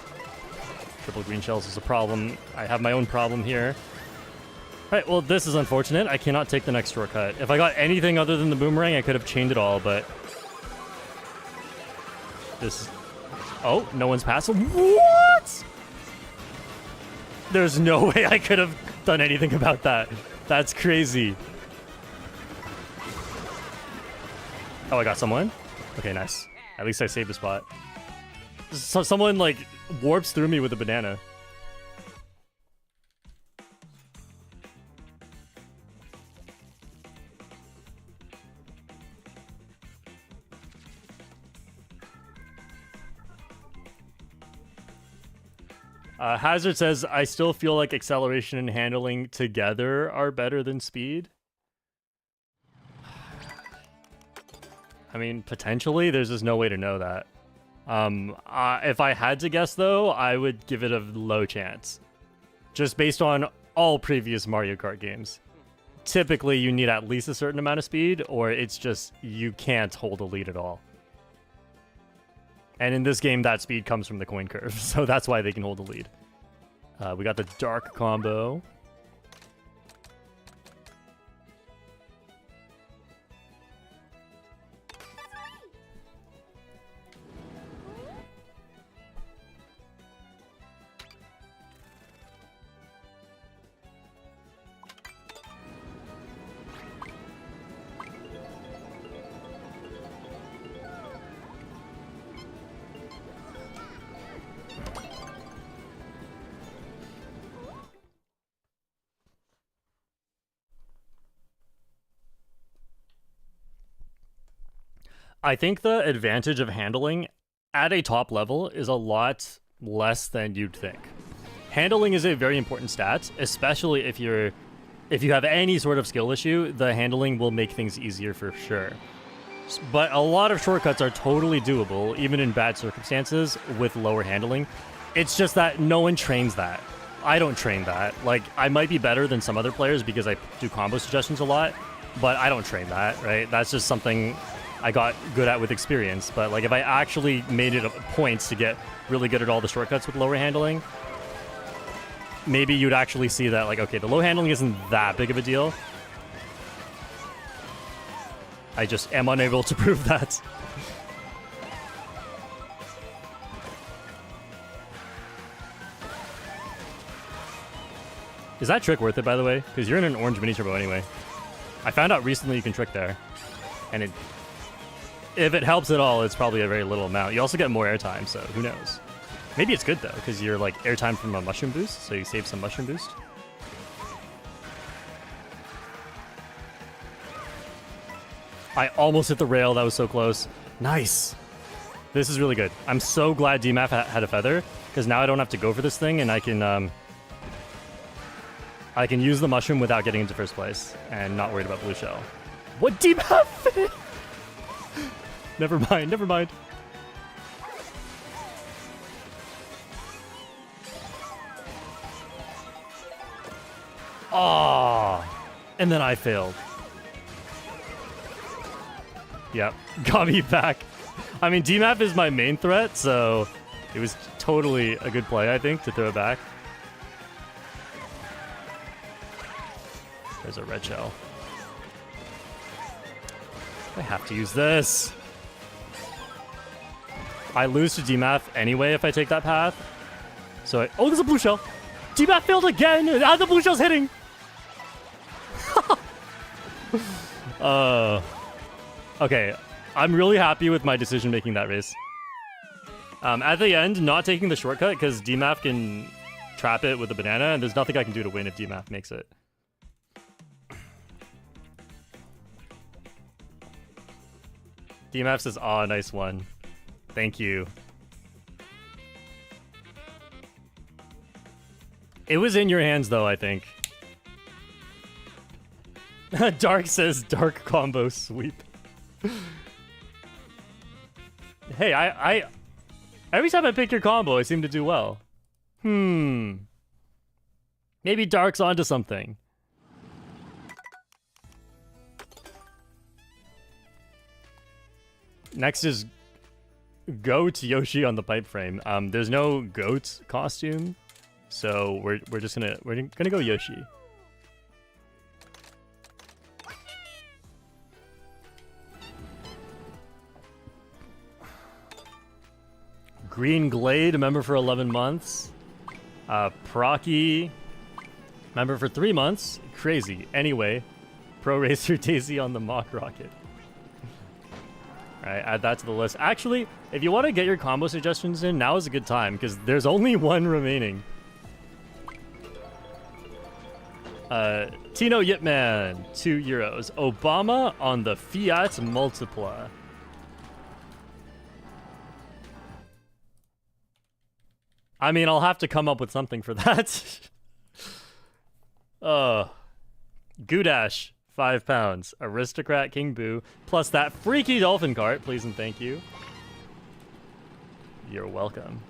Triple green shells is a problem. I have my own problem here. Alright, well, this is unfortunate. I cannot take the next shortcut. If I got anything other than the boomerang, I could have chained it all, but... This... Oh, no one's passing. What?! There's no way I could have done anything about that. That's crazy. Oh, I got someone? Okay, nice. At least I saved a spot. So someone, like, warps through me with a banana. Hazard says, I still feel like acceleration and handling together are better than speed. I mean, potentially, there's just no way to know that. If I had to guess, though, I would give it a low chance. Just based on all previous Mario Kart games. Typically, you need at least a certain amount of speed, or it's just you can't hold a lead at all. And in this game, that speed comes from the coin curve, so that's why they can hold the lead. We got the dark combo. I think the advantage of handling at a top level is a lot less than you'd think. Handling is a very important stat, especially if you have any sort of skill issue, the handling will make things easier for sure. But a lot of shortcuts are totally doable, even in bad circumstances, with lower handling. It's just that no one trains that. I don't train that. Like, I might be better than some other players because I do combo suggestions a lot, but I don't train that, right? That's just something I got good at with experience. But like, if I actually made it a point to get really good at all the shortcuts with lower handling, maybe you'd actually see that, like, okay, the low handling isn't that big of a deal. I just am unable to prove that. Is that trick worth it, by the way? Because you're in an orange mini turbo anyway. I found out recently you can trick there. And if it helps at all, it's probably a very little amount. You also get more airtime, so who knows? Maybe it's good, though, because you're, like, airtime from a mushroom boost, so you save some mushroom boost. I almost hit the rail. That was so close. Nice. This is really good. I'm so glad DMAF had a feather, because now I don't have to go for this thing, and I can use the mushroom without getting into first place, and not worried about blue shell. What DMAF? Never mind, never mind. Oh, and then I failed. Yep, got me back. I mean, DMAP is my main threat, so it was totally a good play, I think, to throw it back. There's a red shell. I have to use this. I lose to DMAF anyway if I take that path. So oh, there's a blue shell. DMAF failed again. Ah, the blue shell's hitting. Okay, I'm really happy with my decision making that race. At the end, not taking the shortcut because DMAF can trap it with a banana, and there's nothing I can do to win if DMAF makes it. DMAF says, "Aw, nice one. Thank you." It was in your hands, though, I think. Dark says, "Dark combo sweep." Hey, I every time I pick your combo, I seem to do well. Maybe Dark's onto something. Next is Goat Yoshi on the pipe frame. There's no goat costume, so we're gonna go Yoshi. Green Glade, member for 11 months. Procky, member for 3 months. Crazy. Anyway, Pro Racer Daisy on the Mock Rocket. Alright, add that to the list. Actually, if you want to get your combo suggestions in, now is a good time, because there's only one remaining. Tino Yipman, €2. Obama on the Fiat Multipla. I mean, I'll have to come up with something for that. Goudash, £5. Aristocrat King Boo, plus that freaky dolphin cart, please and thank you. You're welcome.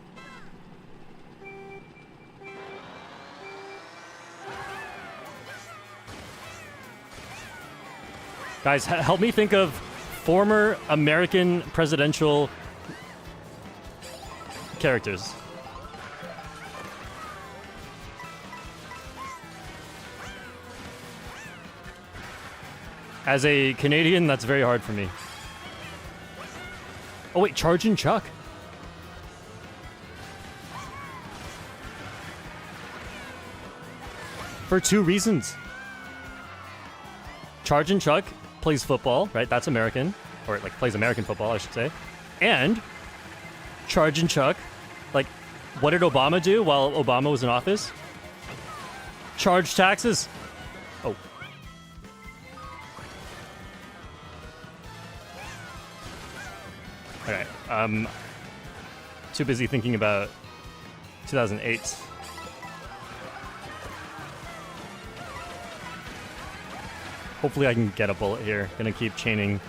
Guys, help me think of former American presidential characters. As a Canadian, that's very hard for me. Oh wait, Chargin' Chuck. For 2 reasons. Chargin' Chuck plays football, right? That's American. Or, like, plays American football, I should say. And Chargin' Chuck, like, what did Obama do while Obama was in office? Charge taxes. Oh. Okay. Too busy thinking about 2008. Hopefully I can get a bullet here. Gonna keep chaining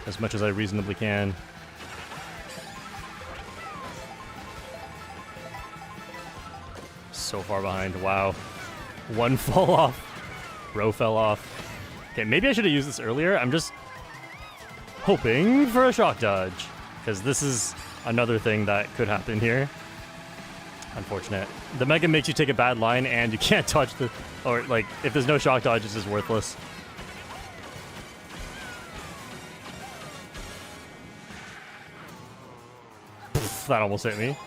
as much as I reasonably can. So far behind. Wow. One fall off. Row fell off. Okay, maybe I should have used this earlier. I'm just hoping for a shock dodge, because this is another thing that could happen here. Unfortunate. The Mega makes you take a bad line and you can't touch the... Or, like, if there's no shock dodge, it's just worthless. That almost hit me.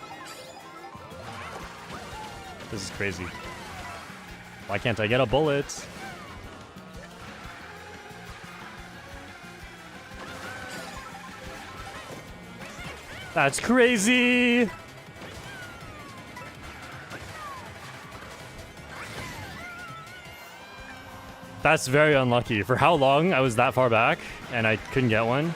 This is crazy. Why can't I get a bullet? That's crazy! That's very unlucky. For how long I was that far back and I couldn't get one?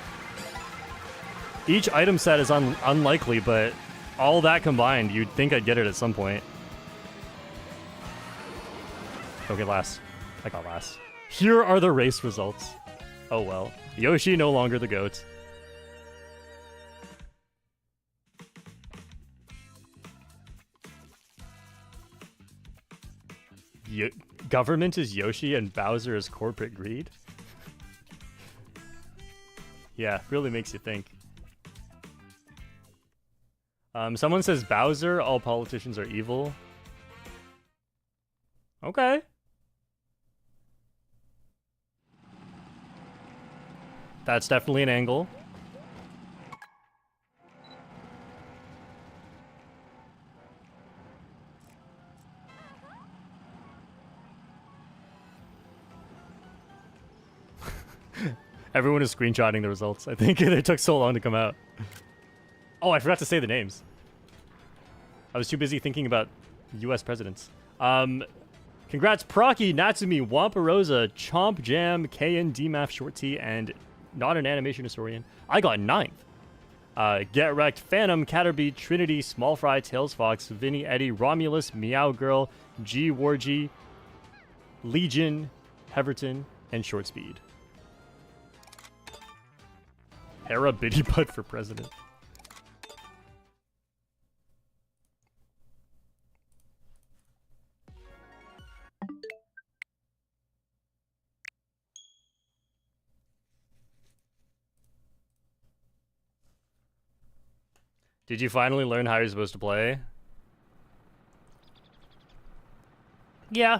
Each item set is unlikely, but all that combined, you'd think I'd get it at some point. Okay, last. I got last. Here are the race results. Oh well. Yoshi no longer the GOAT. Government is Yoshi and Bowser is corporate greed? Yeah, really makes you think. Someone says Bowser, all politicians are evil. Okay. That's definitely an angle. Everyone is screenshotting the results. I think it took so long to come out. Oh, I forgot to say the names. I was too busy thinking about US presidents. Congrats, Procky, Natsumi, Wampirosa, Chomp Jam, KN, DMAF, Short T, and Not an Animation Historian. I got 9th. Get Wrecked, Phantom, Caterby, Trinity, Small Fry, Tails Fox, Vinny, Eddie, Romulus, Meow Girl, G Wargy, Legion, Heverton, and Short Speed. Hera Biddy Butt for president. Did you finally learn how you're supposed to play? Yeah.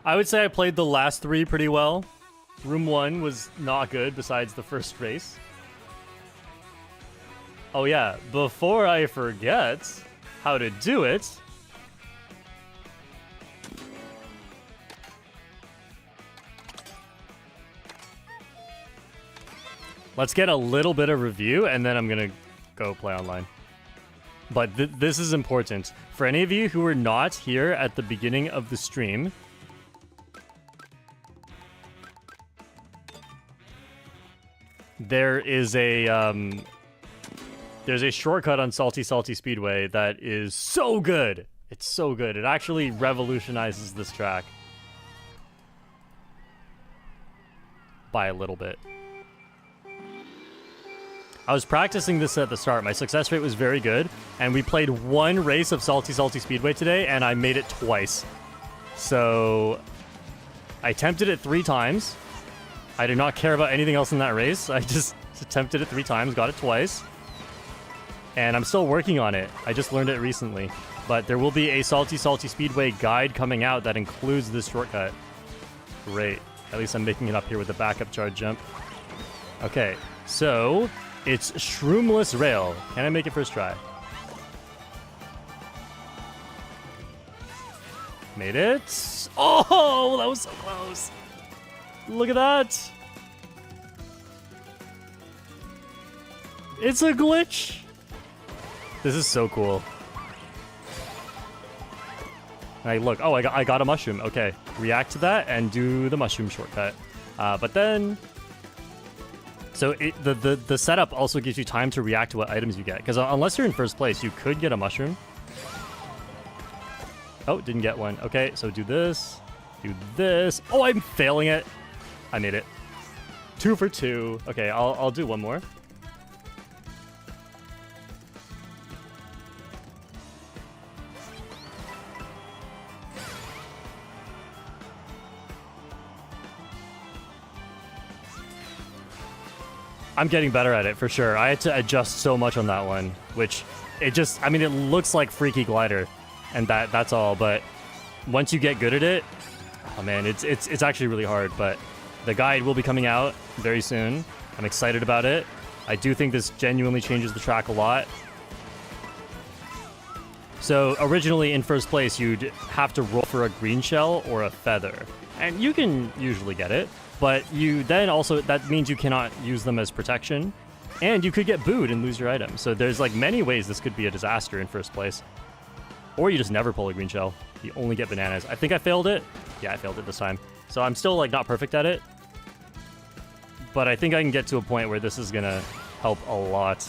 I would say I played the last 3 pretty well. Room 1 was not good besides the first race. Oh yeah, before I forget how to do it, let's get a little bit of review and then I'm gonna go play online. But this is important. For any of you who were not here at the beginning of the stream, there's a shortcut on Salty Speedway that is so good. It's so good. It actually revolutionizes this track by a little bit. I was practicing this at the start. My success rate was very good, and we played one race of Salty Speedway today, and I made it twice. So I attempted it 3 times. I did not care about anything else in that race. I just attempted it 3 times, got it twice. And I'm still working on it. I just learned it recently. But there will be a Salty Speedway guide coming out that includes this shortcut. Great. At least I'm making it up here with the backup charge jump. Okay, so it's Shroomless Rail. Can I make it first try? Made it. Oh, that was so close. Look at that. It's a glitch. This is so cool. I look. Oh, I got a mushroom. Okay, react to that and do the mushroom shortcut. But then, so the setup also gives you time to react to what items you get. Because unless you're in first place, you could get a mushroom. Oh, didn't get one. Okay, so do this. Do this. Oh, I'm failing it. I made it. 2 for 2. Okay, I'll do one more. I'm getting better at it for sure. I had to adjust so much on that one, which it just, I mean, it looks like Freaky Glider, and that's all. But once you get good at it, oh man, it's actually really hard. But the guide will be coming out very soon. I'm excited about it. I do think this genuinely changes the track a lot. So originally in first place, you'd have to roll for a green shell or a feather, and you can usually get it. But you then also, that means you cannot use them as protection, and you could get booed and lose your item. So there's like many ways this could be a disaster in first place. Or you just never pull a green shell. You only get bananas. I think I failed it. Yeah, I failed it this time. So I'm still like not perfect at it. But I think I can get to a point where this is gonna help a lot.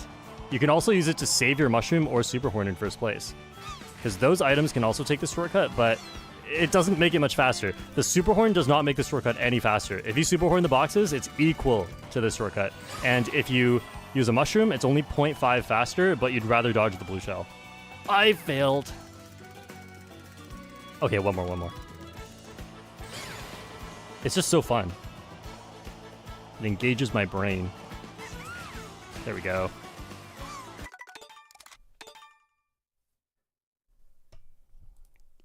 You can also use it to save your mushroom or super horn in first place, because those items can also take the shortcut, but it doesn't make it much faster. The super horn does not make the shortcut any faster. If you super horn the boxes, it's equal to the shortcut. And if you use a mushroom, it's only 0.5 faster, but you'd rather dodge the blue shell. I failed. Okay, one more. It's just so fun. It engages my brain. There we go.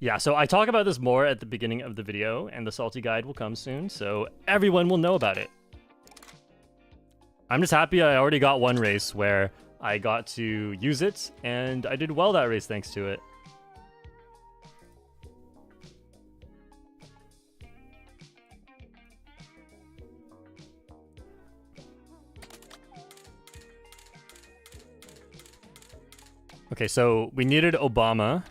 Yeah, so I talk about this more at the beginning of the video, and the Salty Guide will come soon, so everyone will know about it. I'm just happy I already got one race where I got to use it, and I did well that race thanks to it. Okay, so we needed Obama.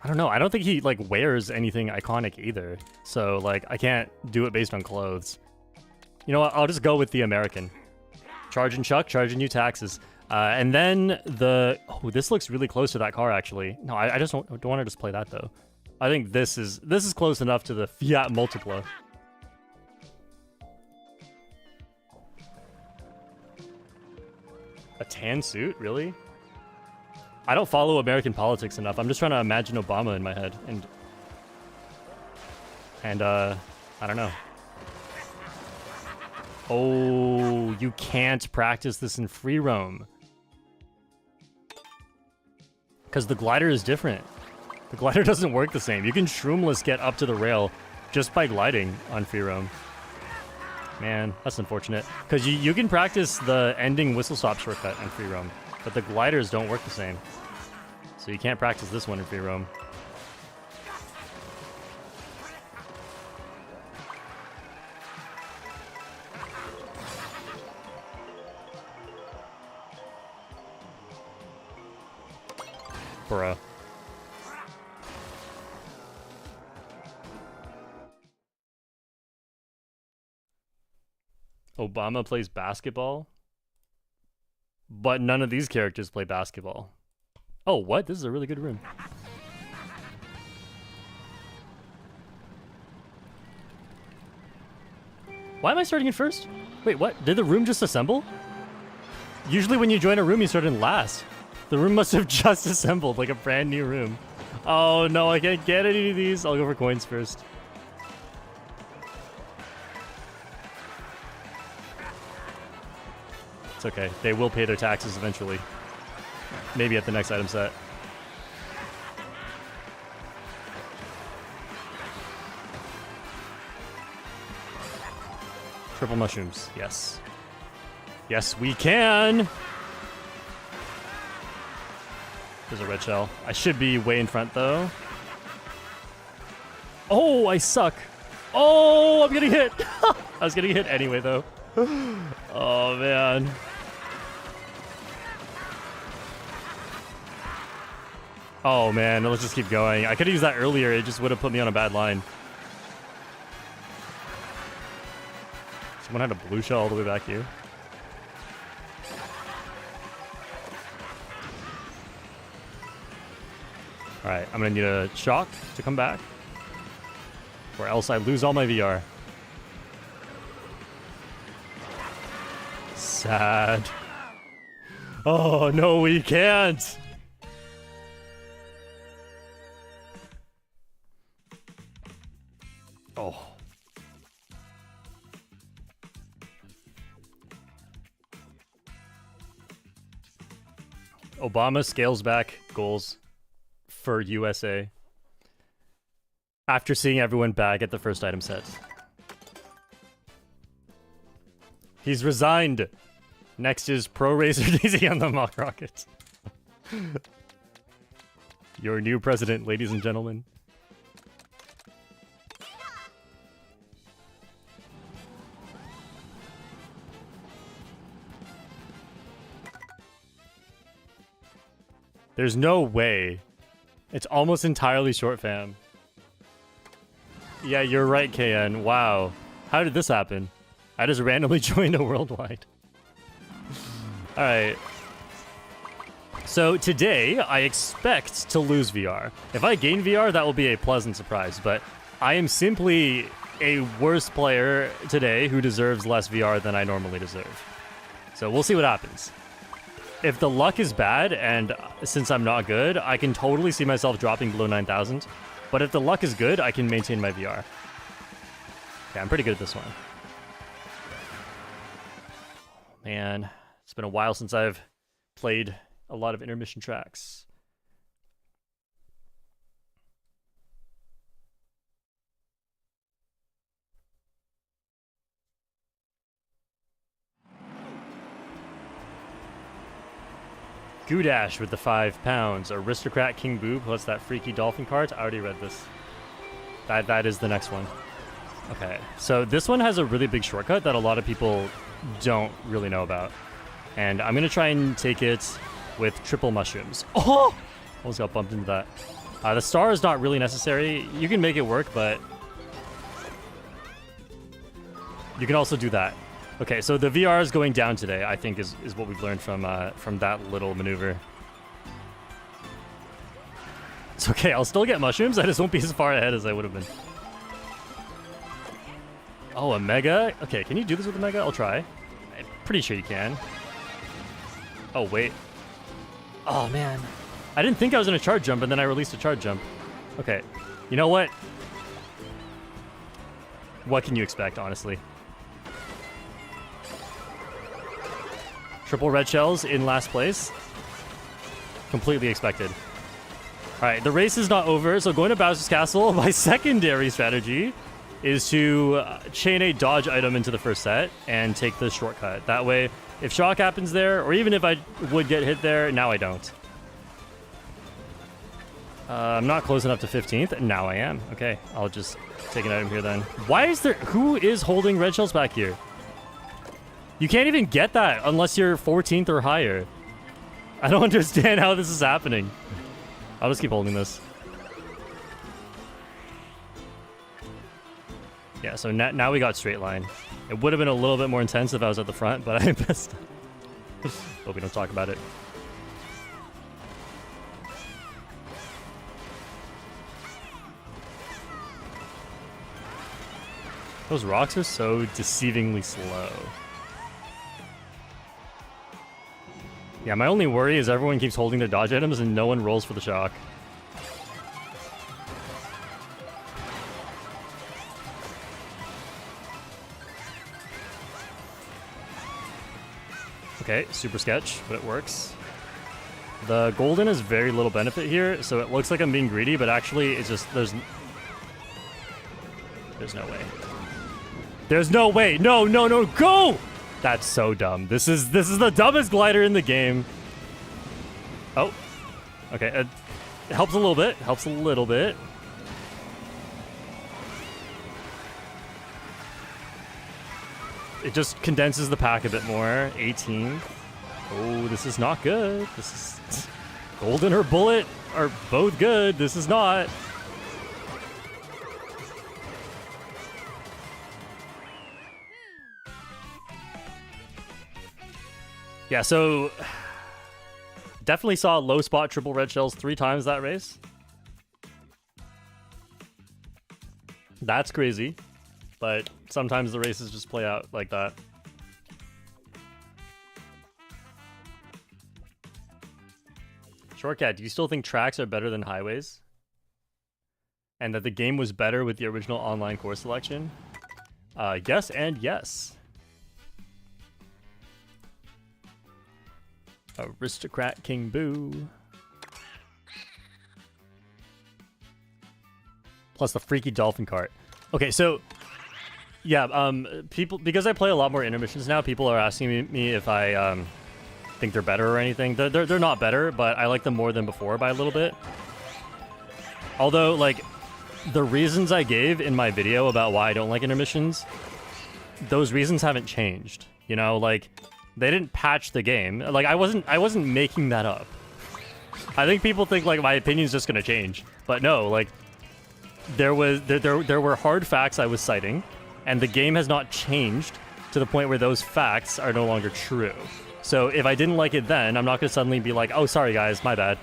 I don't know. I don't think he, like, wears anything iconic either. So, like, I can't do it based on clothes. You know what? I'll just go with the American. Charging Chuck, charging you taxes. And then the... Oh, this looks really close to that car, actually. No, I just don't want to just play that, though. I think this is close enough to the Fiat Multipla. A tan suit? Really? I don't follow American politics enough. I'm just trying to imagine Obama in my head, and I don't know. Oh, you can't practice this in free roam because the glider is different. The glider doesn't work the same. You can shroomless get up to the rail just by gliding on free roam. Man, that's unfortunate because you can practice the ending whistle stop shortcut in free roam, but the gliders don't work the same. So you can't practice this one in free roam. Bruh. Obama plays basketball? But none of these characters play basketball. Oh, what? This is a really good room. Why am I starting in first? Wait, what? Did the room just assemble? Usually when you join a room, you start in last. The room must have just assembled, like a brand new room. Oh no, I can't get any of these. I'll go for coins first. It's okay. They will pay their taxes eventually. Maybe at the next item set. Triple mushrooms. Yes. Yes, we can! There's a red shell. I should be way in front, though. Oh, I suck. Oh, I'm getting hit. I was getting hit anyway, though. Oh, man. Oh, man. Let's just keep going. I could have used that earlier. It just would have put me on a bad line. Someone had a blue shell all the way back here. Alright, I'm gonna need a shock to come back. Or else I lose all my VR. Sad. Oh, no, we can't! Oh. Obama scales back goals for USA after seeing everyone bag at the first item set. He's resigned. Next is Pro Racer Daisy on the Mock Rocket. Your new president, ladies and gentlemen. There's no way. It's almost entirely short fam. Yeah, you're right, KN. Wow. How did this happen? I just randomly joined a worldwide. Alright. So today, I expect to lose VR. If I gain VR, that will be a pleasant surprise, but I am simply a worse player today who deserves less VR than I normally deserve. So we'll see what happens. If the luck is bad, and since I'm not good, I can totally see myself dropping below 9,000. But if the luck is good, I can maintain my VR. Okay, I'm pretty good at this one. Man, it's been a while since I've played a lot of intermission tracks. Goodash with the 5 pounds. Aristocrat King Boo plus that freaky dolphin cart. I already read this. That is the next one. Okay, so this one has a really big shortcut that a lot of people don't really know about. And I'm going to try and take it with triple mushrooms. Oh! Almost got bumped into that. The star is not really necessary. You can make it work, but you can also do that. Okay, so the VR is going down today, I think is what we've learned from that little maneuver. It's okay, I'll still get mushrooms, I just won't be as far ahead as I would have been. Oh, a mega? Okay, can you do this with a mega? I'll try. I'm pretty sure you can. Oh, wait. Oh, man. I didn't think I was in a charge jump, and then I released a charge jump. Okay, you know what? What can you expect, honestly? Triple red shells in last place. Completely expected. Alright, the race is not over, so going to Bowser's Castle, my secondary strategy is to chain a dodge item into the first set and take the shortcut. That way, if shock happens there, or even if I would get hit there, now I don't. I'm not close enough to 15th. Now I am. Okay, I'll just take an item here then. Why is there... Who is holding red shells back here? You can't even get that unless you're 14th or higher. I don't understand how this is happening. I'll just keep holding this. Yeah, so now we got straight line. It would have been a little bit more intense if I was at the front, but I messed up. Hope we don't talk about it. Those rocks are so deceivingly slow. Yeah, my only worry is everyone keeps holding their dodge items and no one rolls for the shock. Okay, super sketch, but it works. The golden has very little benefit here, so it looks like I'm being greedy, but actually it's just, there's no way. There's no way! No, no, no, go! That's so dumb. This is the dumbest glider in the game. Oh. Okay, it helps a little bit. Helps a little bit. It just condenses the pack a bit more. 18. Oh, this is not good. This is... Golden or bullet are both good. This is not. Yeah, so definitely saw low spot triple red shells 3 times that race. That's crazy, but sometimes the races just play out like that. Shortcat, do you still think tracks are better than highways? And that the game was better with the original online course selection? Yes and yes. Aristocrat King Boo. Plus the freaky dolphin cart. Okay, so yeah, people, because I play a lot more intermissions now, people are asking me if I think they're better or anything. They're not better, but I like them more than before by a little bit. Although, like, the reasons I gave in my video about why I don't like intermissions, those reasons haven't changed. You know, like, they didn't patch the game. Like, I wasn't making that up. I think people think, like, my opinion's just gonna change. But no, like, there were hard facts I was citing, and the game has not changed to the point where those facts are no longer true. So if I didn't like it then, I'm not gonna suddenly be like, oh, sorry guys, my bad.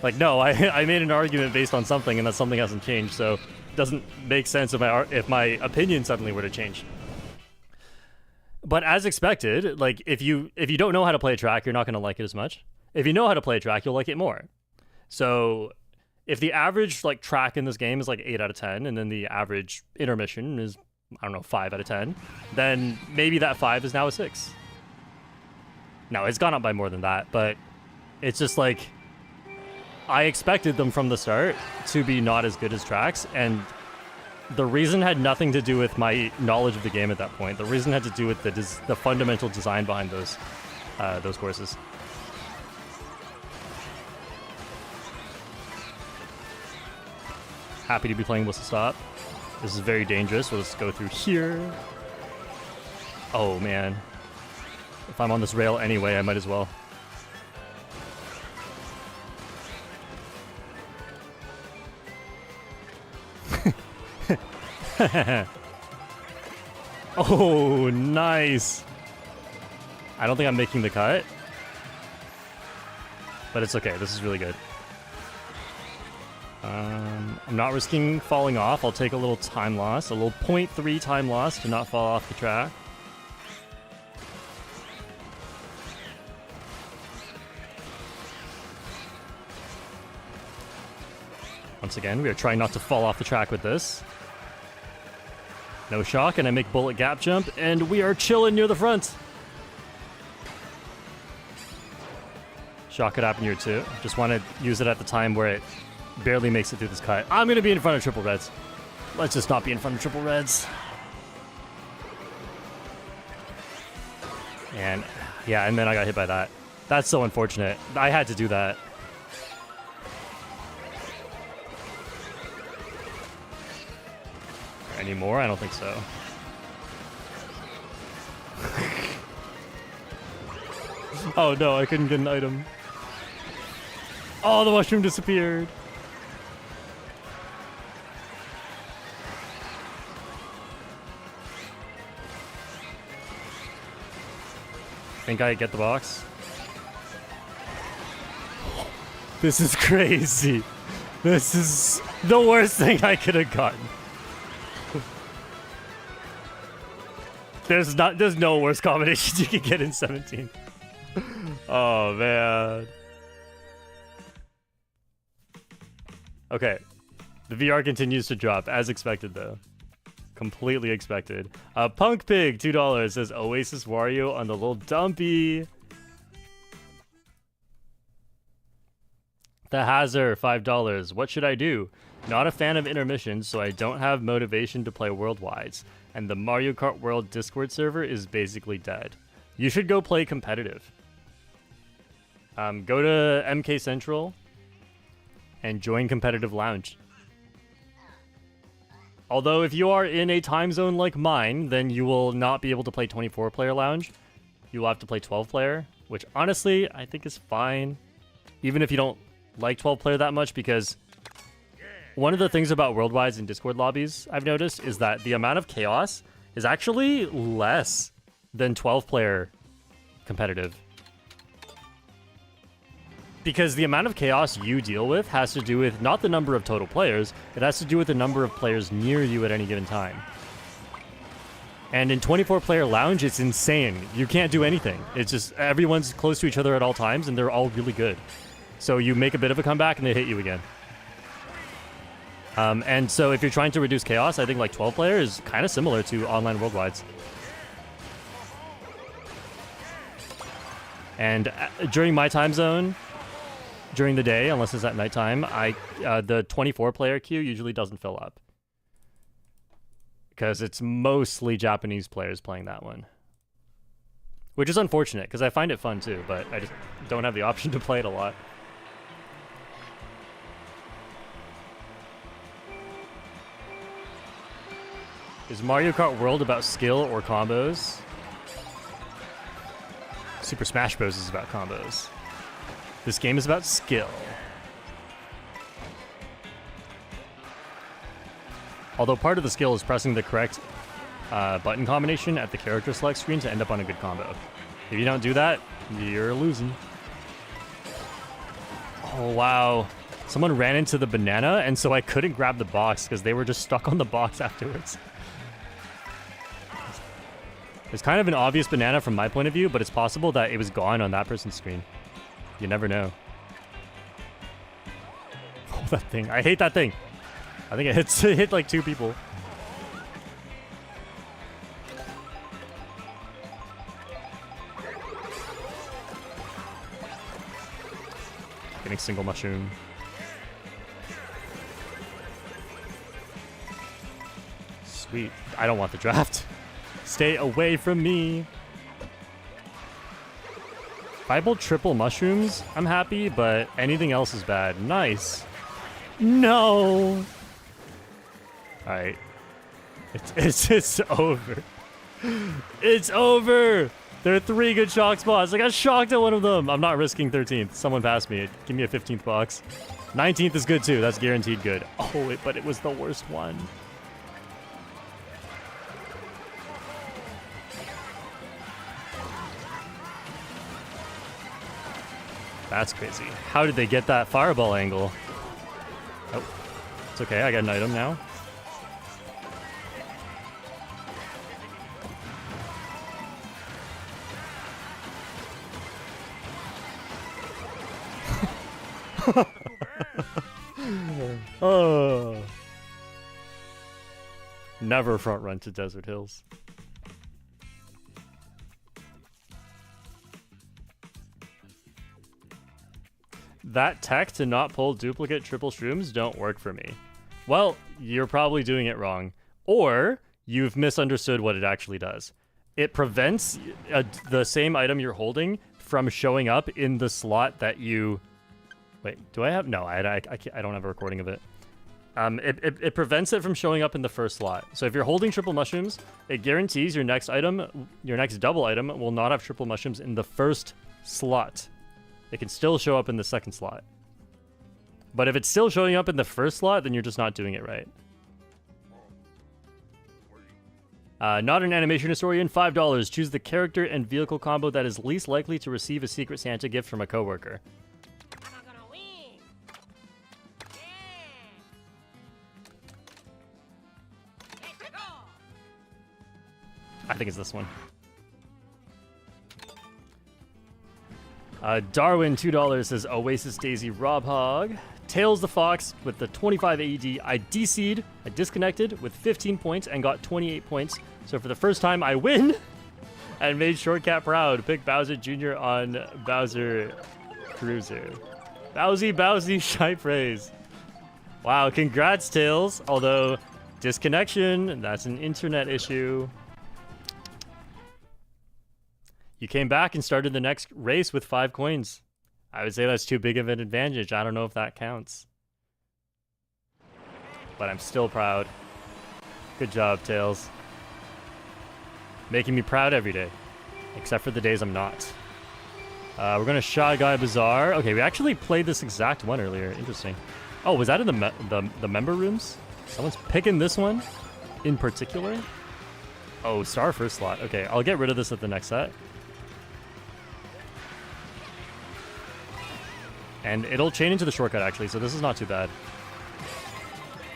Like, no, I made an argument based on something, and that something hasn't changed, so it doesn't make sense if my opinion suddenly were to change. But as expected, like, if you don't know how to play a track, you're not going to like it as much. If you know how to play a track, you'll like it more. So if the average, like, track in this game is like 8 out of 10, and then the average intermission is, I don't know, 5 out of 10, then maybe that 5 is now a 6. No, it's gone up by more than that, but it's just like, I expected them from the start to be not as good as tracks, and the reason had nothing to do with my knowledge of the game at that point. The reason had to do with the fundamental design behind those courses. Happy to be playing Whistle Stop. This is very dangerous, so let's go through here. Oh man. If I'm on this rail anyway, I might as well. Oh, nice. I don't think I'm making the cut, but it's okay. This is really good. I'm not risking falling off. I'll take a little time loss, a little 0.3 time loss to not fall off the track. Once again, we are trying not to fall off the track with this. No shock, and I make bullet gap jump, and we are chilling near the front. Shock could happen here too. Just want to use it at the time where it barely makes it through this cut. I'm going to be in front of triple reds. Let's just not be in front of triple reds. And yeah, and then I got hit by that. That's so unfortunate. I had to do that. Any more? I don't think so. Oh no, I couldn't get an item. Oh, the mushroom disappeared. Think I get the box? This is crazy. This is the worst thing I could have gotten. There's no worse combinations you can get in 17. Oh man. Okay. The VR continues to drop, as expected though. Completely expected. Punk Pig, $2 says Oasis Wario on the little dumpy. The Hazard, $5. What should I do? Not a fan of intermissions, so I don't have motivation to play worldwides. And the Mario Kart World Discord server is basically dead. You should go play competitive. Go to MK Central and join Competitive Lounge. Although if you are in a time zone like mine, then you will not be able to play 24-player Lounge. You will have to play 12-player, which honestly, I think is fine. Even if you don't like 12-player that much, because one of the things about Worldwides and Discord lobbies I've noticed is that the amount of chaos is actually less than 12-player competitive. Because the amount of chaos you deal with has to do with not the number of total players, it has to do with the number of players near you at any given time. And in 24-player Lounge, it's insane. You can't do anything. It's just everyone's close to each other at all times, and they're all really good. So you make a bit of a comeback, and they hit you again. And so if you're trying to reduce chaos, I think like 12-player is kind of similar to online Worldwides. And during my time zone, during the day, unless it's at nighttime, the 24-player queue usually doesn't fill up. Because it's mostly Japanese players playing that one. Which is unfortunate, because I find it fun too, but I just don't have the option to play it a lot. Is Mario Kart World about skill or combos? Super Smash Bros. Is about combos. This game is about skill. Although part of the skill is pressing the correct button combination at the character select screen to end up on a good combo. If you don't do that, you're losing. Oh, wow. Someone ran into the banana, and so I couldn't grab the box because they were just stuck on the box afterwards. It's kind of an obvious banana from my point of view, but it's possible that it was gone on that person's screen. You never know. Oh, that thing. I hate that thing. I think it hit like 2 people. Getting single mushroom. Sweet. I don't want the draft. Stay away from me. If I pull triple mushrooms, I'm happy, but anything else is bad. Nice. No. Alright. It's over. It's over. There are 3 good shock spots. I got shocked at one of them. I'm not risking 13th. Someone passed me. Give me a 15th box. 19th is good too. That's guaranteed good. Oh, but it was the worst one. That's crazy. How did they get that fireball angle? Oh, it's okay. I got an item now. Oh. Never front run to Desert Hills. That tech to not pull duplicate triple shrooms don't work for me. Well, you're probably doing it wrong. Or you've misunderstood what it actually does. It prevents the same item you're holding from showing up in the slot that you... Wait, do I have... No, I don't have a recording of it. It prevents it from showing up in the first slot. So if you're holding triple mushrooms, it guarantees your next item, your next double item, will not have triple mushrooms in the first slot. It can still show up in the second slot. But if it's still showing up in the first slot, then you're just not doing it right. Not an animation historian, $5. Choose the character and vehicle combo that is least likely to receive a Secret Santa gift from a coworker. I'm not gonna win. Yeah. Let's go. I think it's this one. Darwin, $2 says Oasis Daisy Rob Hog. Tails the Fox with the 25 AED. I DC'd, I disconnected with 15 points and got 28 points. So for the first time, I win and made Shortcat proud. Pick Bowser Jr. on Bowser Cruiser. Bowsy, shy praise. Wow, congrats, Tails. Although, disconnection, that's an internet issue. You came back and started the next race with 5 coins. I would say that's too big of an advantage. I don't know if that counts. But I'm still proud. Good job, Tails. Making me proud every day. Except for the days I'm not. We're going to Shy Guy Bazaar. Okay, we actually played this exact one earlier. Interesting. Oh, was that in the member rooms? Someone's picking this one in particular? Oh, star first slot. Okay, I'll get rid of this at the next set. And it'll chain into the shortcut, actually, so this is not too bad.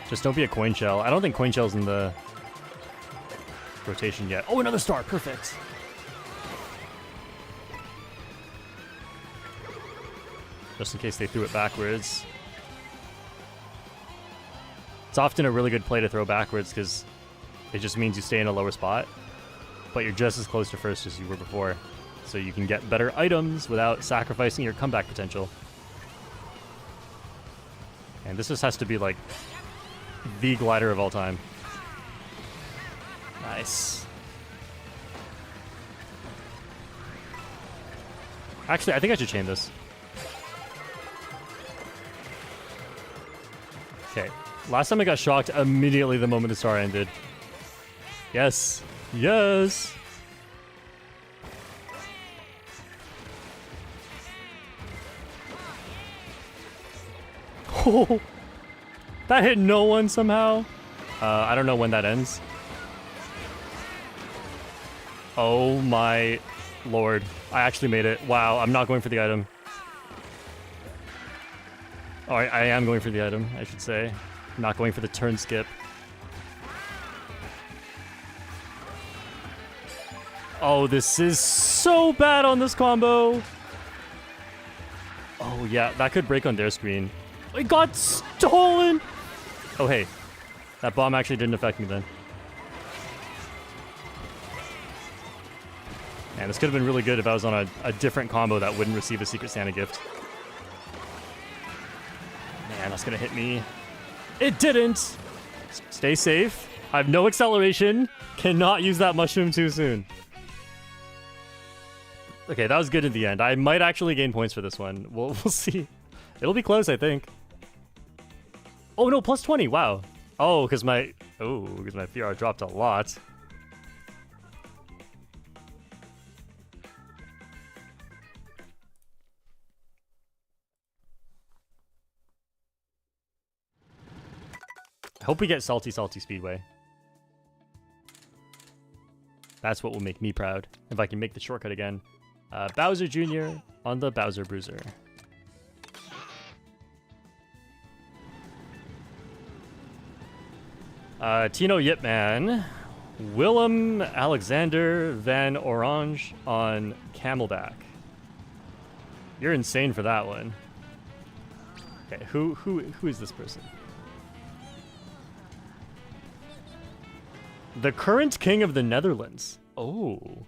Just don't be a coin shell. I don't think coin shell's in the rotation yet. Oh, another star. Perfect. Just in case they threw it backwards. It's often a really good play to throw backwards because it just means you stay in a lower spot. But you're just as close to first as you were before. So you can get better items without sacrificing your comeback potential. And this just has to be like the glider of all time. Nice. Actually, I think I should chain this. Okay. Last time I got shocked immediately the moment the star ended. Yes. Yes. Oh, that hit no one somehow. I don't know when that ends. Oh my lord. I actually made it. Wow, I'm not going for the item. Oh, I am going for the item, I should say. I'm not going for the turn skip. Oh, this is so bad on this combo. Oh yeah, that could break on their screen. It got stolen! Oh, hey. That bomb actually didn't affect me then. Man, this could have been really good if I was on a different combo that wouldn't receive a Secret Santa gift. Man, that's gonna hit me. It didn't! Stay safe. I have no acceleration. Cannot use that mushroom too soon. Okay, that was good in the end. I might actually gain points for this one. We'll see. It'll be close, I think. Oh no, plus 20, wow. Oh, because my VR dropped a lot. I hope we get Salty Speedway. That's what will make me proud, if I can make the shortcut again. Bowser Jr. on the Bowser Bruiser. Tino Yipman, Willem Alexander Van Orange on Camelback. You're insane for that one. Okay, who is this person? The current king of the Netherlands. Oh.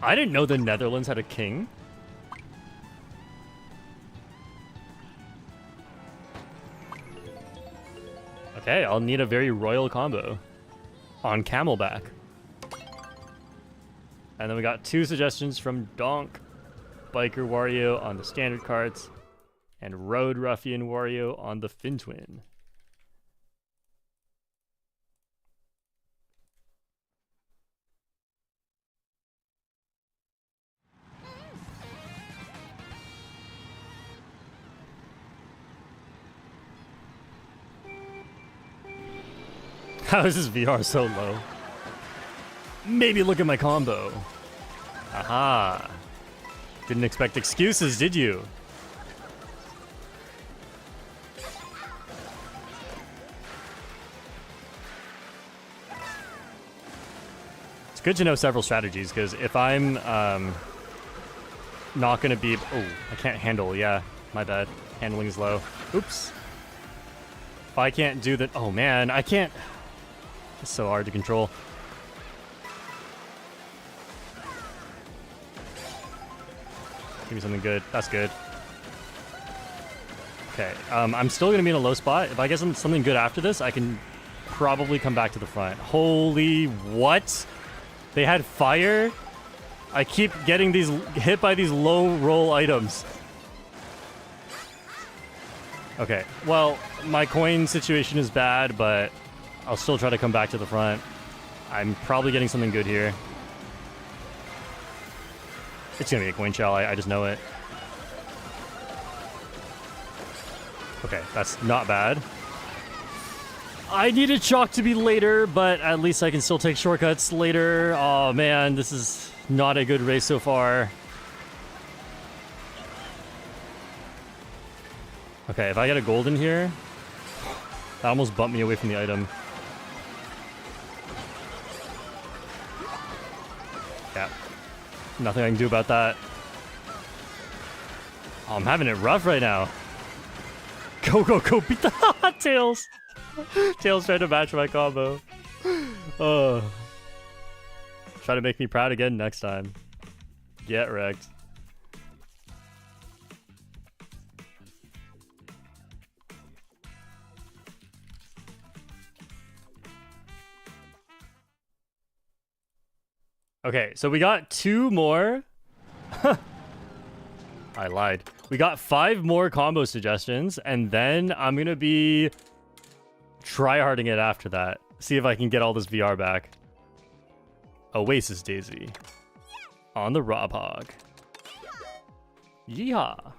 I didn't know the Netherlands had a king. Okay, I'll need a very royal combo on Camelback. And then we got 2 suggestions from Donk, Biker Wario on the standard cards, and Road Ruffian Wario on the Fin Twin. How is this VR so low? Maybe look at my combo. Aha. Didn't expect excuses, did you? good to know several strategies, because if I'm not going to be... Oh, I can't handle. Yeah, my bad. Handling is low. Oops. If I can't do that... Oh, man, I can't... It's so hard to control. Give me something good. That's good. Okay, I'm still going to be in a low spot. If I get something good after this, I can probably come back to the front. Holy what? They had fire? I keep getting these hit by these low roll items. Okay, well, my coin situation is bad, but I'll still try to come back to the front. I'm probably getting something good here. It's gonna be a coin shell, I just know it. Okay, that's not bad. I needed chalk to be later, but at least I can still take shortcuts later. Oh man, this is not a good race so far. Okay, if I get a gold in here, that almost bumped me away from the item. Yeah, nothing I can do about that. Oh, I'm having it rough right now. Go, go, go, beat the Tails! Tails trying to match my combo. Oh. Try to make me proud again next time. Get wrecked. Okay, so we got 2 more. I lied. We got 5 more combo suggestions, and then I'm gonna be tryharding it after that. See if I can get all this VR back. Oasis Daisy. On the Rob Hog. Yeehaw.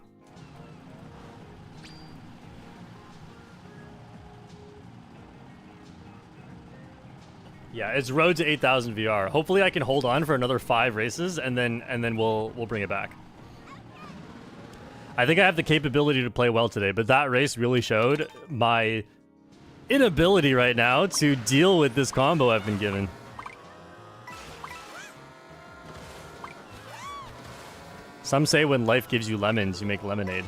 Yeah, it's road to 8,000 VR. Hopefully I can hold on for another 5 races, and then we'll bring it back. I think I have the capability to play well today, but that race really showed my inability right now to deal with this combo I've been given. Some say when life gives you lemons, you make lemonade.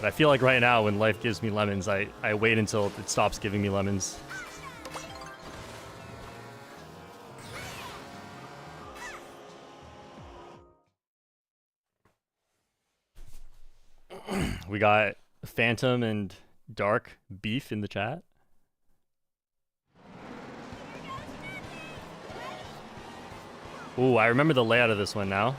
But I feel like right now, when life gives me lemons, I wait until it stops giving me lemons. We got Phantom and Dark beef in the chat. Ooh, I remember the layout of this one now.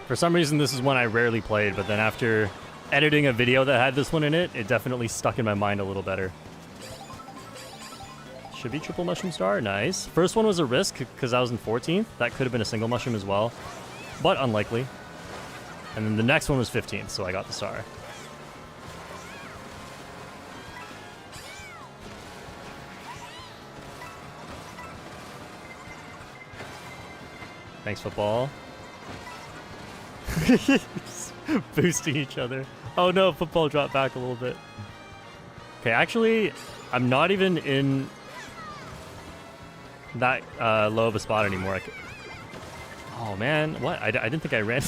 For some reason, this is one I rarely played, but then after editing a video that had this one in it, it definitely stuck in my mind a little better. Should be triple mushroom star. Nice. First one was a risk because I was in 14th. That could have been a single mushroom as well, but unlikely. And then the next one was 15th, so I got the star. Thanks, football. Boosting each other. Oh no, football dropped back a little bit. Okay, actually, I'm not even in that low of a spot anymore. Oh man, what? I didn't think I ran.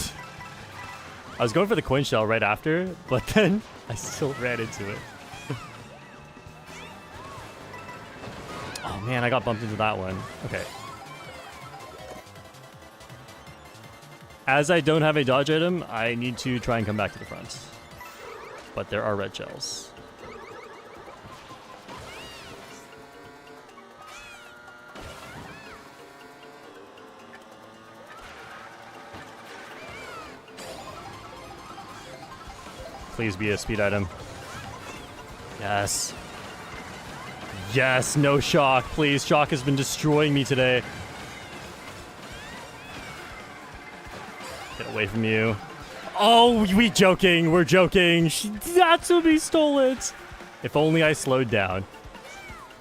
I was going for the coin shell right after, but then I still ran into it. Oh man, I got bumped into that one. Okay. As I don't have a dodge item, I need to try and come back to the front. But there are red shells. Please be a speed item. Yes. Yes, no shock, please. Shock has been destroying me today. Get away from you. Oh, we joking. We're joking. Natsumi stole it. If only I slowed down.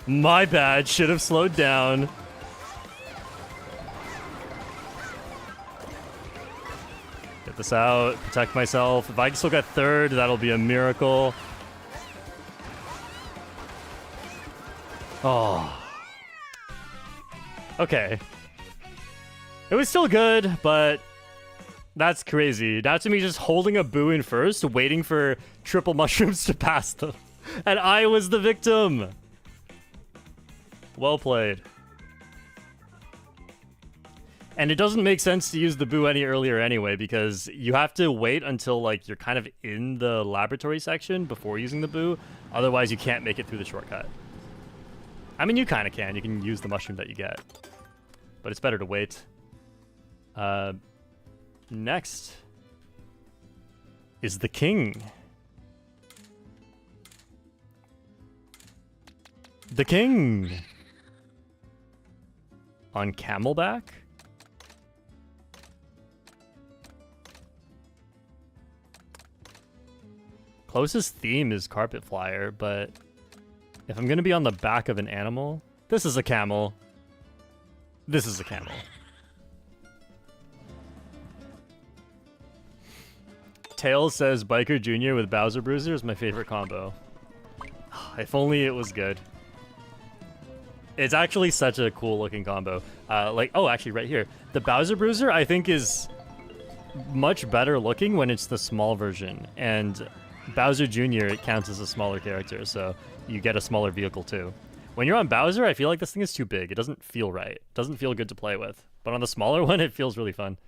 My bad. Should have slowed down. Get this out. Protect myself. If I can still get third, that'll be a miracle. Oh. Okay. It was still good, but that's crazy. Now to me just holding a boo in first, waiting for triple mushrooms to pass them. And I was the victim. Well played. And it doesn't make sense to use the boo any earlier anyway, because you have to wait until like you're kind of in the laboratory section before using the boo. Otherwise you can't make it through the shortcut. I mean, you kind of can. You can use the mushroom that you get. But it's better to wait. Next is the king. The king. On Camelback? Closest theme is Carpet Flyer, but if I'm gonna be on the back of an animal, this is a camel. This is a camel. Tails says Biker Jr. with Bowser Bruiser is my favorite combo. If only it was good. It's actually such a cool looking combo. Oh, actually right here. The Bowser Bruiser I think is much better looking when it's the small version. And Bowser Jr. it counts as a smaller character, so you get a smaller vehicle too. When you're on Bowser, I feel like this thing is too big. It doesn't feel right. It doesn't feel good to play with. But on the smaller one, it feels really fun.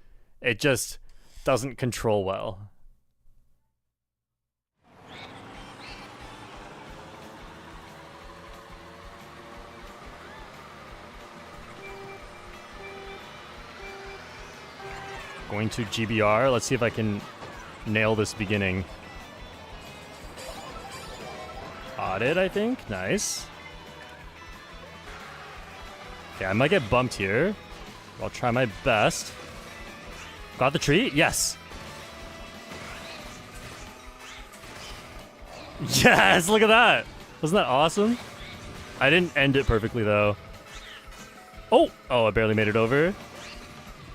It just doesn't control well. Going to GBR. Let's see if I can nail this beginning. Audit, I think. Nice. Okay, I might get bumped here. I'll try my best. Got the tree? Yes. Yes, look at that. Wasn't that awesome? I didn't end it perfectly, though. Oh, I barely made it over.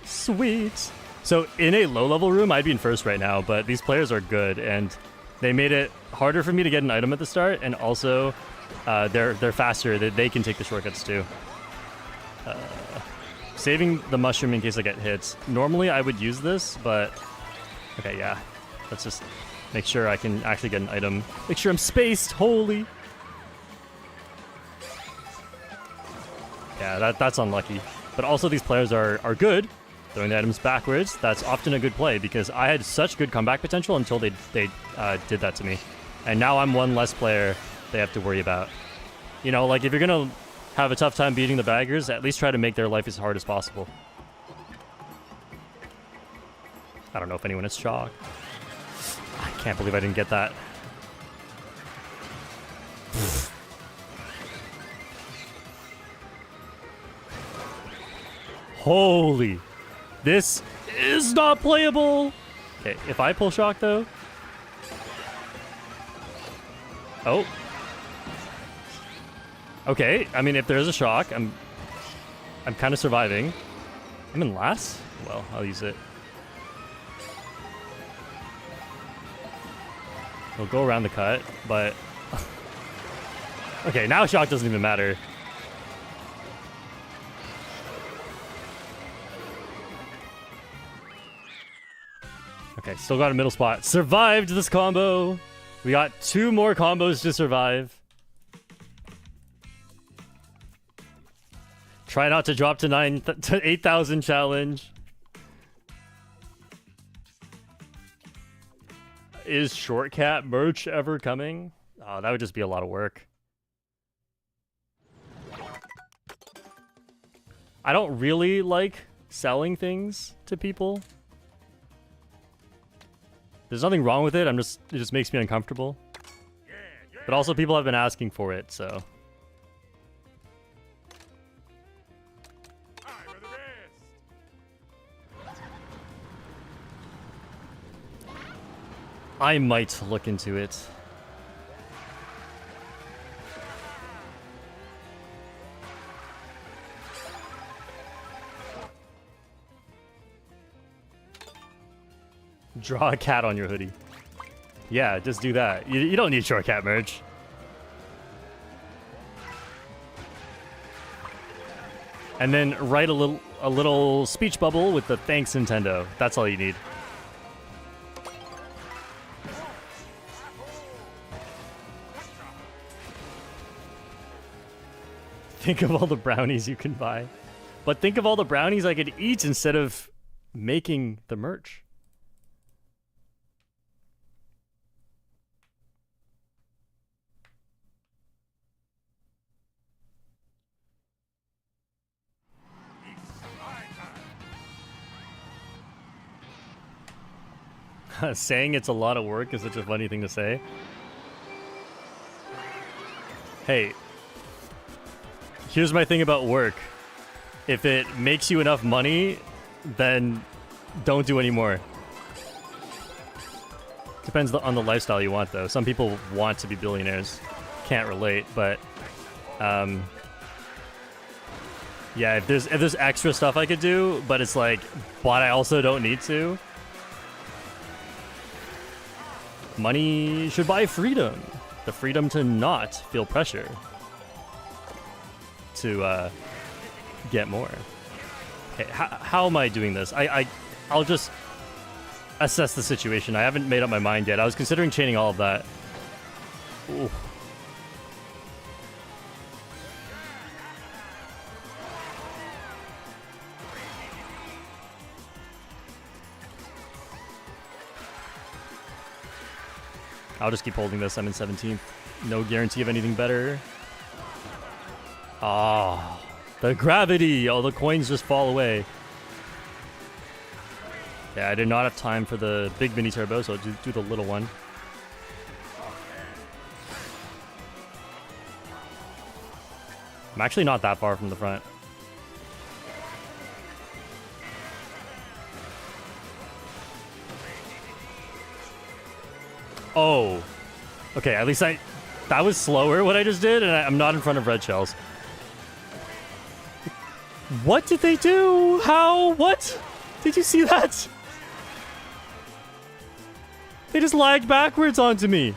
Sweet. So in a low-level room, I'd be in first right now, but these players are good, and they made it harder for me to get an item at the start, and also they're faster. They can take the shortcuts too. Saving the mushroom in case I get hits. Normally I would use this, but okay, yeah. Let's just make sure I can actually get an item. Make sure I'm spaced. Holy. Yeah, that's unlucky. But also these players are good. Throwing the items backwards, that's often a good play because I had such good comeback potential until they did that to me. And now I'm one less player they have to worry about. You know, like if you're going to have a tough time beating the baggers, at least try to make their life as hard as possible. I don't know if anyone is shocked. I can't believe I didn't get that. Holy. This is not playable. Okay, if I pull shock though. Oh. Okay, I mean if there is a shock, I'm kind of surviving. I'm in last? Well, I'll use it. We'll go around the cut, but okay, now shock doesn't even matter. Okay, still got a middle spot. Survived this combo. We got 2 more combos to survive. Try not to drop to 8,000 challenge. Is Shortcat merch ever coming? Oh, that would just be a lot of work. I don't really like selling things to people. There's nothing wrong with it. It just makes me uncomfortable. But also people have been asking for it, so. I might look into it. Draw a cat on your hoodie. Yeah, just do that. You don't need Shortcat merch. And then write a little speech bubble with the thanks Nintendo. That's all you need. Think of all the brownies you can buy. But think of all the brownies I could eat instead of making the merch. Saying it's a lot of work is such a funny thing to say. Hey, here's my thing about work. If it makes you enough money, then don't do any more. Depends on the lifestyle you want, though. Some people want to be billionaires. Can't relate, but yeah, if there's extra stuff I could do, but it's like, but I also don't need to. Money should buy freedom. The freedom to not feel pressure to get more. Okay, how am I doing this? I'll just assess the situation. I haven't made up my mind yet. I was considering chaining all of that. Ooh. I'll just keep holding this. I'm in 17th. No guarantee of anything better. Ah, the gravity. All the coins just fall away. Yeah, I did not have time for the big mini turbo, so I'll do the little one. I'm actually not that far from the front. Oh, okay. At least that was slower what I just did, and I'm not in front of red shells. What did they do? How? What? Did you see that? They just lagged backwards onto me.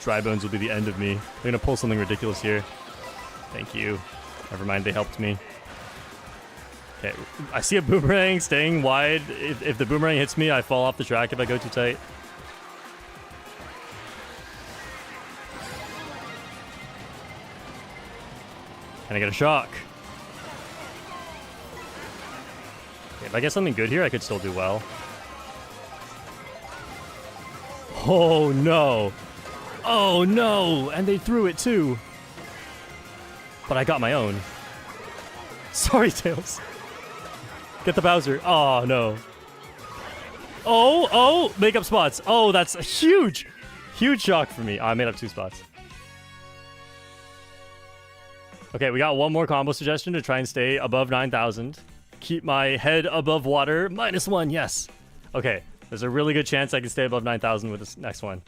Dry bones will be the end of me. They're gonna pull something ridiculous here. Thank you. Never mind, they helped me. Okay, I see a boomerang staying wide. If the boomerang hits me, I fall off the track if I go too tight. Can I get a shock? Okay, if I get something good here, I could still do well. Oh no! Oh no! And they threw it too. But I got my own. Sorry, Tails. Get the Bowser. Oh, no. Oh, make up spots. Oh, that's a huge shock for me. Oh, I made up 2 spots. Okay, we got one more combo suggestion to try and stay above 9,000. Keep my head above water. -1, yes. Okay, there's a really good chance I can stay above 9,000 with this next one.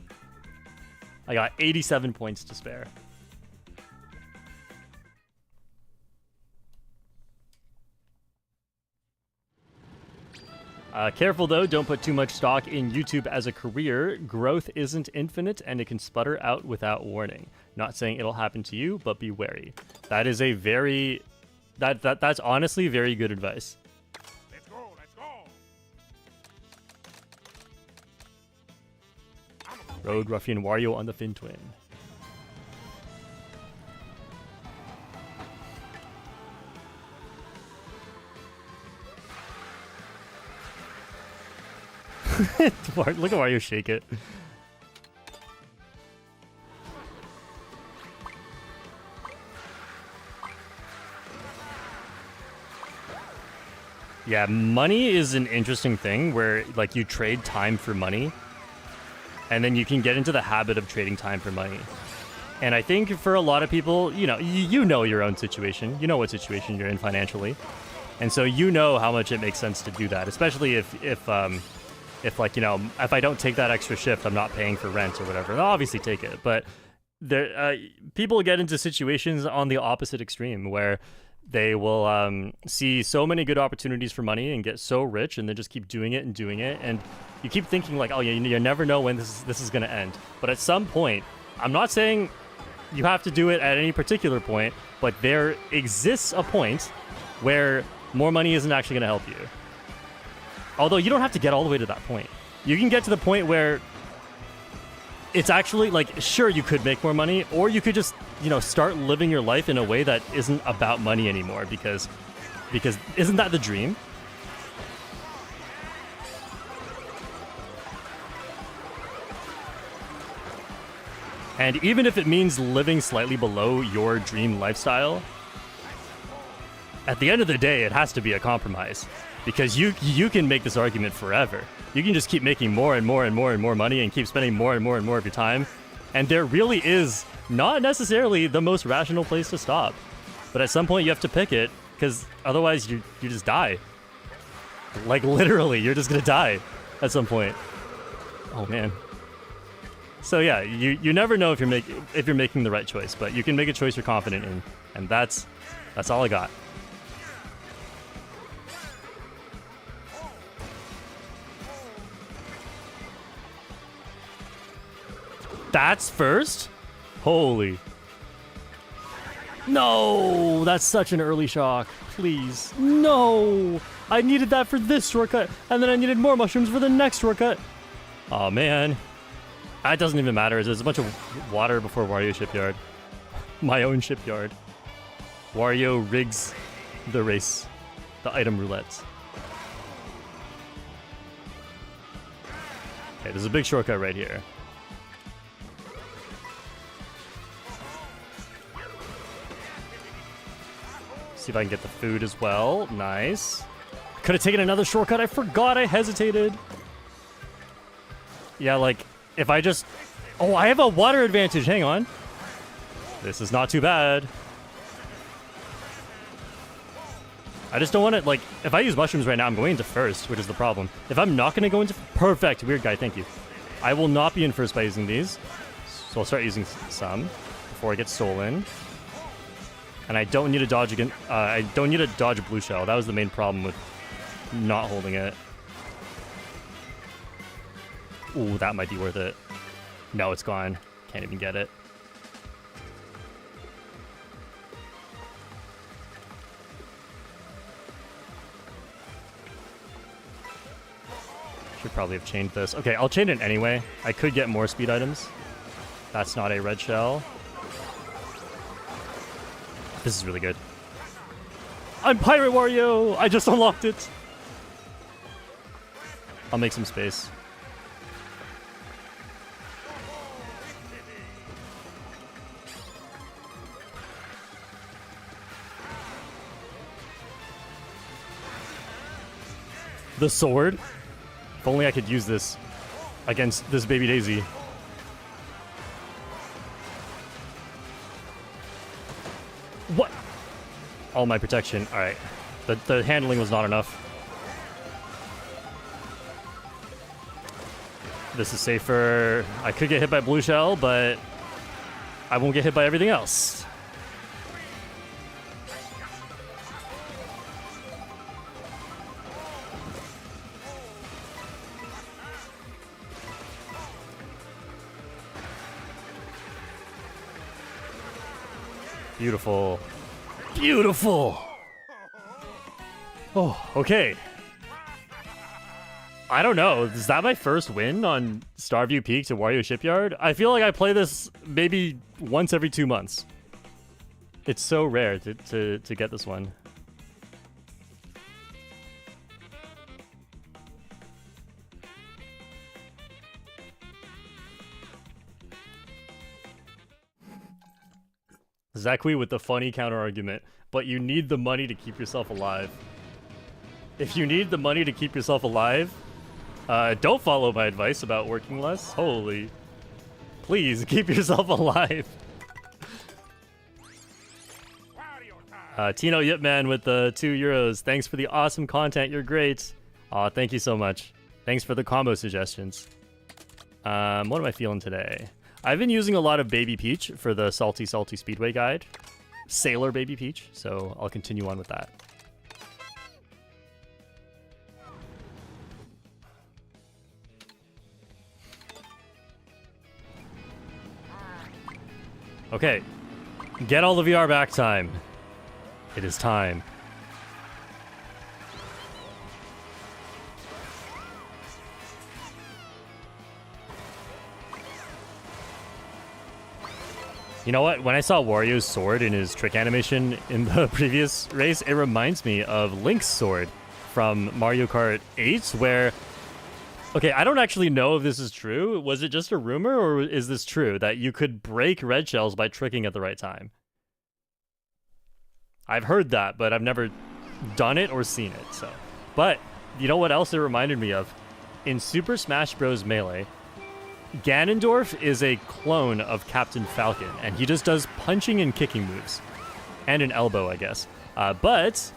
I got 87 points to spare. Careful though, don't put too much stock in YouTube as a career. Growth isn't infinite and it can sputter out without warning. Not saying it'll happen to you, but be wary. That is a very... That's honestly very good advice. Let's go, let's go. Road Ruffian Wario on the Fin Twin. Look at Wario shake it. Yeah, money is an interesting thing where like you trade time for money and then you can get into the habit of trading time for money. And I think for a lot of people, you know your own situation. You know what situation you're in financially. And so you know how much it makes sense to do that, especially if like, if I don't take that extra shift, I'm not paying for rent or whatever. I'll obviously take it. But there, people get into situations on the opposite extreme where they will see so many good opportunities for money and get so rich and then just keep doing it and doing it. And you keep thinking like, oh, yeah, you never know when this is going to end. But at some point, I'm not saying you have to do it at any particular point, but there exists a point where more money isn't actually going to help you. Although you don't have to get all the way to that point. You can get to the point where it's actually like, sure, you could make more money, or you could just, start living your life in a way that isn't about money anymore, because isn't that the dream? And even if it means living slightly below your dream lifestyle, at the end of the day, it has to be a compromise. Because you can make this argument forever. You can just keep making more and more and more and more money and keep spending more and more and more of your time. And there really is not necessarily the most rational place to stop. But at some point you have to pick it, because otherwise you just die. Like literally, you're just gonna die at some point. Oh man. So yeah, you never know if you're making the right choice, but you can make a choice you're confident in, and that's all I got. That's first? Holy. No, that's such an early shock. Please. No. I needed that for this shortcut, and then I needed more mushrooms for the next shortcut. Oh man. It doesn't even matter. There's a bunch of water before Wario Shipyard. My own shipyard. Wario rigs the race. The item roulette. Okay, there's a big shortcut right here. See if I can get the food as well. Nice. Could have taken another shortcut. I forgot. I hesitated. Yeah, like, if I just... Oh, I have a water advantage. Hang on. This is not too bad. I just don't want to, like... If I use mushrooms right now, I'm going into first, which is the problem. If I'm not going to go into... Perfect. Weird guy. Thank you. I will not be in first by using these. So I'll start using some before I get stolen. And I don't need to dodge again. I don't need to dodge a blue shell. That was the main problem with not holding it. Ooh, that might be worth it. No, it's gone. Can't even get it. Should probably have chained this. Okay, I'll chain it anyway. I could get more speed items. That's not a red shell. This is really good. I'm Pirate Wario! I just unlocked it! I'll make some space. The sword? If only I could use this against this baby Daisy. What? All my protection. Alright. The handling was not enough. This is safer. I could get hit by blue shell, but I won't get hit by everything else. Beautiful. Beautiful! Oh, okay. I don't know. Is that my first win on Starview Peak to Wario Shipyard? I feel like I play this maybe once every 2 months. It's so rare to get this one. Zakui with the funny counter-argument, but you need the money to keep yourself alive. If you need the money to keep yourself alive, don't follow my advice about working less. Holy. Please, keep yourself alive. Tino Yipman with the €2. Thanks for the awesome content. You're great. Aw, thank you so much. Thanks for the combo suggestions. What am I feeling today? I've been using a lot of Baby Peach for the Salty Salty Speedway guide. Sailor Baby Peach, so I'll continue on with that. Okay. Get all the VR back time. It is time. You know what? When I saw Wario's sword in his trick animation in the previous race, it reminds me of Link's sword from Mario Kart 8, where... Okay, I don't actually know if this is true. Was it just a rumor, or is this true, that you could break red shells by tricking at the right time? I've heard that, but I've never done it or seen it, so... But, you know what else it reminded me of? In Super Smash Bros. Melee, Ganondorf is a clone of Captain Falcon, and he just does punching and kicking moves. And an elbow, I guess. But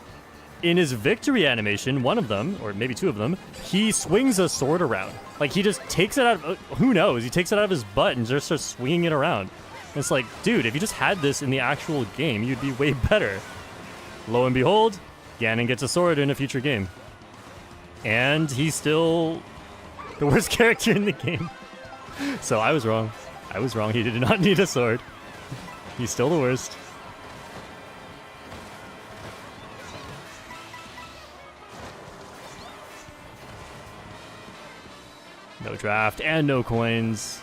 in his victory animation, one of them, or maybe two of them, he swings a sword around. Like, he just takes it out of... who knows? He takes it out of his butt and just starts swinging it around. And it's like, dude, if you just had this in the actual game, you'd be way better. Lo and behold, Ganon gets a sword in a future game. And he's still the worst character in the game. So I was wrong. I was wrong. He did not need a sword. He's still the worst. No draft and no coins.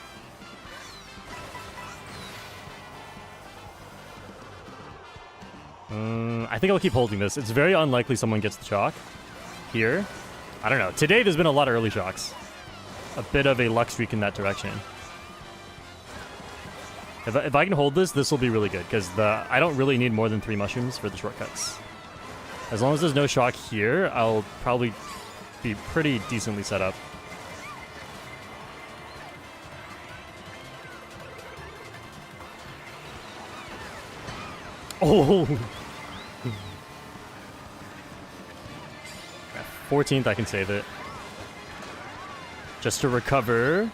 I think I'll keep holding this. It's very unlikely someone gets the chalk here. I don't know. Today there's been a lot of early chalks. A bit of a luck streak in that direction. If I can hold this, this will be really good, because I don't really need more than 3 mushrooms for the shortcuts. As long as there's no shock here, I'll probably be pretty decently set up. Oh! 14th, I can save it. Just to recover,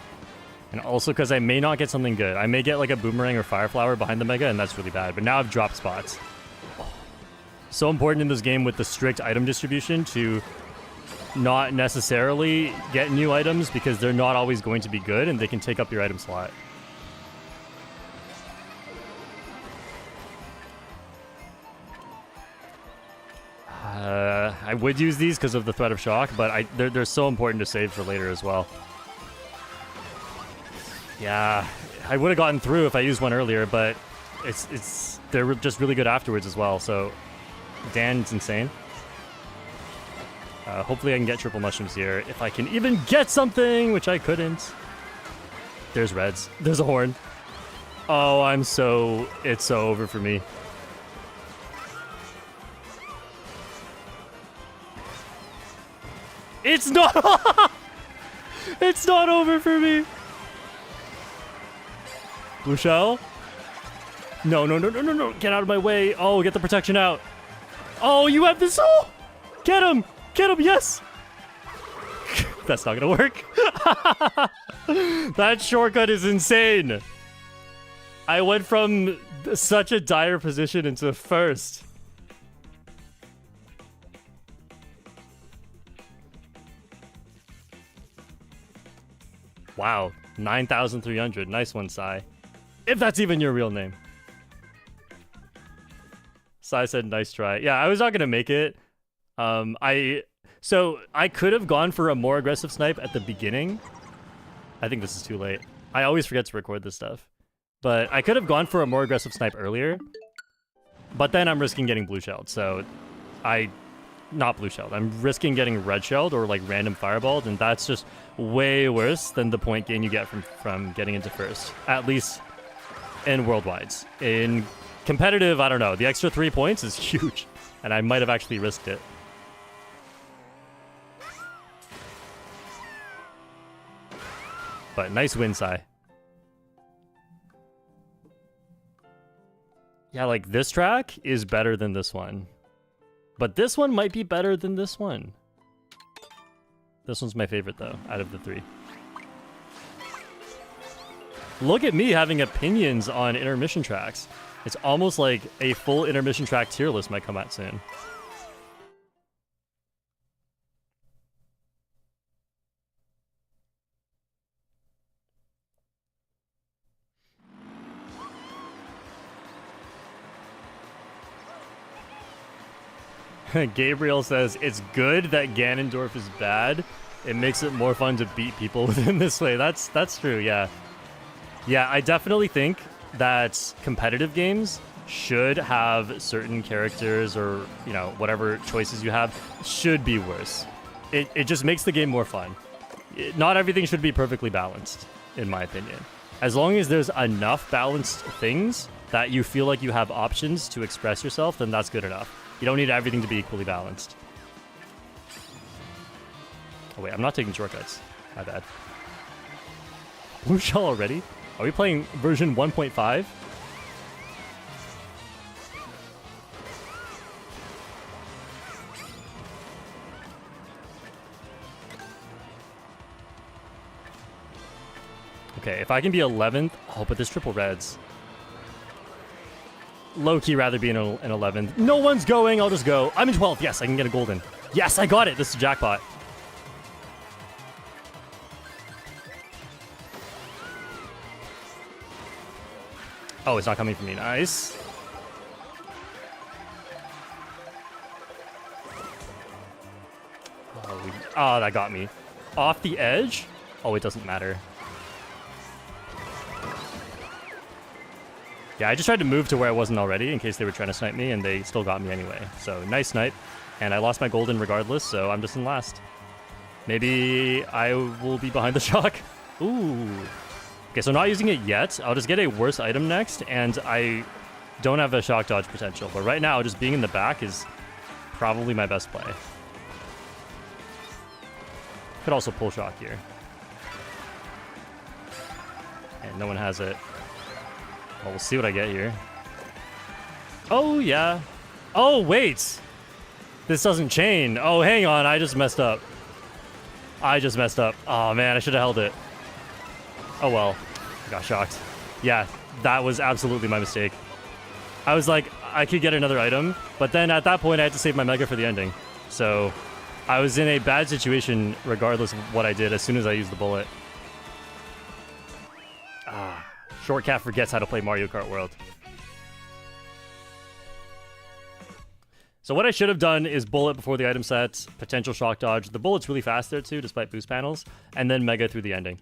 and also because I may not get something good. I may get like a boomerang or fire flower behind the mega, and that's really bad. But now I've dropped spots. So important in this game with the strict item distribution to not necessarily get new items, because they're not always going to be good, and they can take up your item slot. I would use these because of the threat of shock, but they're so important to save for later as well. Yeah, I would have gotten through if I used one earlier, but they're just really good afterwards as well. So Dan's insane. Hopefully I can get triple mushrooms here if I can even get something, which I couldn't. There's reds. There's a horn. Oh, it's so over for me. It's not. It's not over for me. Blue shell. No, no, no, no, no, no. Get out of my way. Oh, get the protection out. Oh, you have this. Oh, get him. Get him. Yes. That's not going to work. That shortcut is insane. I went from such a dire position into first. Wow, 9,300. Nice one, Sai. If that's even your real name. Sai said, nice try. Yeah, I was not going to make it. So I could have gone for a more aggressive snipe at the beginning. I think this is too late. I always forget to record this stuff. But I could have gone for a more aggressive snipe earlier. But then I'm risking getting blue shelled. So not blue shelled. I'm risking getting red shelled or like random fireballed, and that's just way worse than the point gain you get from getting into first. At least in worldwides. In competitive, I don't know. The extra 3 points is huge, and I might have actually risked it. But nice win, Sai. Yeah, like this track is better than this one. But this one might be better than this one. This one's my favorite, though, out of the 3. Look at me having opinions on intermission tracks. It's almost like a full intermission track tier list might come out soon. Gabriel says, it's good that Ganondorf is bad. It makes it more fun to beat people within this way. That's true, yeah. Yeah, I definitely think that competitive games should have certain characters or, you know, whatever choices you have should be worse. It just makes the game more fun. Not everything should be perfectly balanced, in my opinion. As long as there's enough balanced things that you feel like you have options to express yourself, then that's good enough. You don't need everything to be equally balanced. Oh wait, I'm not taking shortcuts. My bad. Blue shell already? Are we playing version 1.5? Okay, if I can be 11th... Oh, but there's triple reds. Low-key rather be in 11th. No one's going, I'll just go. I'm in 12th, yes, I can get a golden. Yes, I got it, this is jackpot. Oh, it's not coming from me, nice. Oh, that got me. Off the edge? Oh, it doesn't matter. Yeah, I just tried to move to where I wasn't already in case they were trying to snipe me, and they still got me anyway. So, nice snipe. And I lost my golden regardless, so I'm just in last. Maybe I will be behind the shock. Ooh. Okay, so not using it yet. I'll just get a worse item next, and I don't have a shock dodge potential. But right now, just being in the back is probably my best play. Could also pull shock here. And no one has it. Well, we'll see what I get here. Oh, yeah. Oh, wait. This doesn't chain. Oh, hang on. I just messed up. Oh, man. I should have held it. Oh, well. I got shocked. Yeah, that was absolutely my mistake. I was like, I could get another item, but then at that point, I had to save my Mega for the ending. So I was in a bad situation regardless of what I did as soon as I used the bullet. Ah. Shortcat forgets how to play Mario Kart World. So what I should have done is bullet before the item set, potential shock dodge. The bullet's really fast there too, despite boost panels, and then Mega through the ending.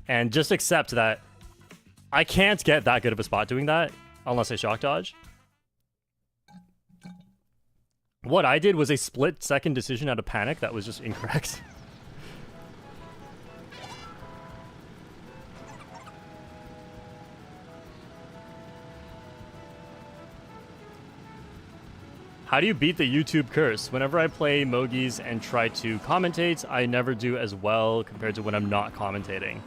And just accept that I can't get that good of a spot doing that unless I shock dodge. What I did was a split-second decision out of panic that was just incorrect. How do you beat the YouTube curse? Whenever I play Mogies and try to commentate, I never do as well compared to when I'm not commentating.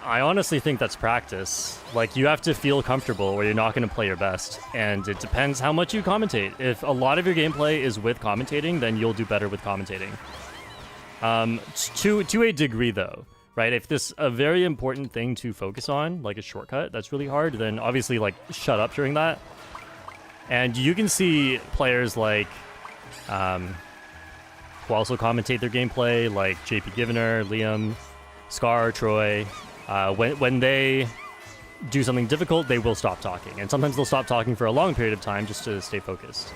I honestly think that's practice. Like, you have to feel comfortable or you're not going to play your best. And it depends how much you commentate. If a lot of your gameplay is with commentating, then you'll do better with commentating. To a degree, though, right? If this a very important thing to focus on, like a shortcut, that's really hard, then obviously, like, shut up during that. And you can see players like, who also commentate their gameplay, like JP Givener, Liam, Scar, Troy. When they do something difficult, they will stop talking. And sometimes they'll stop talking for a long period of time just to stay focused.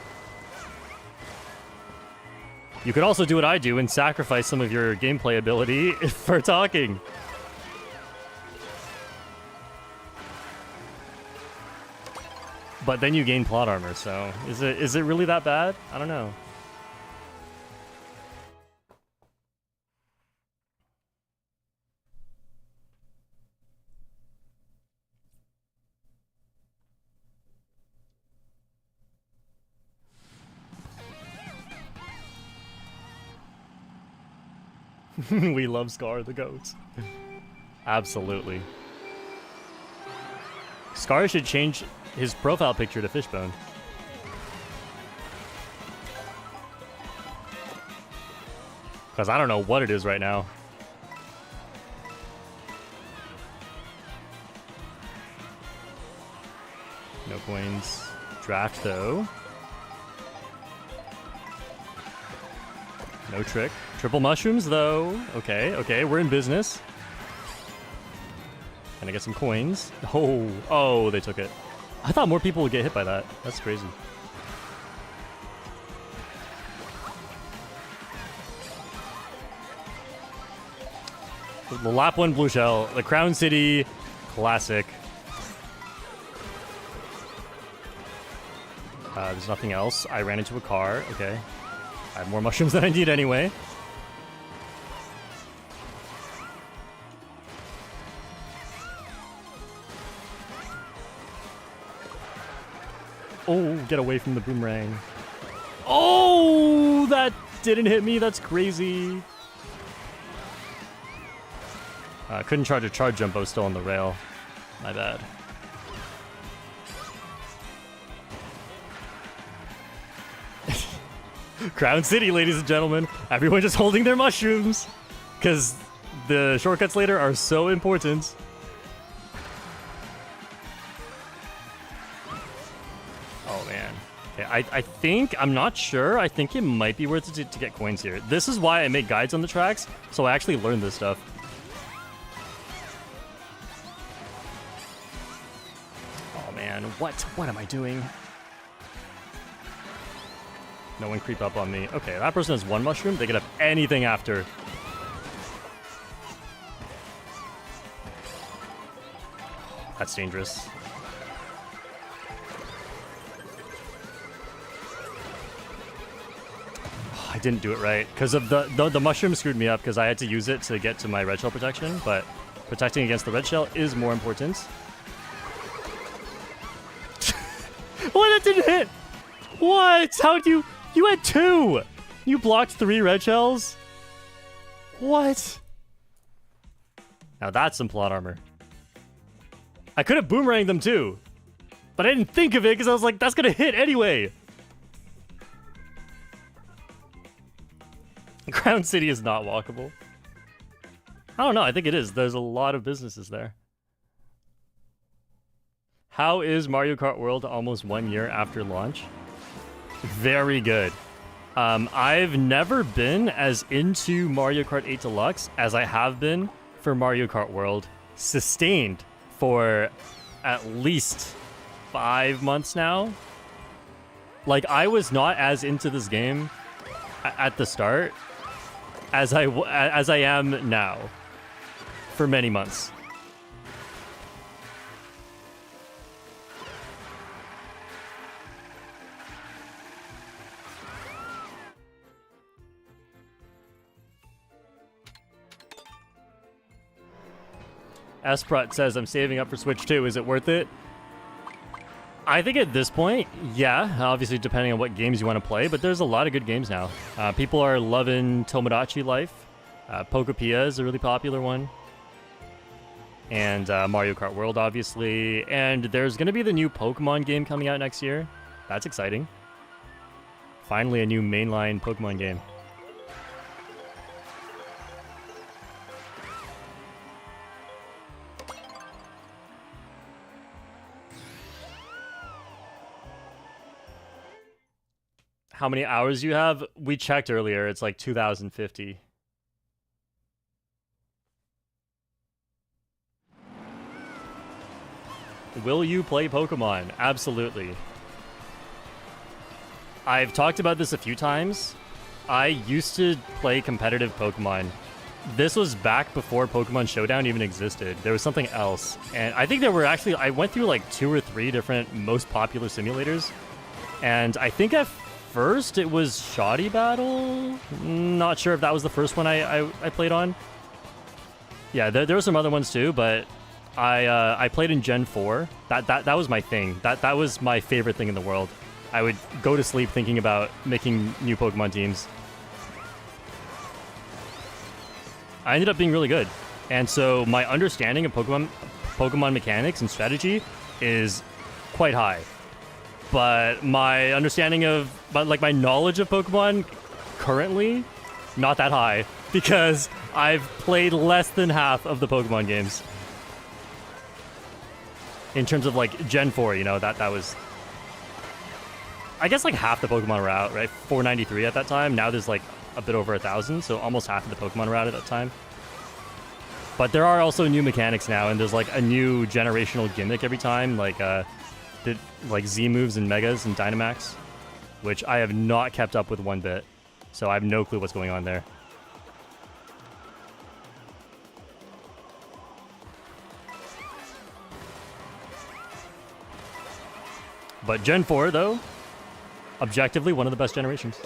You could also do what I do and sacrifice some of your gameplay ability for talking. But then you gain plot armor, so is it really that bad? I don't know. We love Scar the goat. Absolutely. Scar should change his profile picture to Fishbone. Because I don't know what it is right now. No coins. Draft, though. No trick. Triple mushrooms, though. Okay, we're in business. Can I get some coins? Oh, they took it. I thought more people would get hit by that. That's crazy. The lap 1 blue shell. The Crown City classic. There's nothing else. I ran into a car. Okay. I have more mushrooms than I need anyway. Oh, get away from the boomerang. Oh, that didn't hit me. That's crazy. Couldn't charge a charge jump. I was still on the rail. My bad. Crown City, ladies and gentlemen. Everyone just holding their mushrooms. Because the shortcuts later are so important. Oh, man. Okay, I think, I'm not sure. I think it might be worth it to get coins here. This is why I make guides on the tracks. So I actually learned this stuff. Oh, man. What am I doing? No one creep up on me. Okay, that person has 1 mushroom. They could have anything after. That's dangerous. Oh, I didn't do it right. Because of the mushroom screwed me up because I had to use it to get to my red shell protection. But protecting against the red shell is more important. What? That didn't hit! What? How'd you... You had 2! You blocked 3 red shells? What? Now that's some plot armor. I could have boomeranged them too. But I didn't think of it because I was like, that's gonna hit anyway. Crown City is not walkable. I don't know, I think it is. There's a lot of businesses there. How is Mario Kart World almost 1 year after launch? Very good. I've never been as into Mario Kart 8 Deluxe as I have been for Mario Kart World. Sustained for at least 5 months now. Like, I was not as into this game at the start as I am now for many months. Esprot says, I'm saving up for Switch 2. Is it worth it? I think at this point, yeah. Obviously, depending on what games you want to play, but there's a lot of good games now. People are loving Tomodachi Life. Pokopia is a really popular one. And Mario Kart World, obviously. And there's going to be the new Pokemon game coming out next year. That's exciting. Finally, a new mainline Pokemon game. How many hours you have? We checked earlier. It's like 2,050. Will you play Pokemon? Absolutely. I've talked about this a few times. I used to play competitive Pokemon. This was back before Pokemon Showdown even existed. There was something else. And I think there were actually... I went through like 2 or 3 different most popular simulators. And I think at first it was Shoddy Battle. Not sure if that was the first one I played on. Yeah, there were some other ones too, but I played in Gen 4. That was my thing. That was my favorite thing in the world. I would go to sleep thinking about making new Pokemon teams. I ended up being really good. And so my understanding of Pokemon mechanics and strategy is quite high. But my understanding of, my knowledge of Pokemon currently, not that high, because I've played less than half of the Pokemon games. In terms of like Gen 4, you know, that was, I guess like half the Pokemon were out, right? 493 at that time. Now there's like a bit over 1,000, so almost half of the Pokemon were out at that time. But there are also new mechanics now, and there's like a new generational gimmick every time, like Z moves and Megas and Dynamax, which I have not kept up with one bit, so I have no clue what's going on there. But Gen 4, though, objectively one of the best generations.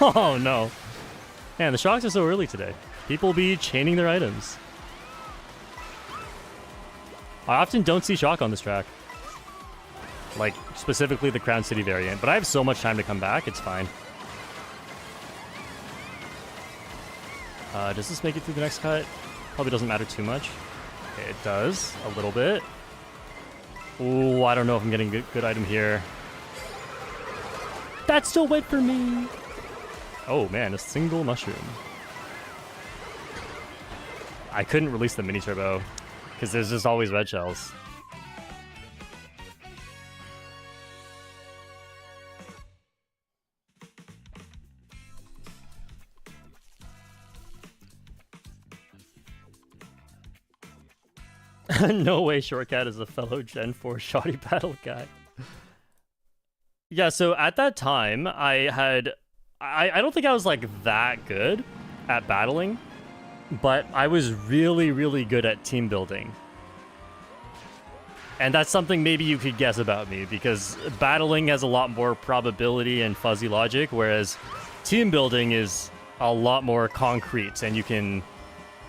Oh, no. Man, the shocks are so early today. People be chaining their items. I often don't see shock on this track. Like, specifically the Crown City variant. But I have so much time to come back, it's fine. Does this make it through the next cut? Probably doesn't matter too much. Okay, it does, a little bit. Ooh, I don't know if I'm getting a good item here. That's still wet for me. Oh man, a single mushroom. I couldn't release the mini turbo because there's just always red shells. No way Shortcat is a fellow Gen 4 shoddy battle guy. Yeah, so at that time, I don't think I was like that good at battling, but I was really, really good at team building. And that's something maybe you could guess about me, because battling has a lot more probability and fuzzy logic, whereas team building is a lot more concrete, and you can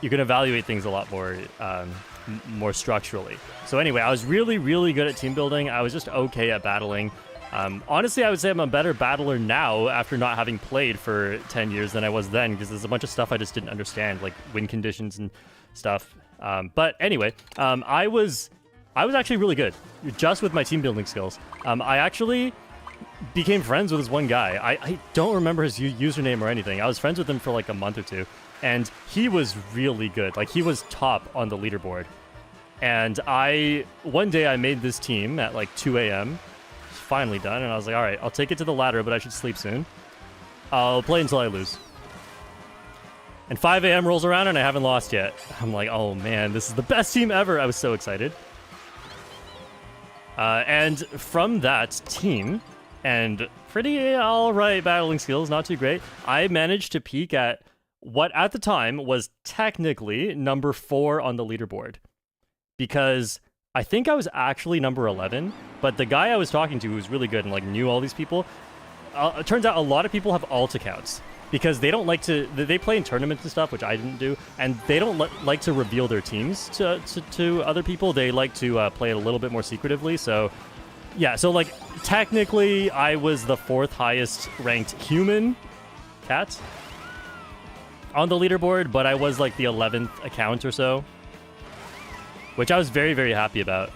evaluate things a lot more structurally. So anyway, I was really, really good at team building. I was just okay at battling. Honestly, I would say I'm a better battler now after not having played for 10 years than I was then, because there's a bunch of stuff I just didn't understand, like win conditions and stuff. But anyway, I was actually really good, just with my team building skills. I actually became friends with this one guy. I don't remember his username or anything. I was friends with him for like a month or two, and he was really good. Like, he was top on the leaderboard. And one day I made this team at like 2 a.m. Finally done, and I was like, all right, I'll take it to the ladder, but I should sleep soon. I'll play until I lose. And 5 a.m. rolls around and I haven't lost yet. I'm like, oh man, this is the best team ever. I was so excited. And from that team, and pretty all right battling skills, not too great, I managed to peak at what at the time was technically number 4 on the leaderboard. Because I think I was actually number 11, but the guy I was talking to who was really good and like knew all these people, it turns out a lot of people have alt accounts because they don't like to, they play in tournaments and stuff, which I didn't do, and they don't like to reveal their teams to other people. They like to play it a little bit more secretively. So yeah, so like technically I was the 4th highest ranked human cat on the leaderboard, but I was like the 11th account or so, which I was very, very happy about.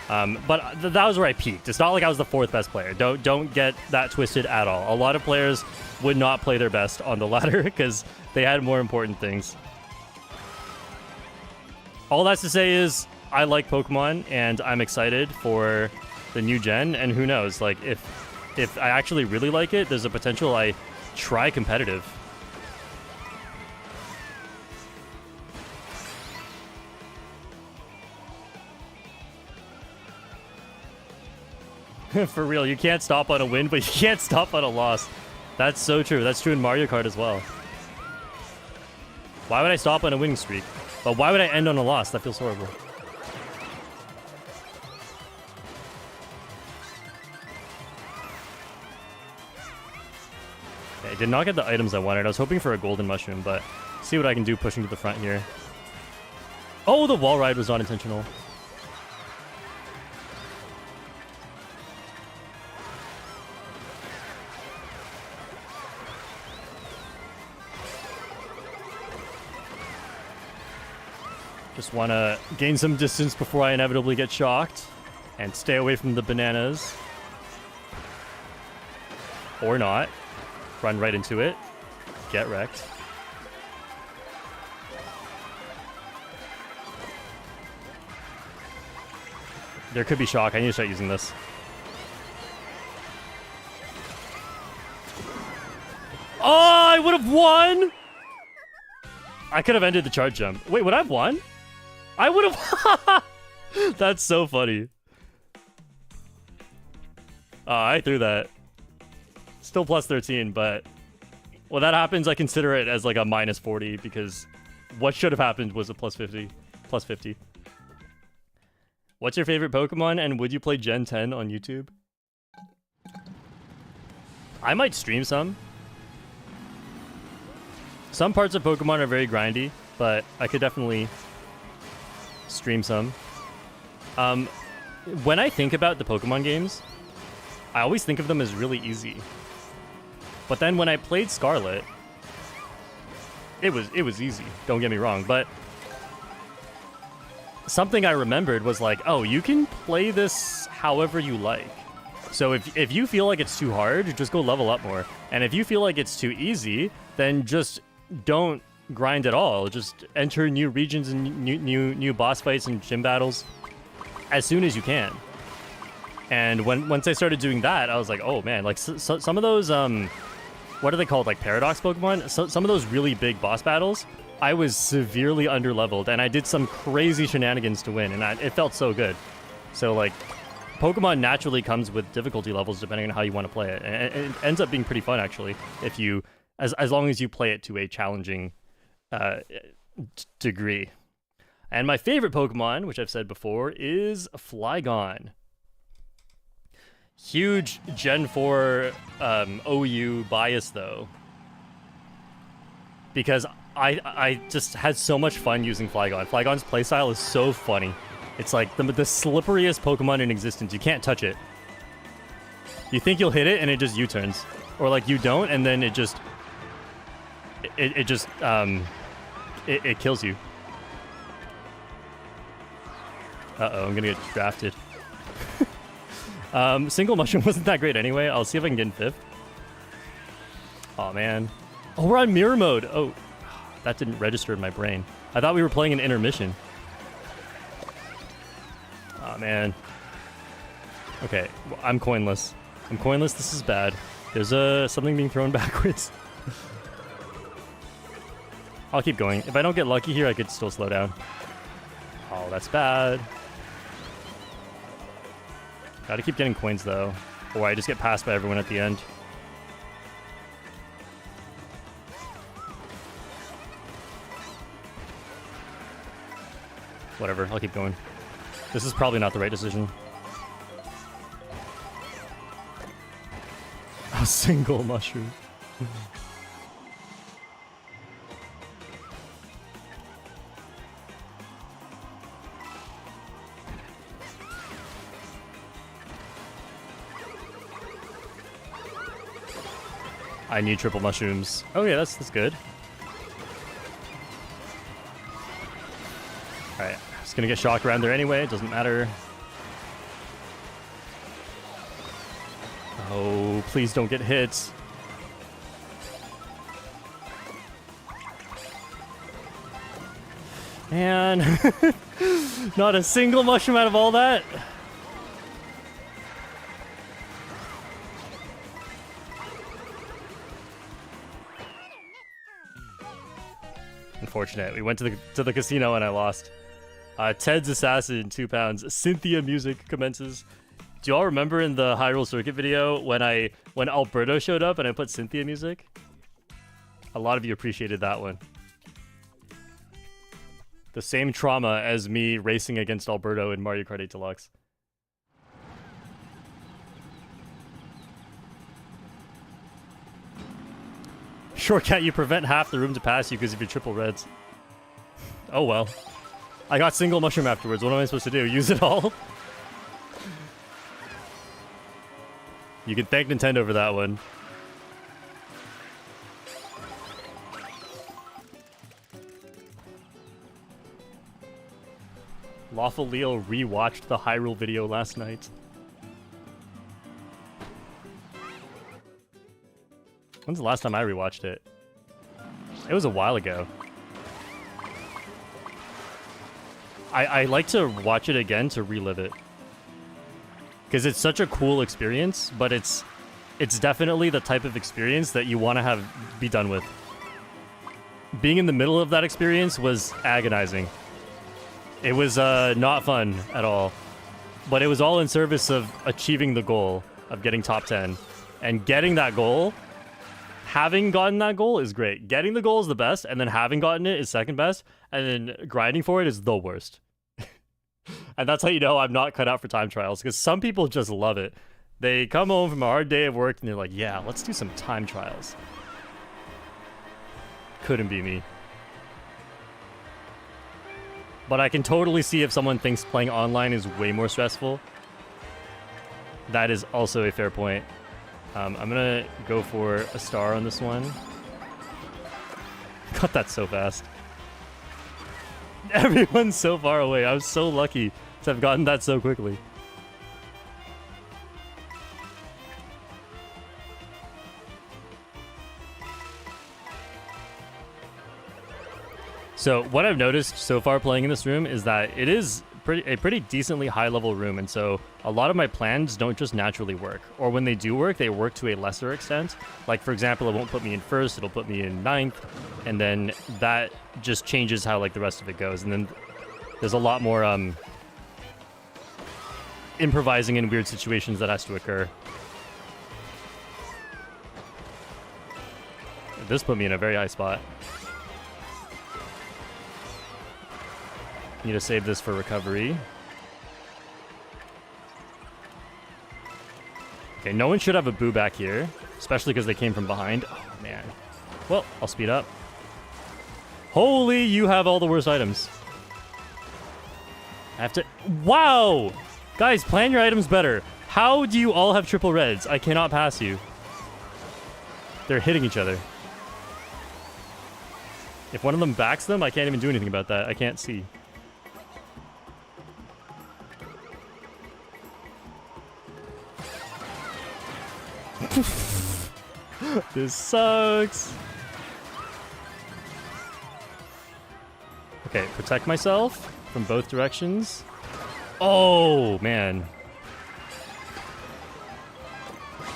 But that was where I peaked. It's not like I was the 4th best player. Don't get that twisted at all. A lot of players would not play their best on the ladder because they had more important things. All that's to say is I like Pokemon and I'm excited for the new gen. And who knows, like if I actually really like it, there's a potential I try competitive. For real, you can't stop on a win, but you can't stop on a loss. That's so true. That's true in Mario Kart as well. Why would I stop on a winning streak? But why would I end on a loss? That feels horrible. Okay, I did not get the items I wanted. I was hoping for a golden mushroom, but see what I can do pushing to the front here. Oh, the wall ride was not intentional. Just want to gain some distance before I inevitably get shocked. And stay away from the bananas. Or not. Run right into it. Get wrecked. There could be shock. I need to start using this. Oh, I would have won! I could have ended the charge jump. Wait, would I have won? I would have... That's so funny. I threw that. Still plus 13, but when that happens, I consider it as like a minus 40 because what should have happened was a plus 50. Plus 50. What's your favorite Pokemon, and would you play Gen 10 on YouTube? I might stream some. Some parts of Pokemon are very grindy, but I could definitely stream some. When I think about the Pokemon games, I always think of them as really easy. But then when I played Scarlet, it was easy, don't get me wrong, but something I remembered was like, oh, you can play this however you like. So if you feel like it's too hard, just go level up more. And if you feel like it's too easy, then just don't grind at all. Just enter new regions and new boss fights and gym battles as soon as you can. And once I started doing that, I was like, oh man, like some of those what are they called, like paradox Pokemon? Some of those really big boss battles, I was severely underleveled, and I did some crazy shenanigans to win, and it felt so good. So like, Pokemon naturally comes with difficulty levels depending on how you want to play it, and it ends up being pretty fun actually if you, as long as you play it to a challenging degree. And my favorite Pokemon, which I've said before, is Flygon. Huge Gen 4 OU bias though, because I just had so much fun using Flygon. Flygon's playstyle is so funny. It's like the slipperiest Pokemon in existence. You can't touch it. You think you'll hit it and it just U-turns, or like you don't and then it just it kills you. Uh-oh, I'm gonna get drafted. Single Mushroom wasn't that great anyway. I'll see if I can get in 5th. Oh man. Oh, we're on mirror mode. Oh, that didn't register in my brain. I thought we were playing an intermission. Oh man. Okay, I'm coinless. I'm coinless. This is bad. There's something being thrown backwards. I'll keep going. If I don't get lucky here, I could still slow down. Oh, that's bad. Gotta keep getting coins though, or I just get passed by everyone at the end. Whatever, I'll keep going. This is probably not the right decision. A single mushroom. I need triple mushrooms. Oh yeah, that's good. Alright, just gonna get shocked around there anyway, it doesn't matter. Oh, please don't get hit. Man, not a single mushroom out of all that. Unfortunate. We went to the casino and I lost. Ted's Assassin, 2 pounds. Cynthia music commences. Do y'all remember in the Hyrule Circuit video when Alberto showed up and I put Cynthia music? A lot of you appreciated that one. The same trauma as me racing against Alberto in Mario Kart 8 Deluxe. Shortcat, you prevent half the room to pass you because of your triple reds. Oh well. I got single mushroom afterwards. What am I supposed to do? Use it all? You can thank Nintendo for that one. Lawful Leo rewatched the Hyrule video last night. When's the last time I rewatched it? It was a while ago. I like to watch it again to relive it. Because it's such a cool experience, but it's definitely the type of experience that you want to be done with. Being in the middle of that experience was agonizing. It was not fun at all. But it was all in service of achieving the goal of getting top 10. And getting that goal, having gotten that goal is great. Getting the goal is the best, and then having gotten it is second best, and then grinding for it is the worst. And that's how you know I'm not cut out for time trials, because some people just love it. They come home from a hard day of work and they're like, yeah, let's do some time trials. Couldn't be me. But I can totally see if someone thinks playing online is way more stressful. That is also a fair point. I'm gonna go for a star on this one. Got that so fast. Everyone's so far away. I was so lucky to have gotten that so quickly. So what I've noticed so far playing in this room is that it is a pretty decently high level room, and so a lot of my plans don't just naturally work, or when they do work, they work to a lesser extent. Like for example, it won't put me in first, it'll put me in ninth, and then that just changes how like the rest of it goes. And then there's a lot more improvising in weird situations that has to occur. This put me in a very high spot. Need to save this for recovery. Okay, no one should have a boo back here, especially because they came from behind. Oh, man. Well, I'll speed up. Holy, you have all the worst items. I have to... Wow! Guys, plan your items better. How do you all have triple reds? I cannot pass you. They're hitting each other. If one of them backs them, I can't even do anything about that. I can't see. This sucks. Okay, protect myself from both directions. Oh, man.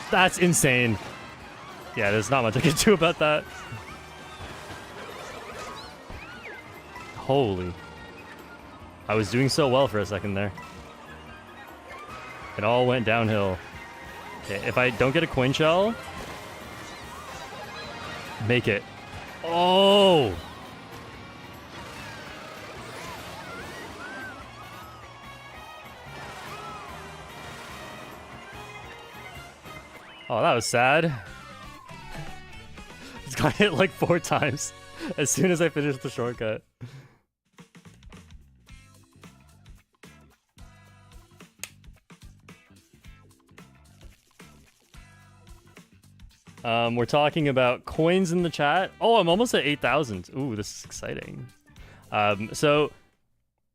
That's insane. Yeah, there's not much I can do about that. Holy. I was doing so well for a second there. It all went downhill. Okay, if I don't get a coin shell, make it. Oh! Oh, that was sad. It's got hit like 4 times as soon as I finished the shortcut. We're talking about coins in the chat. Oh, I'm almost at 8,000. Ooh, this is exciting. So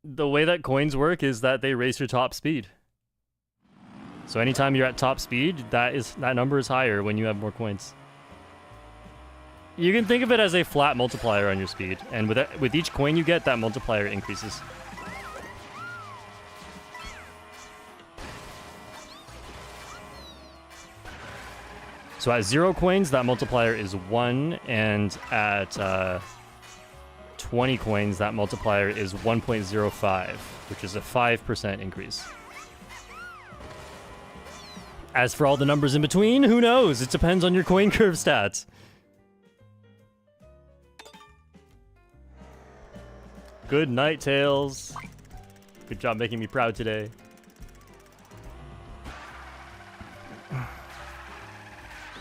the way that coins work is that they raise your top speed. So anytime you're at top speed, that number is higher when you have more coins. You can think of it as a flat multiplier on your speed, and with each coin you get, that multiplier increases. So at 0 coins, that multiplier is 1, and at 20 coins, that multiplier is 1.05, which is a 5% increase. As for all the numbers in between, who knows? It depends on your coin curve stats. Good night, Tails. Good job making me proud today.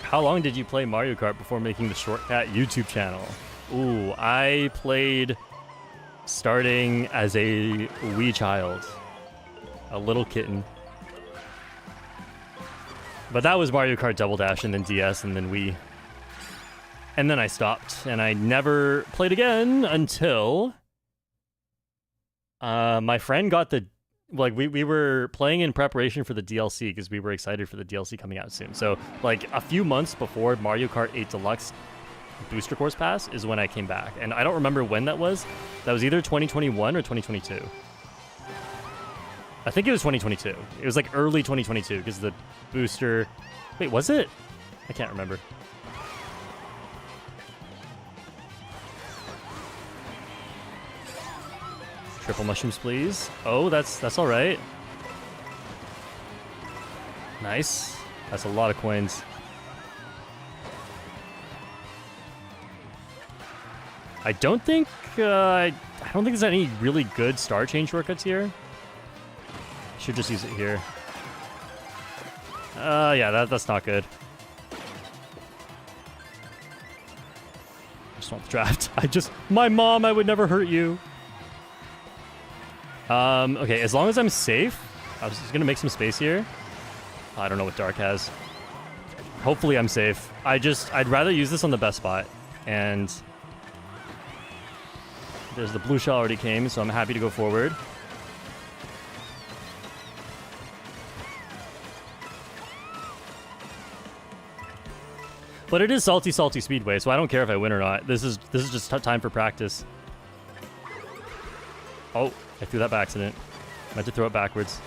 How long did you play Mario Kart before making the Shortcat YouTube channel? Ooh, I played starting as a wee child. A little kitten. But that was Mario Kart Double Dash, and then DS, and then Wii. And then I stopped, and I never played again until... my friend got the... Like, we were playing in preparation for the DLC, because we were excited for the DLC coming out soon. So, like, a few months before Mario Kart 8 Deluxe Booster Course Pass is when I came back. And I don't remember when that was. That was either 2021 or 2022. I think it was 2022. It was like early 2022 because the booster... Wait, was it? I can't remember. Triple mushrooms, please. Oh, that's all right. Nice. That's a lot of coins. I don't think there's any really good star chain shortcuts here. Should just use it here. Yeah, that's not good. I just want the draft. My mom, I would never hurt you. Okay, as long as I'm safe, I was just gonna make some space here. I don't know what Dark has. Hopefully I'm safe. I'd rather use this on the best spot. And there's the blue shell already came, so I'm happy to go forward. But it is Salty Speedway, so I don't care if I win or not. This is just time for practice. Oh, I threw that by accident. I meant to throw it backwards.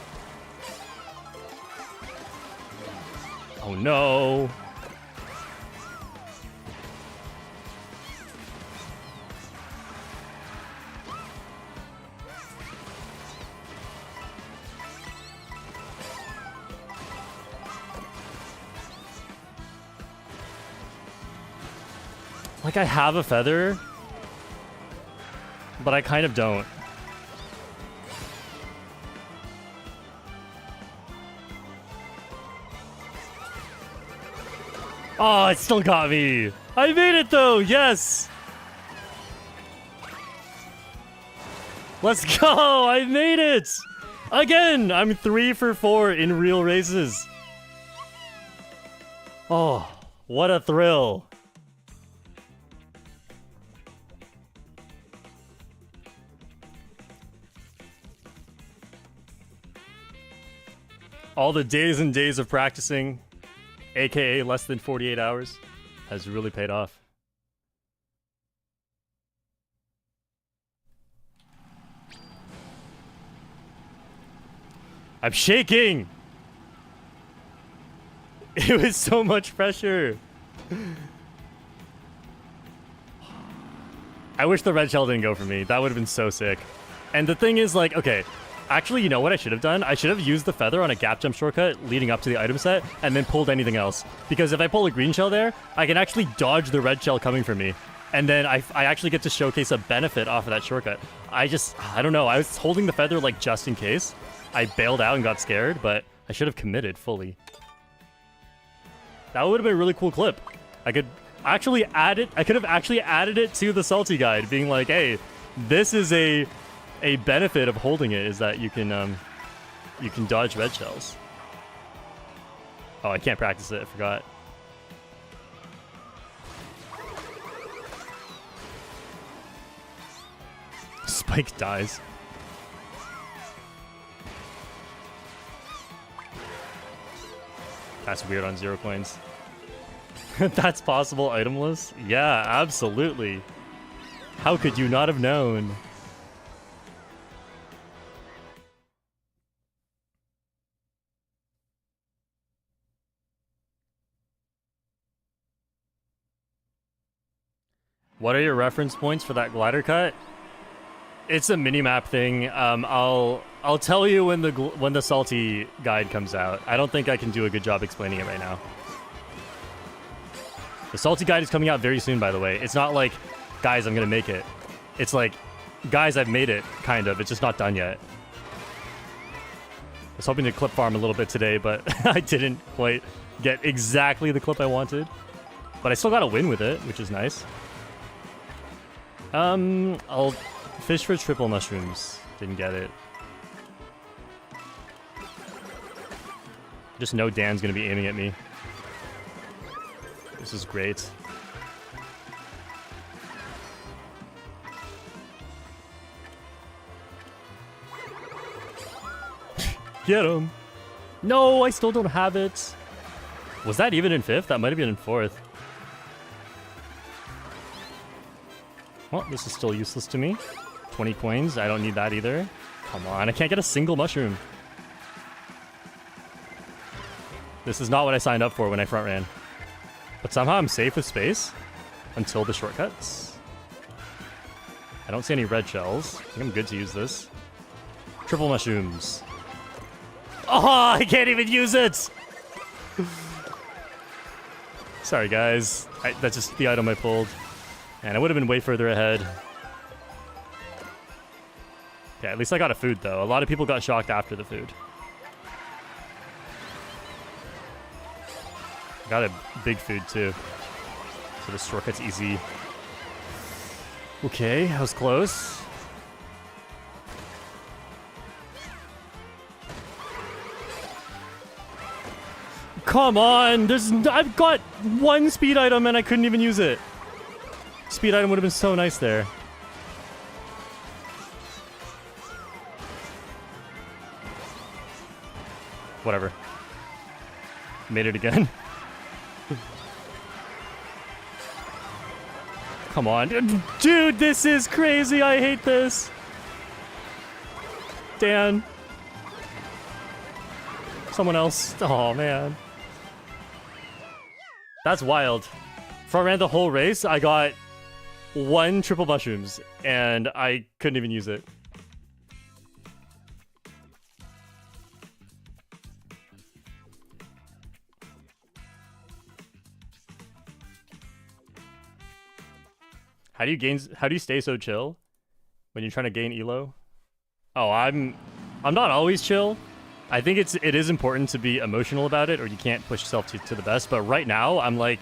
Oh no! Like, I have a feather, but I kind of don't. Oh, it still got me. I made it though, yes. Let's go, I made it. Again, I'm 3 for 4 in real races. Oh, what a thrill. All the days and days of practicing, aka less than 48 hours, has really paid off. I'm shaking! It was so much pressure. I wish the red shell didn't go for me. That would have been so sick. And the thing is, like, okay, actually, you know what I should have done? I should have used the feather on a gap jump shortcut leading up to the item set and then pulled anything else. Because if I pull a green shell there, I can actually dodge the red shell coming for me. And then I actually get to showcase a benefit off of that shortcut. I don't know. I was holding the feather like just in case. I bailed out and got scared, but I should have committed fully. That would have been a really cool clip. I could actually add it. I could have actually added it to the salty guide, being like, hey, this is a benefit of holding it is that you can dodge red shells. Oh, I can't practice it. I forgot. Spike dies. That's weird on 0 coins. That's possible itemless? Yeah, absolutely. How could you not have known? What are your reference points for that glider cut? It's a minimap thing. I'll tell you when the salty guide comes out. I don't think I can do a good job explaining it right now. The salty guide is coming out very soon, by the way. It's not like, guys, I'm gonna make it. It's like, guys, I've made it, kind of. It's just not done yet. I was hoping to clip farm a little bit today, but I didn't quite get exactly the clip I wanted. But I still got a win with it, which is nice. I'll fish for triple mushrooms. Didn't get it. Just know Dan's gonna be aiming at me. This is great. Get him! No, I still don't have it. Was that even in 5th? That might have been in 4th. Well, this is still useless to me. 20 coins, I don't need that either. Come on, I can't get a single mushroom. This is not what I signed up for when I front ran. But somehow I'm safe with space until the shortcuts. I don't see any red shells. I think I'm good to use this. Triple mushrooms. Oh, I can't even use it! Sorry, guys. That's just the item I pulled. And I would have been way further ahead. Okay, at least I got a food, though. A lot of people got shocked after the food. Got a big food too. So the shortcut's easy. Okay, that was close. Come on! I've got one speed item and I couldn't even use it. Speed item would have been so nice there. Whatever. Made it again. Come on. Dude, this is crazy. I hate this. Dan. Someone else. Oh, man. That's wild. For I ran the whole race, I got 1 triple mushrooms, and I couldn't even use it. How do you stay so chill when you're trying to gain elo? Oh, I'm not always chill. I think it is important to be emotional about it, or you can't push yourself to the best. But right now, I'm like,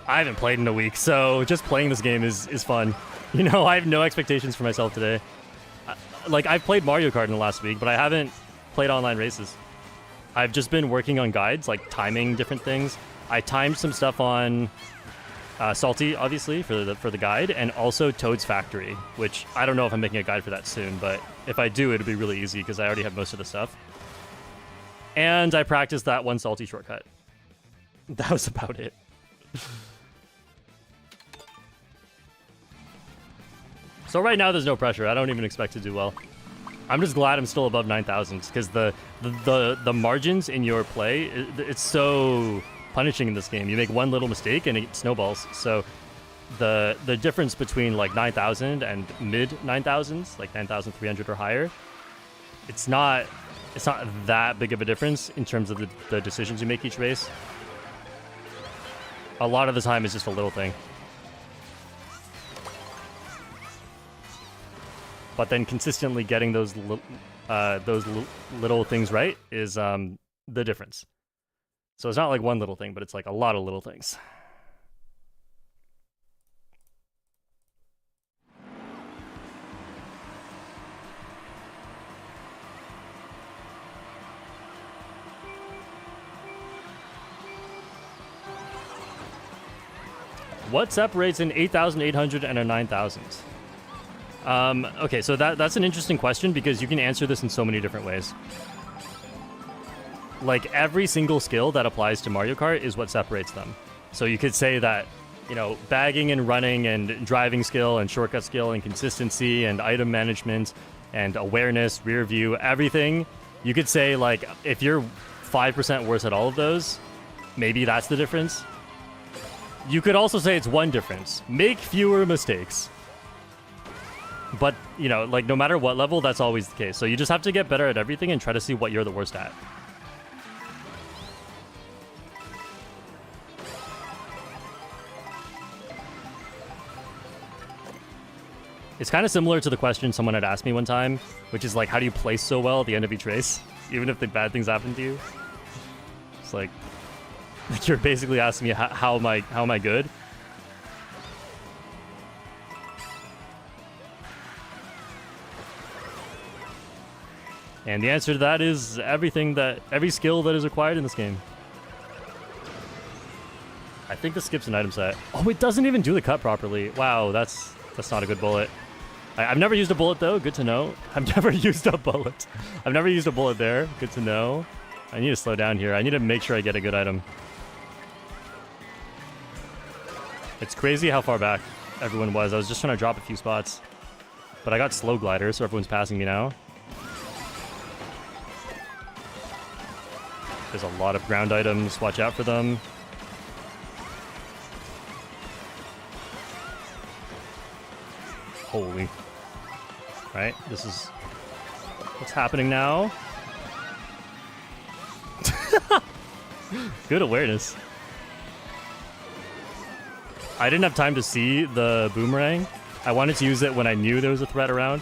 I haven't played in a week, so just playing this game is fun. You know, I have no expectations for myself today. Like, I've played Mario Kart in the last week, but I haven't played online races. I've just been working on guides, like timing different things. I timed some stuff on Salty, obviously, for the guide, and also Toad's Factory, which I don't know if I'm making a guide for that soon, but if I do, it'll be really easy because I already have most of the stuff. And I practiced that one Salty shortcut. That was about it. So right now, there's no pressure. I don't even expect to do well. I'm just glad I'm still above 9,000 because the margins in your play, it's so punishing in this game. You make one little mistake and it snowballs. So the difference between like 9,000 and mid 9,000s, like 9,300 or higher, it's not that big of a difference in terms of the decisions you make each race. A lot of the time, it's just a little thing. But then consistently getting those little things right is the difference. So it's not like one little thing, but it's like a lot of little things. What separates an 8,800 and a 9,000? Okay, so that's an interesting question because you can answer this in so many different ways. Like, every single skill that applies to Mario Kart is what separates them. So you could say that, you know, bagging and running and driving skill and shortcut skill and consistency and item management and awareness, rear view, everything. You could say, like, if you're 5% worse at all of those, maybe that's the difference. You could also say it's one difference. Make fewer mistakes. But, you know, like, no matter what level, that's always the case. So you just have to get better at everything and try to see what you're the worst at. It's kind of similar to the question someone had asked me one time, which is like, how do you place so well at the end of each race, even if the bad things happen to you? It's like you're basically asking me how am I good? And the answer to that is every skill that is required in this game. I think this skips an item set. Oh, it doesn't even do the cut properly. Wow, that's not a good bullet. I've never used a bullet, though. Good to know. I've never used a bullet. I've never used a bullet there. Good to know. I need to slow down here. I need to make sure I get a good item. It's crazy how far back everyone was. I was just trying to drop a few spots. But I got slow glider, so everyone's passing me now. There's a lot of ground items. Watch out for them. Holy. Right, this is what's happening now. Good awareness. I didn't have time to see the boomerang. I wanted to use it when I knew there was a threat around.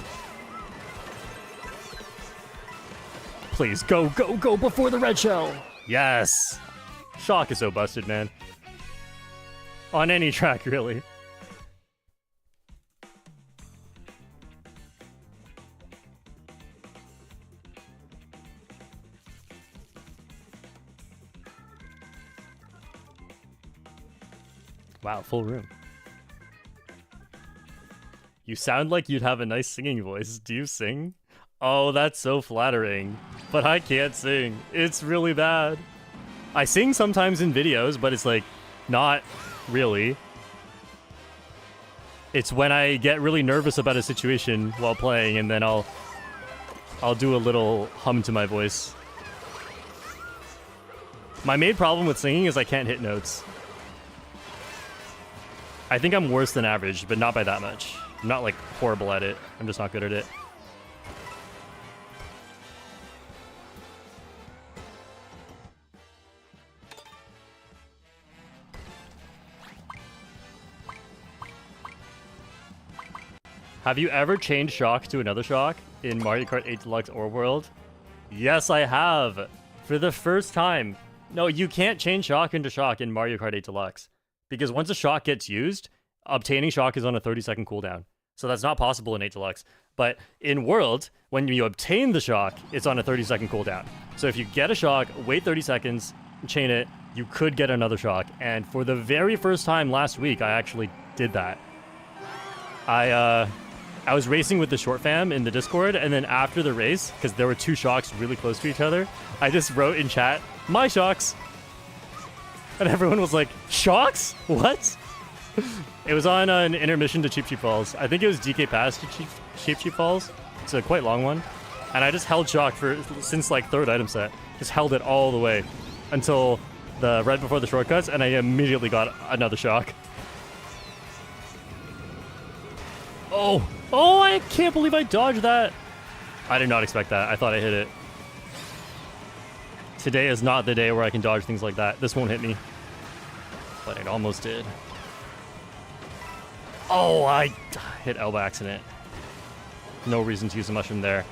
Please, go, go, go before the red shell. Yes. Shock is so busted, man. On any track, really. Wow, full room. You sound like you'd have a nice singing voice. Do you sing? Oh, that's so flattering. But I can't sing. It's really bad. I sing sometimes in videos, but it's like, not really. It's when I get really nervous about a situation while playing, and then I'll do a little hum to my voice. My main problem with singing is I can't hit notes. I think I'm worse than average, but not by that much. I'm not, like, horrible at it. I'm just not good at it. Have you ever changed shock to another shock in Mario Kart 8 Deluxe or World? Yes, I have. For the first time. No, you can't change shock into shock in Mario Kart 8 Deluxe. Because once a shock gets used, obtaining shock is on a 30-second cooldown. So that's not possible in 8 Deluxe. But in World, when you obtain the shock, it's on a 30-second cooldown. So if you get a shock, wait 30 seconds, chain it, you could get another shock. And for the very first time last week, I actually did that. I was racing with the short fam in the Discord, and then after the race, because there were two shocks really close to each other, I just wrote in chat, "My shocks!" And everyone was like, "Shocks? What?" It was on an intermission to Cheap Cheap Falls. I think it was DK Pass to Cheap Cheap Falls. It's a quite long one. And I just held shock since like third item set. Just held it all the way until right before the shortcuts, and I immediately got another shock. Oh! Oh, I can't believe I dodged that! I did not expect that. I thought I hit it. Today is not the day where I can dodge things like that. This won't hit me. But it almost did. Oh, I hit L by accident. No reason to use a mushroom there.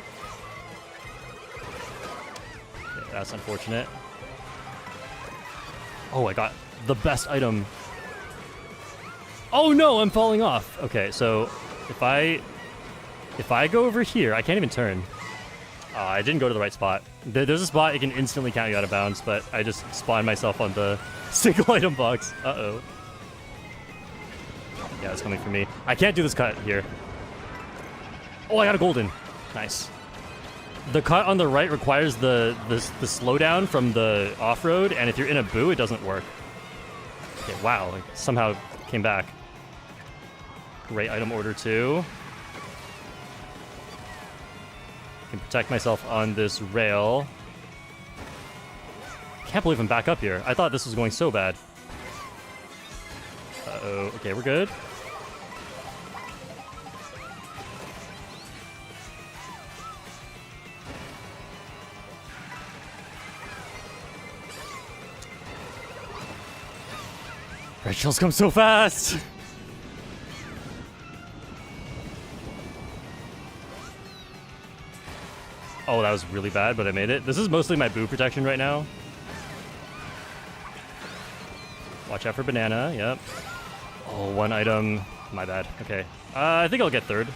Okay, that's unfortunate. Oh, I got the best item. Oh no, I'm falling off. Okay, so if I go over here, I can't even turn. I didn't go to the right spot. There's a spot it can instantly count you out of bounds, but I just spawned myself on the single item box. Uh-oh. Yeah, it's coming for me. I can't do this cut here. Oh, I got a golden. Nice. The cut on the right requires the slowdown from the off-road, and if you're in a boo, it doesn't work. Okay, wow. Like, somehow came back. Great item order, too. Can protect myself on this rail. Can't believe I'm back up here. I thought this was going so bad. Uh-oh. Okay, we're good. Red shells come so fast! Oh, that was really bad, but I made it. This is mostly my boo protection right now. Watch out for banana, yep. Oh, one item. My bad. Okay. I think I'll get third.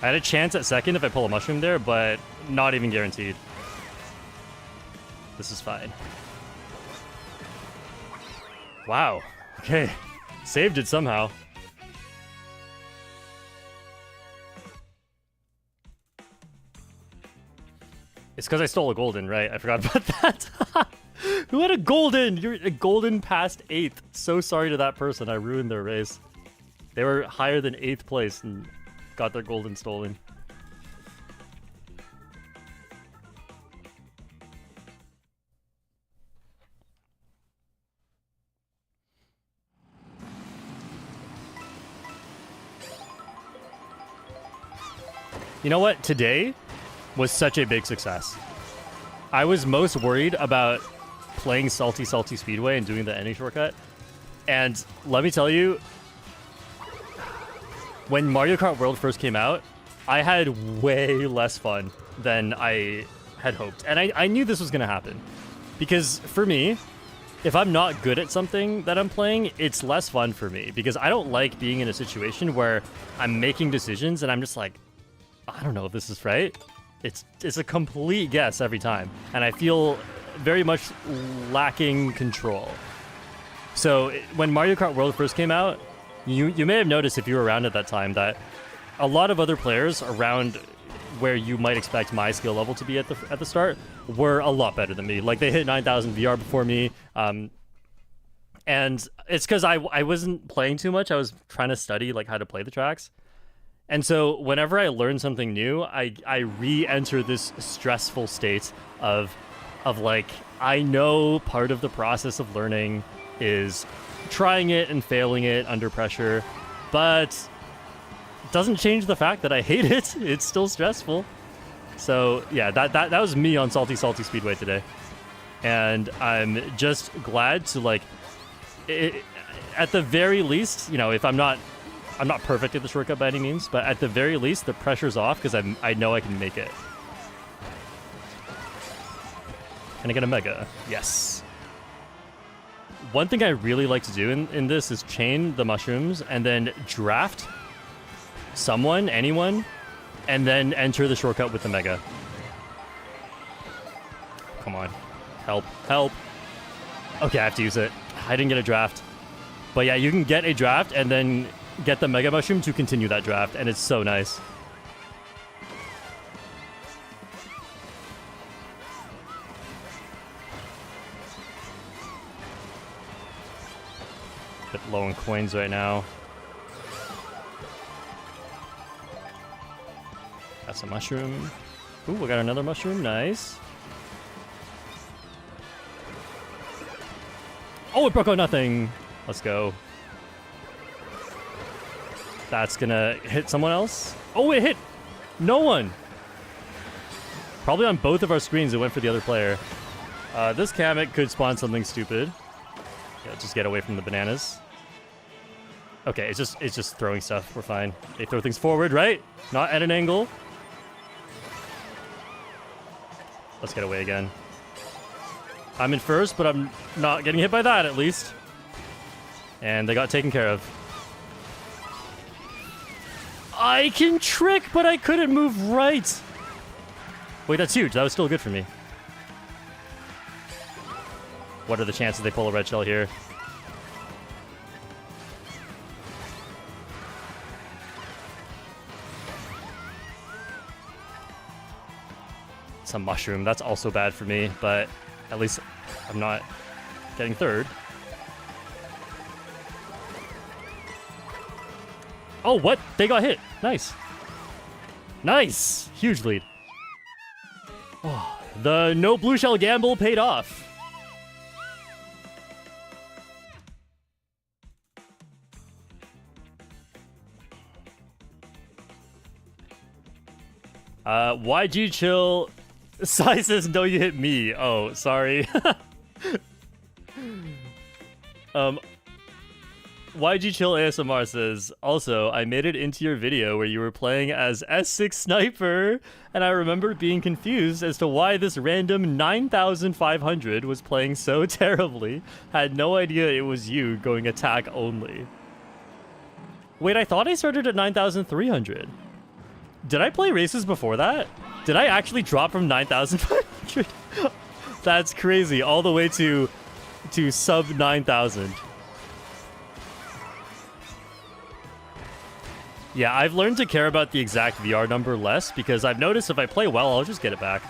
I had a chance at second if I pull a mushroom there, but not even guaranteed. This is fine. Wow. Okay. Saved it somehow. It's because I stole a golden, right? I forgot about that. Who had a golden? You're a golden past 8th. So sorry to that person. I ruined their race. They were higher than 8th place and got their golden stolen. You know what? Today was such a big success. I was most worried about playing Salty Speedway and doing the ending shortcut. And let me tell you, when Mario Kart World first came out, I had way less fun than I had hoped. And I knew this was going to happen. Because for me, if I'm not good at something that I'm playing, it's less fun for me because I don't like being in a situation where I'm making decisions and I'm just like, I don't know if this is right. It's a complete guess every time, and I feel very much lacking control. So when Mario Kart World first came out, you may have noticed if you were around at that time that a lot of other players around where you might expect my skill level to be at the start were a lot better than me. Like they hit 9,000 VR before me, and it's because I wasn't playing too much. I was trying to study like how to play the tracks. And so whenever I learn something new, I re-enter this stressful state of like, I know part of the process of learning is trying it and failing it under pressure, but it doesn't change the fact that I hate it. It's still stressful. So yeah, that was me on Salty Speedway today. And I'm just glad to like, at the very least, you know, if I'm not perfect at the shortcut by any means, but at the very least, the pressure's off because I know I can make it. Can I get a mega? Yes. One thing I really like to do in this is chain the mushrooms and then draft anyone, and then enter the shortcut with the mega. Come on. Help. Okay, I have to use it. I didn't get a draft. But yeah, you can get a draft and then get the mega mushroom to continue that draft, and it's so nice. Bit low on coins right now. That's a mushroom. Ooh, we got another mushroom. Nice. Oh, it broke out nothing. Let's go. That's gonna hit someone else. Oh, it hit no one. Probably on both of our screens, it went for the other player. This Kamek could spawn something stupid. Yeah, just get away from the bananas. Okay, it's just throwing stuff. We're fine. They throw things forward, right? Not at an angle. Let's get away again. I'm in first, but I'm not getting hit by that, at least. And they got taken care of. I can trick, but I couldn't move right. Wait, that's huge. That was still good for me. What are the chances they pull a red shell here? It's a mushroom. That's also bad for me, but at least I'm not getting third. Oh, what? They got hit. Nice. Nice. Huge lead. Oh, the no blue shell gamble paid off. YG chill. Sai says no, you hit me. Oh, sorry. YG Chill ASMR says, also, I made it into your video where you were playing as S6 Sniper, and I remember being confused as to why this random 9,500 was playing so terribly. Had no idea it was you going attack only. Wait, I thought I started at 9,300. Did I play races before that? Did I actually drop from 9,500? That's crazy, all the way to sub 9,000. Yeah, I've learned to care about the exact VR number less because I've noticed if I play well, I'll just get it back.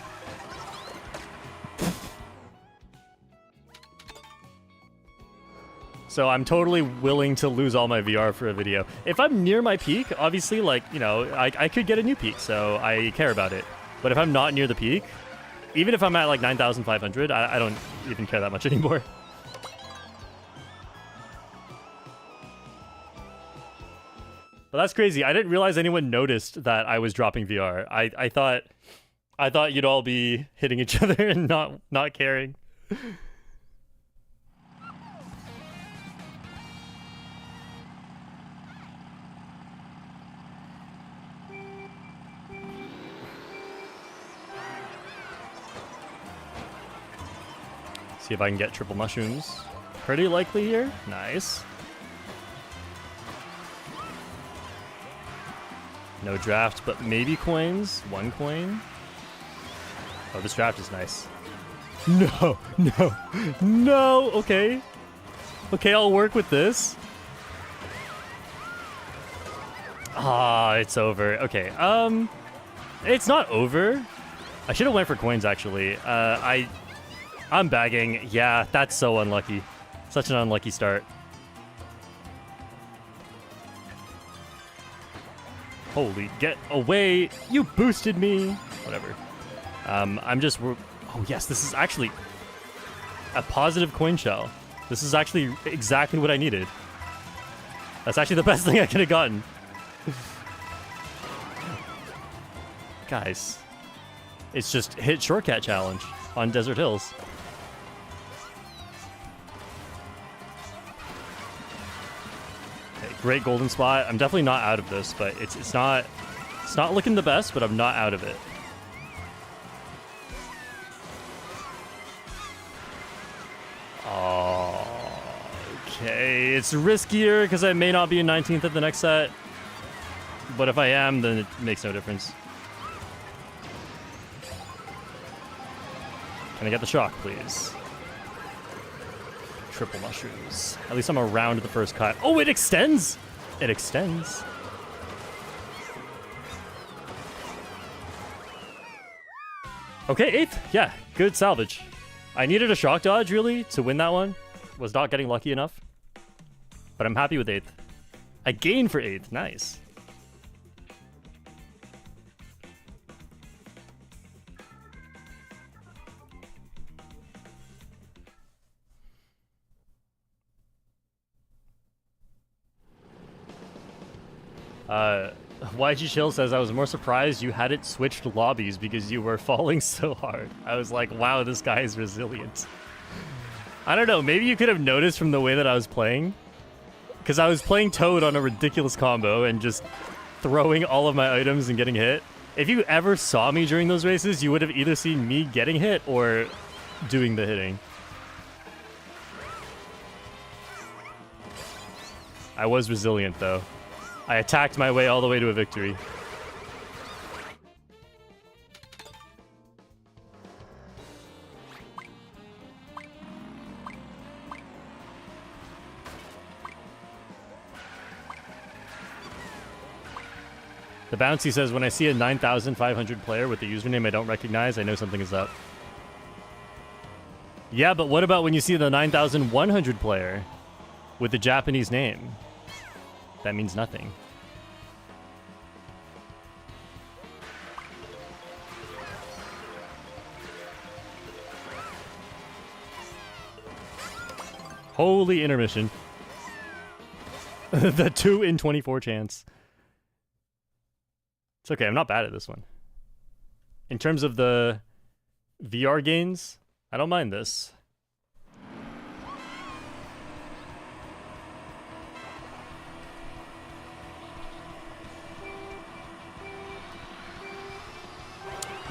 So I'm totally willing to lose all my VR for a video. If I'm near my peak, obviously, like, you know, I could get a new peak, so I care about it. But if I'm not near the peak, even if I'm at like 9,500, I don't even care that much anymore. But that's crazy. I didn't realize anyone noticed that I was dropping VR. I thought you'd all be hitting each other and not caring. See if I can get triple mushrooms. Pretty likely here. Nice. No draft, but maybe coins. 1 coin. Oh, this draft is nice. No, no, no. Okay. Okay, I'll work with this. Ah, it's over. Okay. It's not over. I should have went for coins actually. I'm bagging. Yeah, that's so unlucky. Such an unlucky start. Holy, get away! You boosted me! Whatever. I'm just... Oh yes, this is actually a positive coin shell. This is actually exactly what I needed. That's actually the best thing I could have gotten. Guys, it's just hit Shortcat challenge on Desert Hills. Okay, great golden spot. I'm definitely not out of this, but it's not looking the best, but I'm not out of it. Oh, okay. It's riskier because I may not be in 19th at the next set. But if I am, then it makes no difference. Can I get the shock, please? Triple mushrooms. At least I'm around the first cut. Oh, it extends! It extends. Okay, 8th. Yeah, good salvage. I needed a shock dodge, really, to win that one. Was not getting lucky enough. But I'm happy with 8th. I gained for 8th. Nice. YG Chill says, I was more surprised you hadn't switched lobbies because you were falling so hard. I was like, wow, this guy is resilient. I don't know, maybe you could have noticed from the way that I was playing. Because I was playing Toad on a ridiculous combo and just throwing all of my items and getting hit. If you ever saw me during those races, you would have either seen me getting hit or doing the hitting. I was resilient, though. I attacked my way all the way to a victory. The Bouncy says, when I see a 9,500 player with the username I don't recognize, I know something is up. Yeah, but what about when you see the 9,100 player with the Japanese name? That means nothing. Holy intermission. The 2 in 24 chance. It's okay, I'm not bad at this one. In terms of the VR gains, I don't mind this.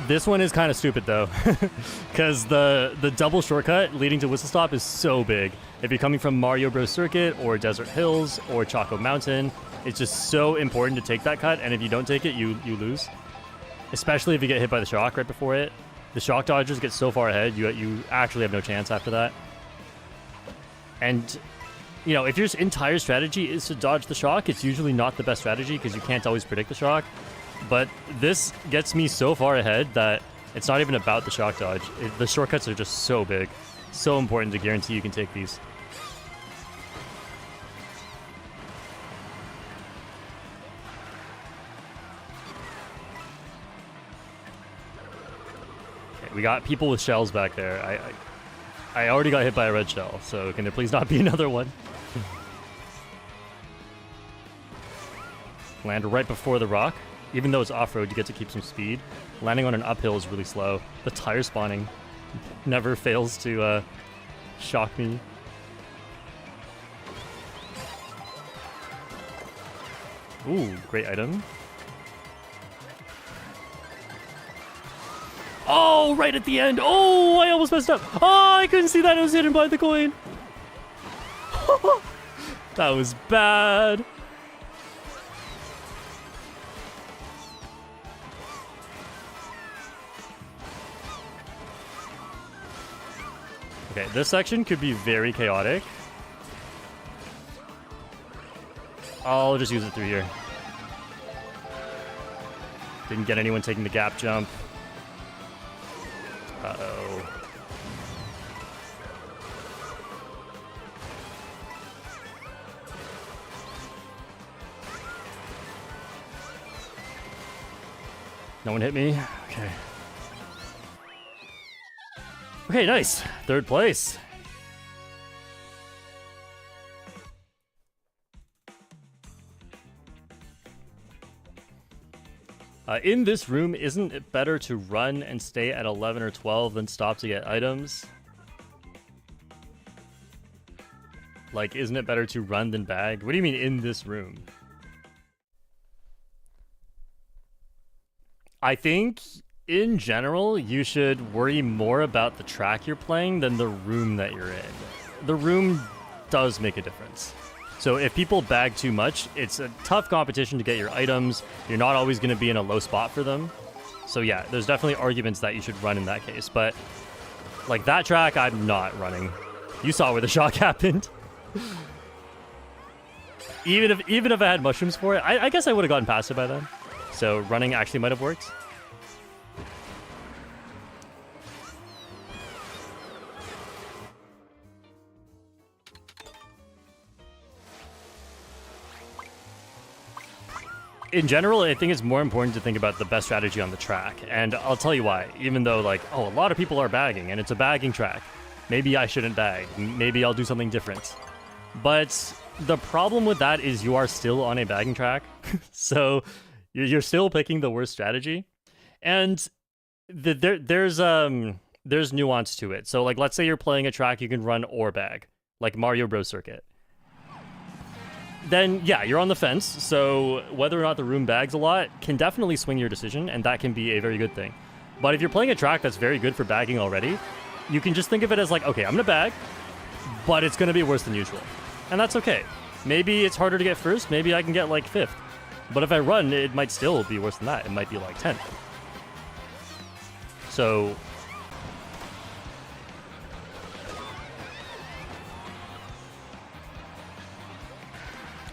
This one is kind of stupid though, because the double shortcut leading to Whistle Stop is so big. If you're coming from Mario Bros. Circuit or Desert Hills or Choco Mountain, it's just so important to take that cut, and if you don't take it, you lose. Especially if you get hit by the shock right before it. The shock dodgers get so far ahead, you actually have no chance after that. And, you know, if your entire strategy is to dodge the shock, it's usually not the best strategy because you can't always predict the shock. But this gets me so far ahead that it's not even about the shock dodge. The shortcuts are just so big. So important to guarantee you can take these. Okay, we got people with shells back there. I already got hit by a red shell, so can there please not be another one? Land right before the rock. Even though it's off-road, you get to keep some speed. Landing on an uphill is really slow. The tire spawning never fails to shock me. Ooh, great item. Oh, right at the end. Oh, I almost messed up. Oh, I couldn't see that. I was hidden by the coin. That was bad. Okay, this section could be very chaotic. I'll just use it through here. Didn't get anyone taking the gap jump. Uh-oh. No one hit me? Okay. Okay, nice. Third place. In this room, isn't it better to run and stay at 11 or 12 than stop to get items? Like, isn't it better to run than bag? What do you mean in this room? I think, in general, you should worry more about the track you're playing than the room that you're in. The room does make a difference. So if people bag too much, it's a tough competition to get your items. You're not always going to be in a low spot for them. So yeah, there's definitely arguments that you should run in that case. But like that track, I'm not running. You saw where the shock happened. Even if I had mushrooms for it, I guess I would have gotten past it by then. So running actually might have worked. In general, I think it's more important to think about the best strategy on the track. And I'll tell you why. Even though, like, oh, a lot of people are bagging, and it's a bagging track. Maybe I shouldn't bag. Maybe I'll do something different. But the problem with that is you are still on a bagging track. So you're still picking the worst strategy. And there's nuance to it. So, like, let's say you're playing a track you can run or bag. Like Mario Bros. Circuit. Then, yeah, you're on the fence, so whether or not the room bags a lot can definitely swing your decision, and that can be a very good thing. But if you're playing a track that's very good for bagging already, you can just think of it as like, okay, I'm gonna bag, but it's gonna be worse than usual. And that's okay. Maybe it's harder to get first, maybe I can get like 5th. But if I run, it might still be worse than that. It might be like 10th. So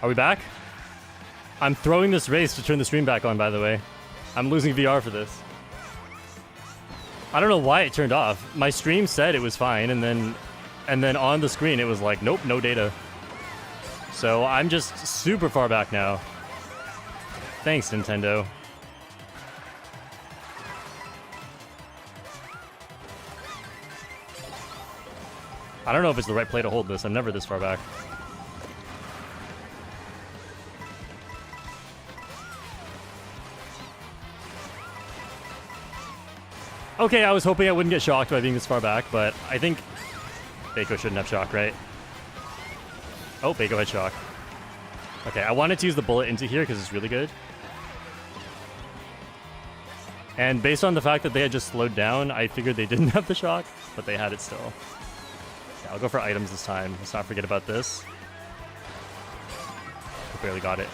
are we back? I'm throwing this race to turn the stream back on, by the way. I'm losing VR for this. I don't know why it turned off. My stream said it was fine, and then on the screen it was like, nope, no data. So I'm just super far back now. Thanks, Nintendo. I don't know if it's the right play to hold this. I'm never this far back. Okay, I was hoping I wouldn't get shocked by being this far back, but I think Baco shouldn't have shock, right? Oh, Baco had shock. Okay, I wanted to use the bullet into here because it's really good. And based on the fact that they had just slowed down, I figured they didn't have the shock, but they had it still. Yeah, I'll go for items this time. Let's not forget about this. I barely got it.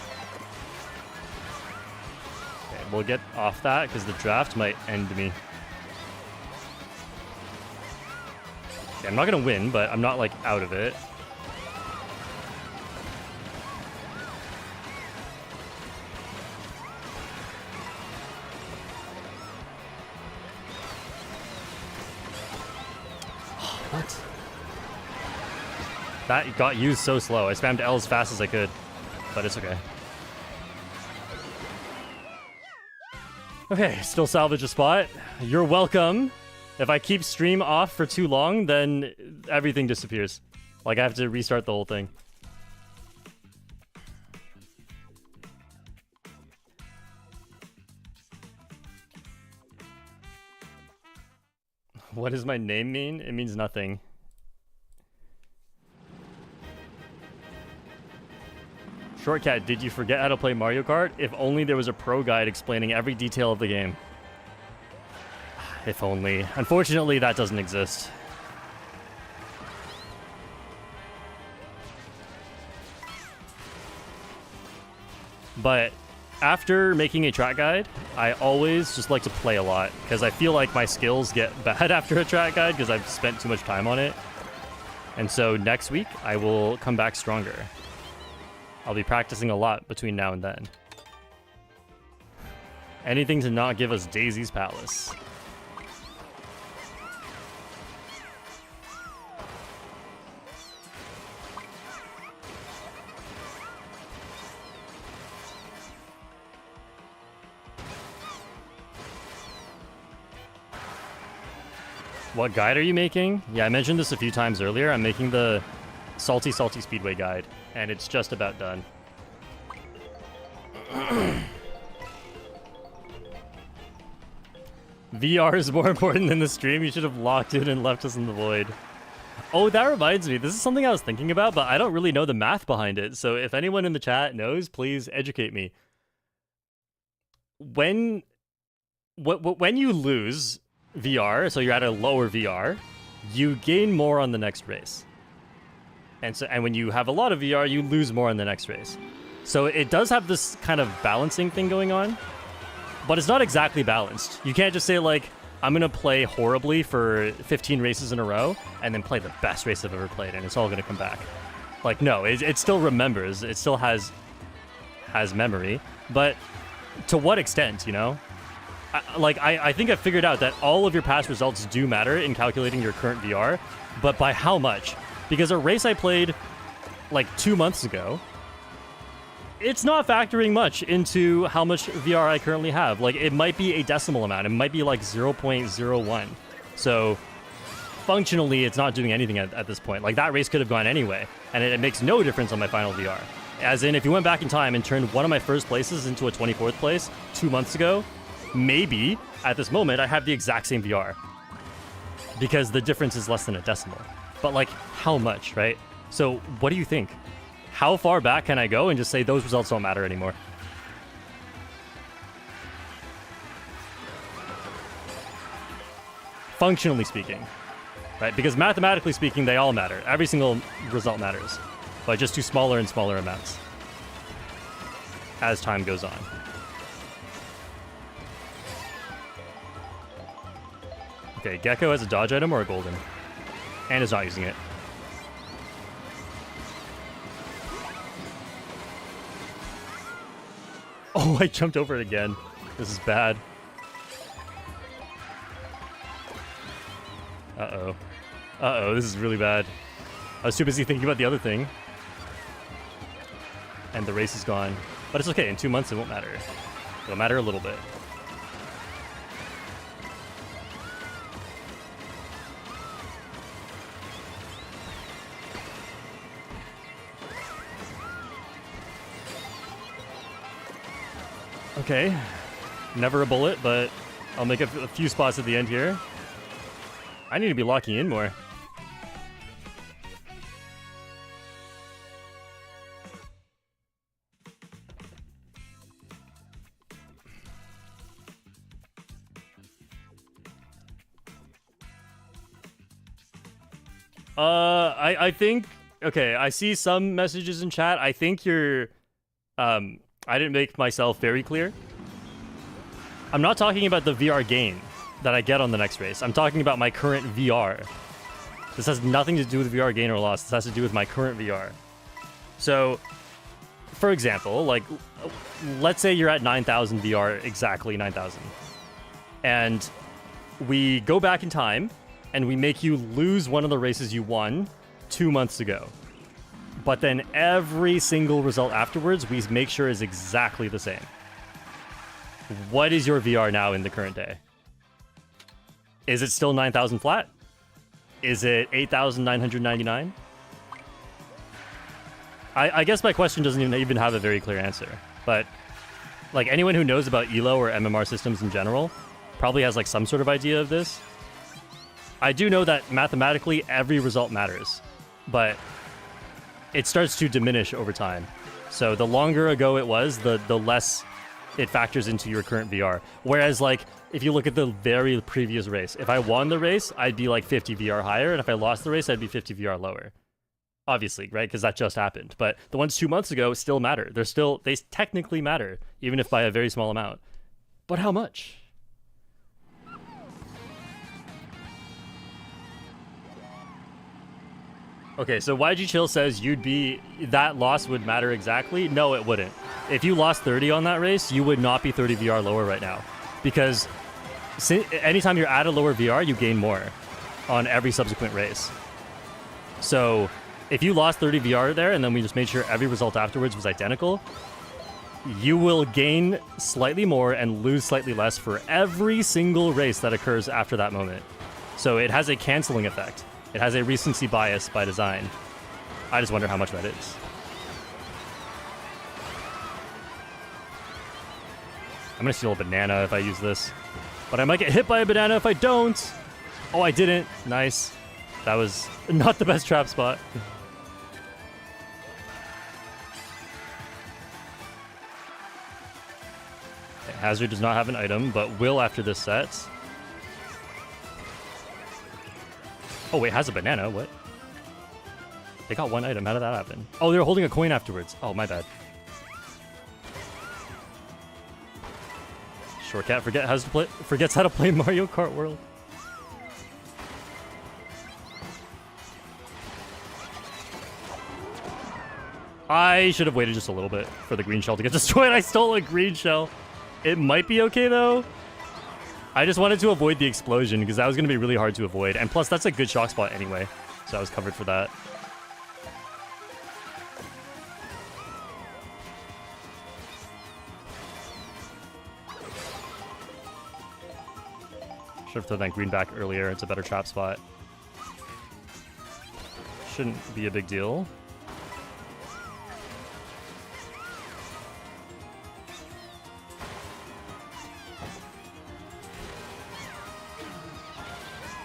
Okay, we'll get off that because the draft might end me. Okay, I'm not gonna win, but I'm not like out of it. What? That got used so slow. I spammed L as fast as I could, but it's okay. Okay, still salvage a spot. You're welcome. If I keep stream off for too long, then everything disappears. Like, I have to restart the whole thing. What does my name mean? It means nothing. Shortcat, did you forget how to play Mario Kart? If only there was a pro guide explaining every detail of the game. If only. Unfortunately, that doesn't exist. But after making a track guide, I always just like to play a lot because I feel like my skills get bad after a track guide because I've spent too much time on it. And so next week, I will come back stronger. I'll be practicing a lot between now and then. Anything to not give us Daisy's Palace. What guide are you making? Yeah, I mentioned this a few times earlier. I'm making the Salty Speedway guide, and it's just about done. VR is more important than the stream. You should have locked in and left us in the void. Oh, that reminds me. This is something I was thinking about, but I don't really know the math behind it. So if anyone in the chat knows, please educate me. When you lose VR, so you're at a lower VR, you gain more on the next race. And when you have a lot of VR, you lose more on the next race. So it does have this kind of balancing thing going on, but it's not exactly balanced. You can't just say like, I'm gonna play horribly for 15 races in a row and then play the best race I've ever played and it's all gonna come back. Like, no, it still remembers, it still has memory, but to what extent, you know? I think I've figured out that all of your past results do matter in calculating your current VR, but by how much? Because a race I played like 2 months ago, it's not factoring much into how much VR I currently have. Like, it might be a decimal amount. It might be like 0.01. So functionally, it's not doing anything at this point. Like, that race could have gone anyway, and it makes no difference on my final VR. As in, if you went back in time and turned one of my first places into a 24th place 2 months ago, maybe, at this moment, I have the exact same VR. Because the difference is less than a decimal. But, like, how much, right? So, what do you think? How far back can I go and just say those results don't matter anymore? Functionally speaking, right? Because mathematically speaking, they all matter. Every single result matters. But just to smaller and smaller amounts as time goes on. Okay, Gecko has a dodge item or a golden? And is not using it. Oh, I jumped over it again. This is bad. Uh-oh. Uh-oh, this is really bad. I was too busy thinking about the other thing. And the race is gone. But it's okay, in 2 months it won't matter. It'll matter a little bit. Okay, never a bullet, but I'll make a few spots at the end here. I need to be locking in more. I think, okay, I see some messages in chat. I think you're, I didn't make myself very clear. I'm not talking about the VR gain that I get on the next race. I'm talking about my current VR. This has nothing to do with VR gain or loss. This has to do with my current VR. So, for example, like, let's say you're at 9,000 VR, exactly 9,000. And we go back in time, and we make you lose one of the races you won 2 months ago. But then every single result afterwards, we make sure is exactly the same. What is your VR now in the current day? Is it still 9,000 flat? Is it 8,999? I guess my question doesn't even have a very clear answer. But like anyone who knows about ELO or MMR systems in general probably has like some sort of idea of this. I do know that mathematically every result matters, but it starts to diminish over time. So the longer ago it was, the less it factors into your current VR. Whereas, like, if you look at the very previous race, if I won the race, I'd be like 50 VR higher, and if I lost the race, I'd be 50 VR lower. Obviously, right? Because that just happened. But the ones 2 months ago still matter. They technically matter, even if by a very small amount. But how much? Okay, so YG Chill says that loss would matter exactly. No, it wouldn't. If you lost 30 on that race, you would not be 30 VR lower right now. Because anytime you're at a lower VR, you gain more on every subsequent race. So if you lost 30 VR there, and then we just made sure every result afterwards was identical, you will gain slightly more and lose slightly less for every single race that occurs after that moment. So it has a canceling effect. It has a recency bias by design. I just wonder how much that is. I'm gonna steal a banana if I use this. But I might get hit by a banana if I don't. Oh, I didn't. Nice. That was not the best trap spot. Okay, Hazard does not have an item, but will after this set. Oh, wait, has a banana. What? They got one item. How did that happen? Oh, they were holding a coin afterwards. Oh, my bad. Shortcat forgets how to play Mario Kart World. I should have waited just a little bit for the green shell to get destroyed. I stole a green shell. It might be okay, though. I just wanted to avoid the explosion because that was going to be really hard to avoid. And plus, that's a good shock spot anyway. So I was covered for that. Should have thrown that green back earlier. It's a better trap spot. Shouldn't be a big deal.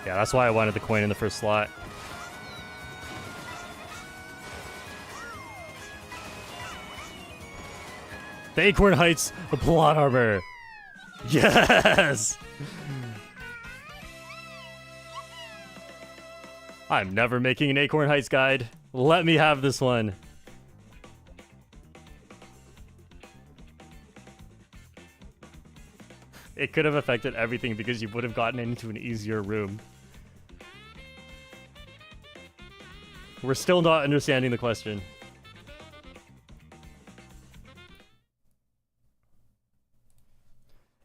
Yeah, that's why I wanted the coin in the first slot. The Acorn Heights plot armor. Yes! I'm never making an Acorn Heights guide. Let me have this one. It could have affected everything because you would have gotten into an easier room. We're still not understanding the question.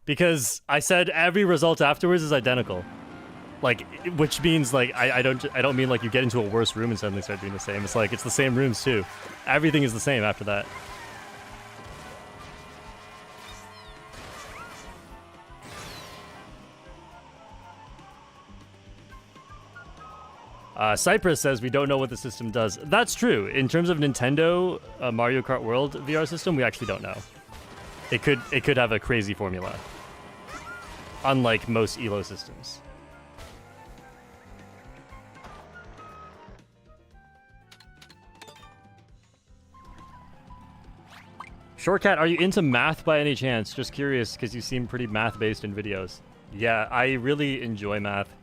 Because I said every result afterwards is identical. Like, which means, like, I don't mean, like, you get into a worse room and suddenly start doing the same. It's like, it's the same rooms, too. Everything is the same after that. Cypress says we don't know what the system does. That's true. In terms of Nintendo Mario Kart World VR system, we actually don't know. It could have a crazy formula. Unlike most ELO systems. Shortcat, are you into math by any chance? Just curious, because you seem pretty math-based in videos. Yeah, I really enjoy math.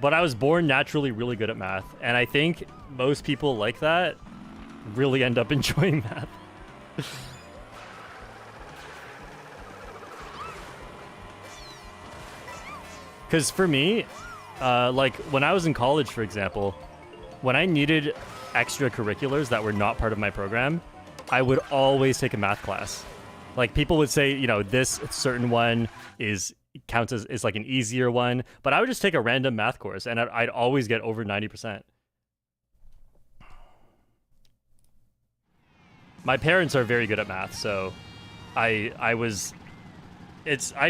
But I was born naturally really good at math, and I think most people like that really end up enjoying math. Because for me, like when I was in college, for example, when I needed extracurriculars that were not part of my program, I would always take a math class. Like people would say, you know, this certain one counts as like an easier one, but I would just take a random math course and I'd always get over 90%. My parents are very good at math, so I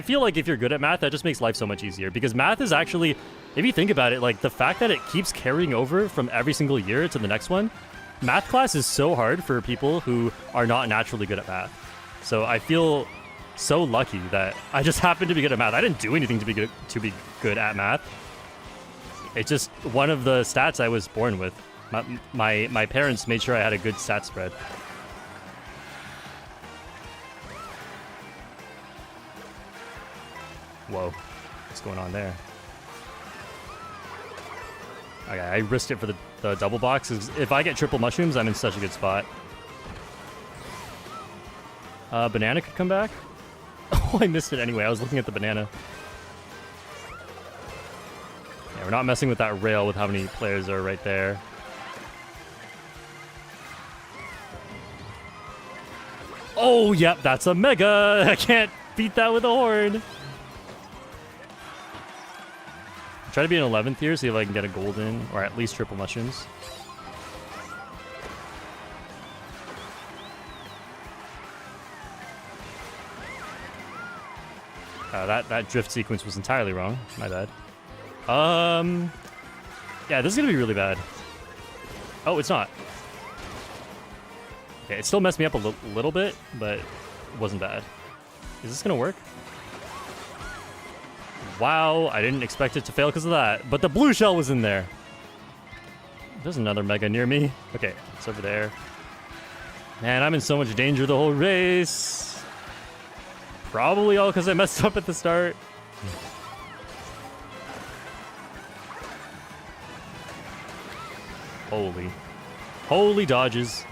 feel like if you're good at math, that just makes life so much easier, because math is actually, if you think about it, like the fact that it keeps carrying over from every single year to the next one, math class is so hard for people who are not naturally good at math. So I feel so lucky that I just happened to be good at math. I didn't do anything to be good at math. It's just one of the stats I was born with. My parents made sure I had a good stat spread. Whoa. What's going on there? Okay, I risked it for the double box. 'Cause if I get triple mushrooms, I'm in such a good spot. Banana could come back. Oh, I missed it anyway. I was looking at the banana. Yeah, we're not messing with that rail with how many players are right there. Oh, yep, that's a mega. I can't beat that with a horn. Try to be an 11th here, see if I can get a golden, or at least triple mushrooms. That drift sequence was entirely wrong. My bad. Yeah, this is gonna be really bad. Oh, it's not. Okay, it still messed me up a little bit, but it wasn't bad. Is this gonna work? Wow, I didn't expect it to fail because of that. But the blue shell was in there. There's another mega near me. Okay, it's over there. Man, I'm in so much danger the whole race. Probably all because I messed up at the start. Holy dodges.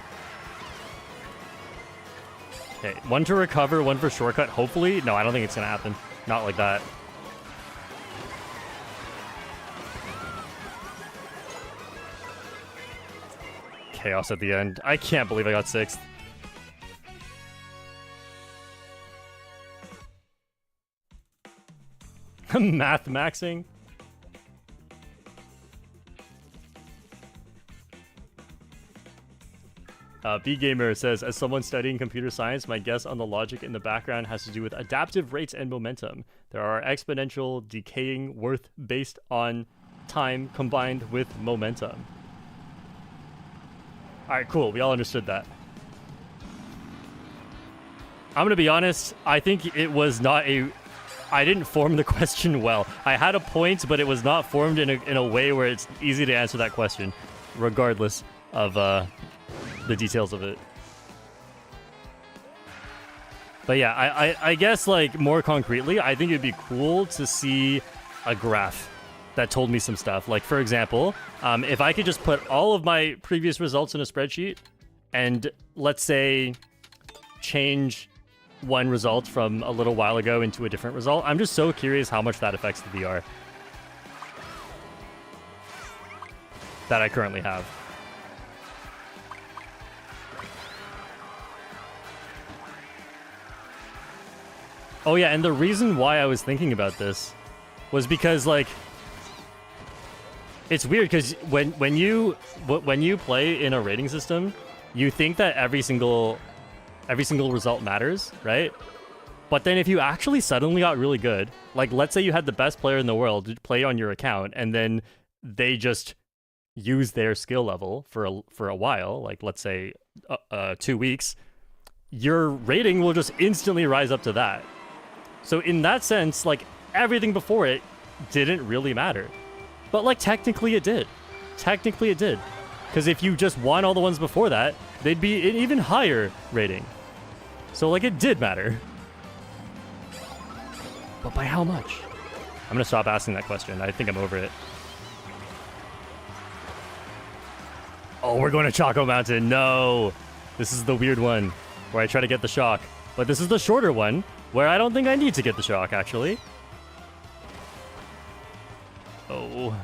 Okay, one to recover, one for shortcut, hopefully. No, I don't think it's gonna happen. Not like that. Chaos at the end. I can't believe I got 6th. Math maxing. B-Gamer says, as someone studying computer science, my guess on the logic in the background has to do with adaptive rates and momentum. There are exponential decaying worth based on time combined with momentum. Alright, cool. We all understood that. I'm going to be honest. I think it was not a... I didn't form the question well. I had a point, but it was not formed in a way where it's easy to answer that question, regardless of the details of it. But yeah, I guess, like, more concretely, I think it'd be cool to see a graph that told me some stuff. Like, for example, if I could just put all of my previous results in a spreadsheet and, let's say, change one result from a little while ago into a different result. I'm just so curious how much that affects the VR that I currently have. Oh yeah, and the reason why I was thinking about this was because, like, it's weird because when you play in a rating system, you think that every single result matters, right? But then if you actually suddenly got really good, like, let's say you had the best player in the world play on your account, and then they just use their skill level for a while, like, let's say 2 weeks, your rating will just instantly rise up to that. So in that sense, like, everything before it didn't really matter. But, like, technically it did. Technically it did. Because if you just won all the ones before that, they'd be an even higher rating. So, like, it did matter. But by how much? I'm going to stop asking that question. I think I'm over it. Oh, we're going to Choco Mountain. No. This is the weird one where I try to get the shock. But this is the shorter one where I don't think I need to get the shock, actually. Oh.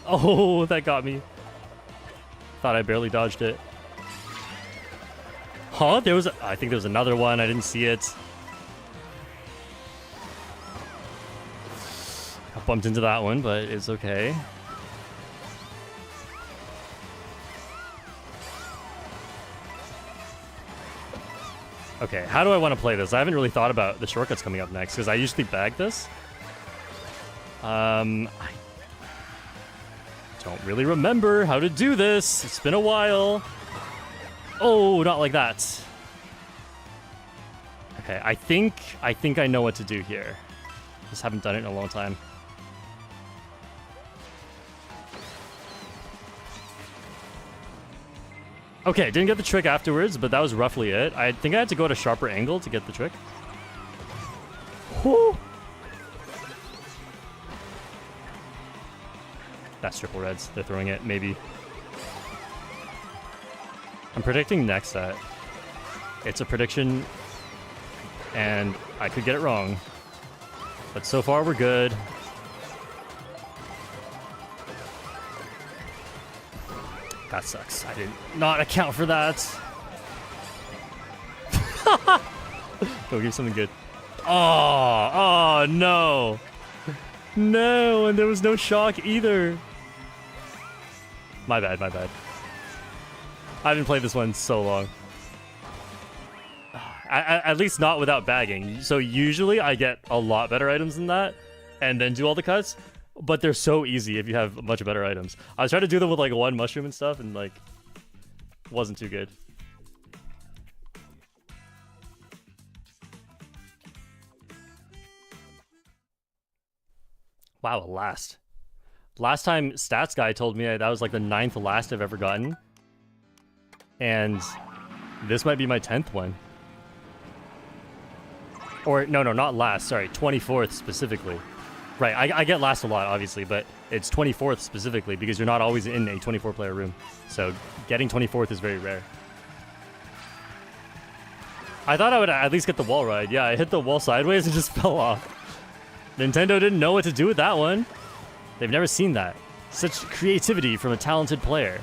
Oh, that got me. Thought I barely dodged it. Huh? I think there was another one. I didn't see it. I bumped into that one, but it's okay. Okay, how do I want to play this? I haven't really thought about the shortcuts coming up next, because I usually bag this. I don't really remember how to do this. It's been a while. Oh, not like that. Okay, I think I know what to do here. Just haven't done it in a long time. Okay, didn't get the trick afterwards, but that was roughly it. I think I had to go at a sharper angle to get the trick. Woo! That's triple reds. They're throwing it, maybe. I'm predicting next set. It's a prediction, and I could get it wrong. But so far, we're good. That sucks. I did not account for that. Go give something good. Oh, no. No, and there was no shock either. My bad, my bad. I haven't played this one so long. At least not without bagging. So usually I get a lot better items than that and then do all the cuts. But they're so easy if you have much better items. I was trying to do them with like one mushroom and stuff and like wasn't too good. Wow, a last. Last time Stats Guy told me that was like the 9th last I've ever gotten. And this might be my 10th one. Or, no, not last, sorry, 24th specifically. Right, I get last a lot, obviously, but it's 24th specifically because you're not always in a 24-player room. So getting 24th is very rare. I thought I would at least get the wall ride. Yeah, I hit the wall sideways and just fell off. Nintendo didn't know what to do with that one. They've never seen that. Such creativity from a talented player.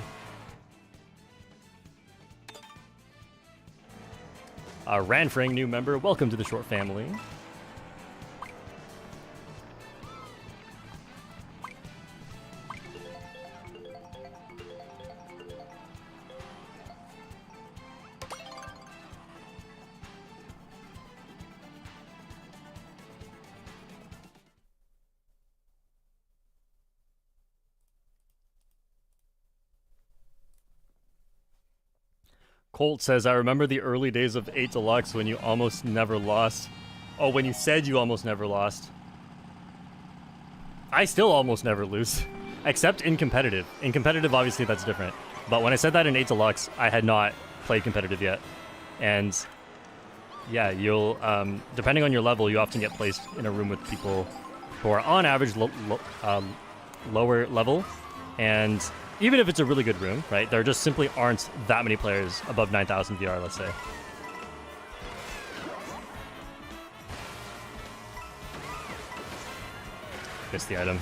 Ranfring, new member. Welcome to the Short family. Colt says, I remember the early days of 8 Deluxe when you almost never lost. Oh, when you said you almost never lost. I still almost never lose. Except in competitive. In competitive, obviously, that's different. But when I said that in 8 Deluxe, I had not played competitive yet. And yeah, you'll, depending on your level, you often get placed in a room with people who are on average lower level. And even if it's a really good room, right, there just simply aren't that many players above 9,000 VR, let's say. Missed the item.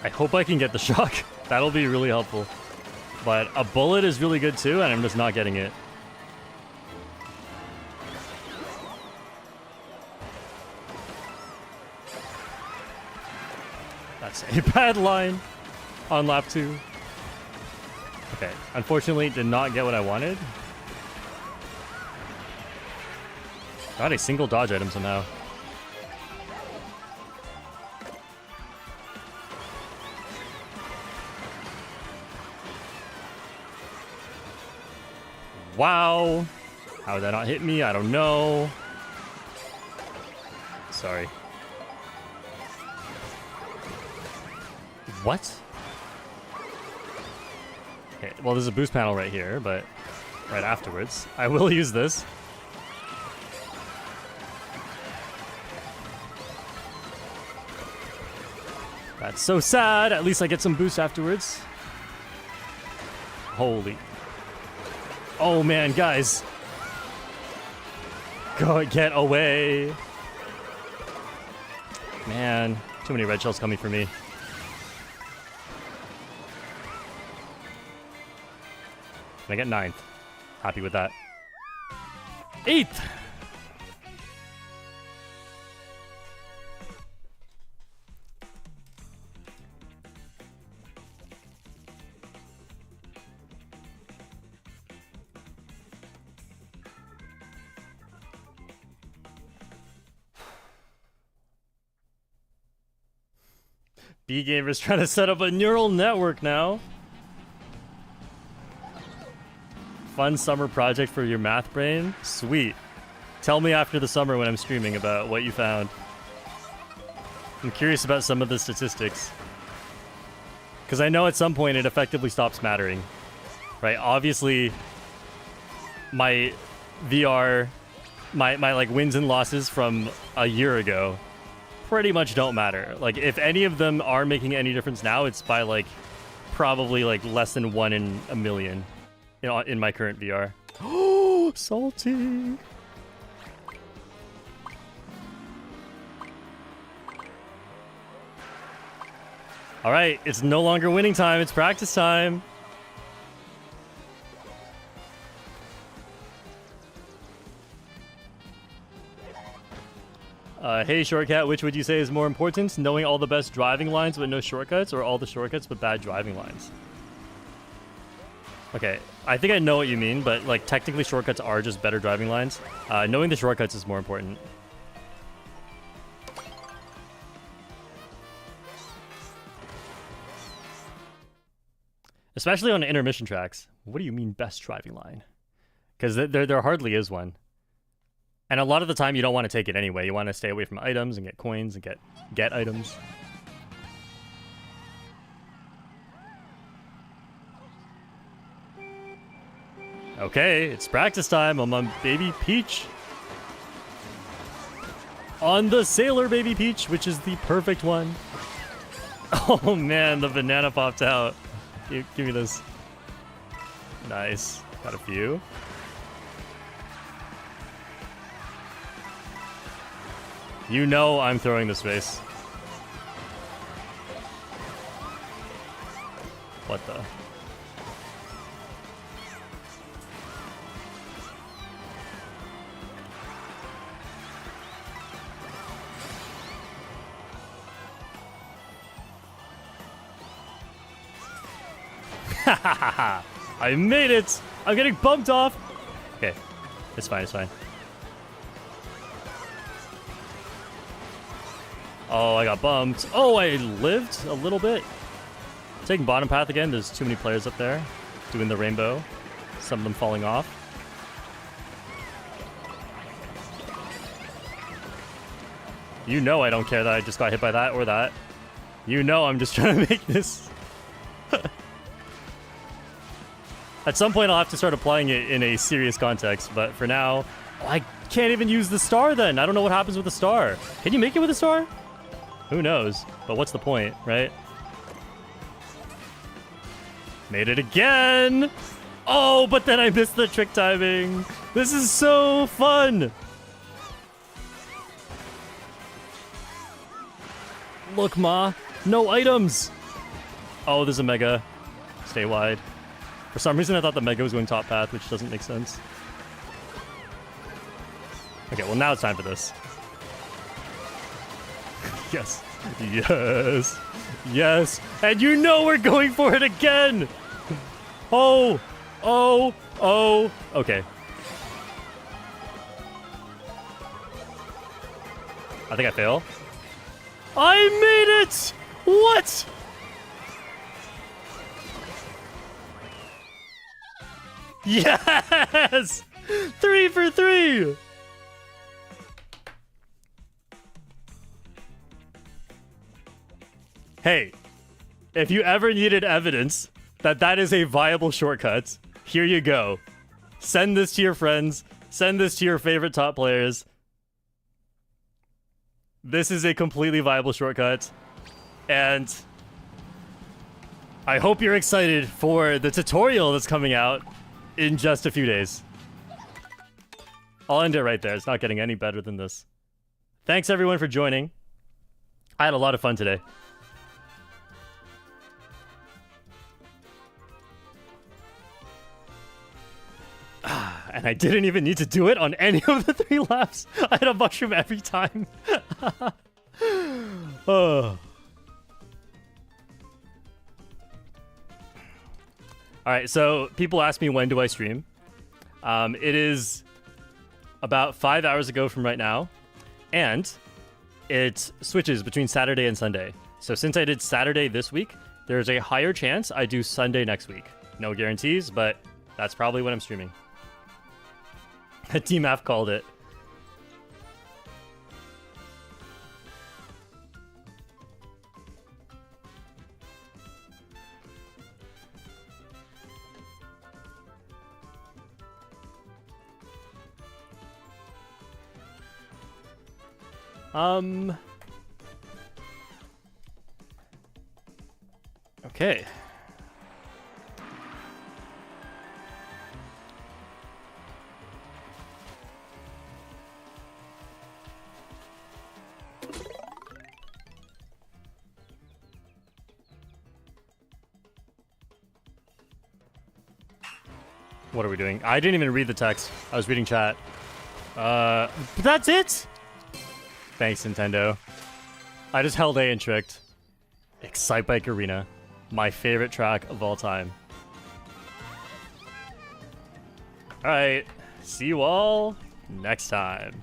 I hope I can get the shock. That'll be really helpful. But a bullet is really good too, and I'm just not getting it. That's a bad line on lap 2. Okay, unfortunately did not get what I wanted. Got a single dodge item somehow. Wow. How did that not hit me? I don't know. Sorry. What? Okay, well, there's a boost panel right here, but right afterwards. I will use this. That's so sad. At least I get some boost afterwards. Holy. Oh man, guys. Go get away. Man, too many red shells coming for me. And I get 9th. Happy with that. 8th! B Gamer's trying to set up a neural network now. Fun summer project for your math brain? Sweet. Tell me after the summer when I'm streaming about what you found. I'm curious about some of the statistics. Because I know at some point it effectively stops mattering. Right? Obviously, my VR, my like wins and losses from a year ago pretty much don't matter. Like, if any of them are making any difference now, it's by like probably like less than 1 in a million, you know, in my current VR. Oh, salty. All right, it's no longer winning time. It's practice time. Hey, Shortcat, which would you say is more important? Knowing all the best driving lines but no shortcuts, or all the shortcuts but bad driving lines? Okay, I think I know what you mean, but like technically shortcuts are just better driving lines. Knowing the shortcuts is more important. Especially on intermission tracks. What do you mean best driving line? Because there hardly is one. And a lot of the time you don't want to take it anyway. You want to stay away from items and get coins and get items. Okay, it's practice time. I'm on Baby Peach. On the Sailor Baby Peach, which is the perfect one. Oh man, the banana popped out. Give me this. Nice. Got a few. You know I'm throwing this face. What the? I made it! I'm getting bumped off! Okay. It's fine, it's fine. Oh, I got bumped. Oh, I lived a little bit. Taking bottom path again. There's too many players up there doing the rainbow. Some of them falling off. You know I don't care that I just got hit by that or that. You know I'm just trying to make this. At some point I'll have to start applying it in a serious context, but for now, I can't even use the star then. I don't know what happens with the star. Can you make it with a star? Who knows? But what's the point, right? Made it again! Oh, but then I missed the trick timing. This is so fun! Look, Ma. No items! Oh, there's a mega. Stay wide. For some reason, I thought the mega was going top path, which doesn't make sense. Okay, well, now it's time for this. Yes. Yes. Yes. And you know we're going for it again! Oh! Oh! Oh! Okay. I think I fail. I made it! What? Yes! 3 for 3! Hey, if you ever needed evidence that that is a viable shortcut, here you go. Send this to your friends. Send this to your favorite top players. This is a completely viable shortcut. And I hope you're excited for the tutorial that's coming out in just a few days. I'll end it right there. It's not getting any better than this. Thanks everyone for joining. I had a lot of fun today. And I didn't even need to do it on any of the 3 laps. I had a mushroom every time. Oh. Alright, so people ask me when do I stream. It is about 5 hours ago from right now. And it switches between Saturday and Sunday. So since I did Saturday this week, there's a higher chance I do Sunday next week. No guarantees, but that's probably when I'm streaming. DMAF called it. Okay. What are we doing? I didn't even read the text. I was reading chat. But that's it? Thanks, Nintendo. I just held A and tricked. Excite Bike Arena. My favorite track of all time. Alright. See you all next time.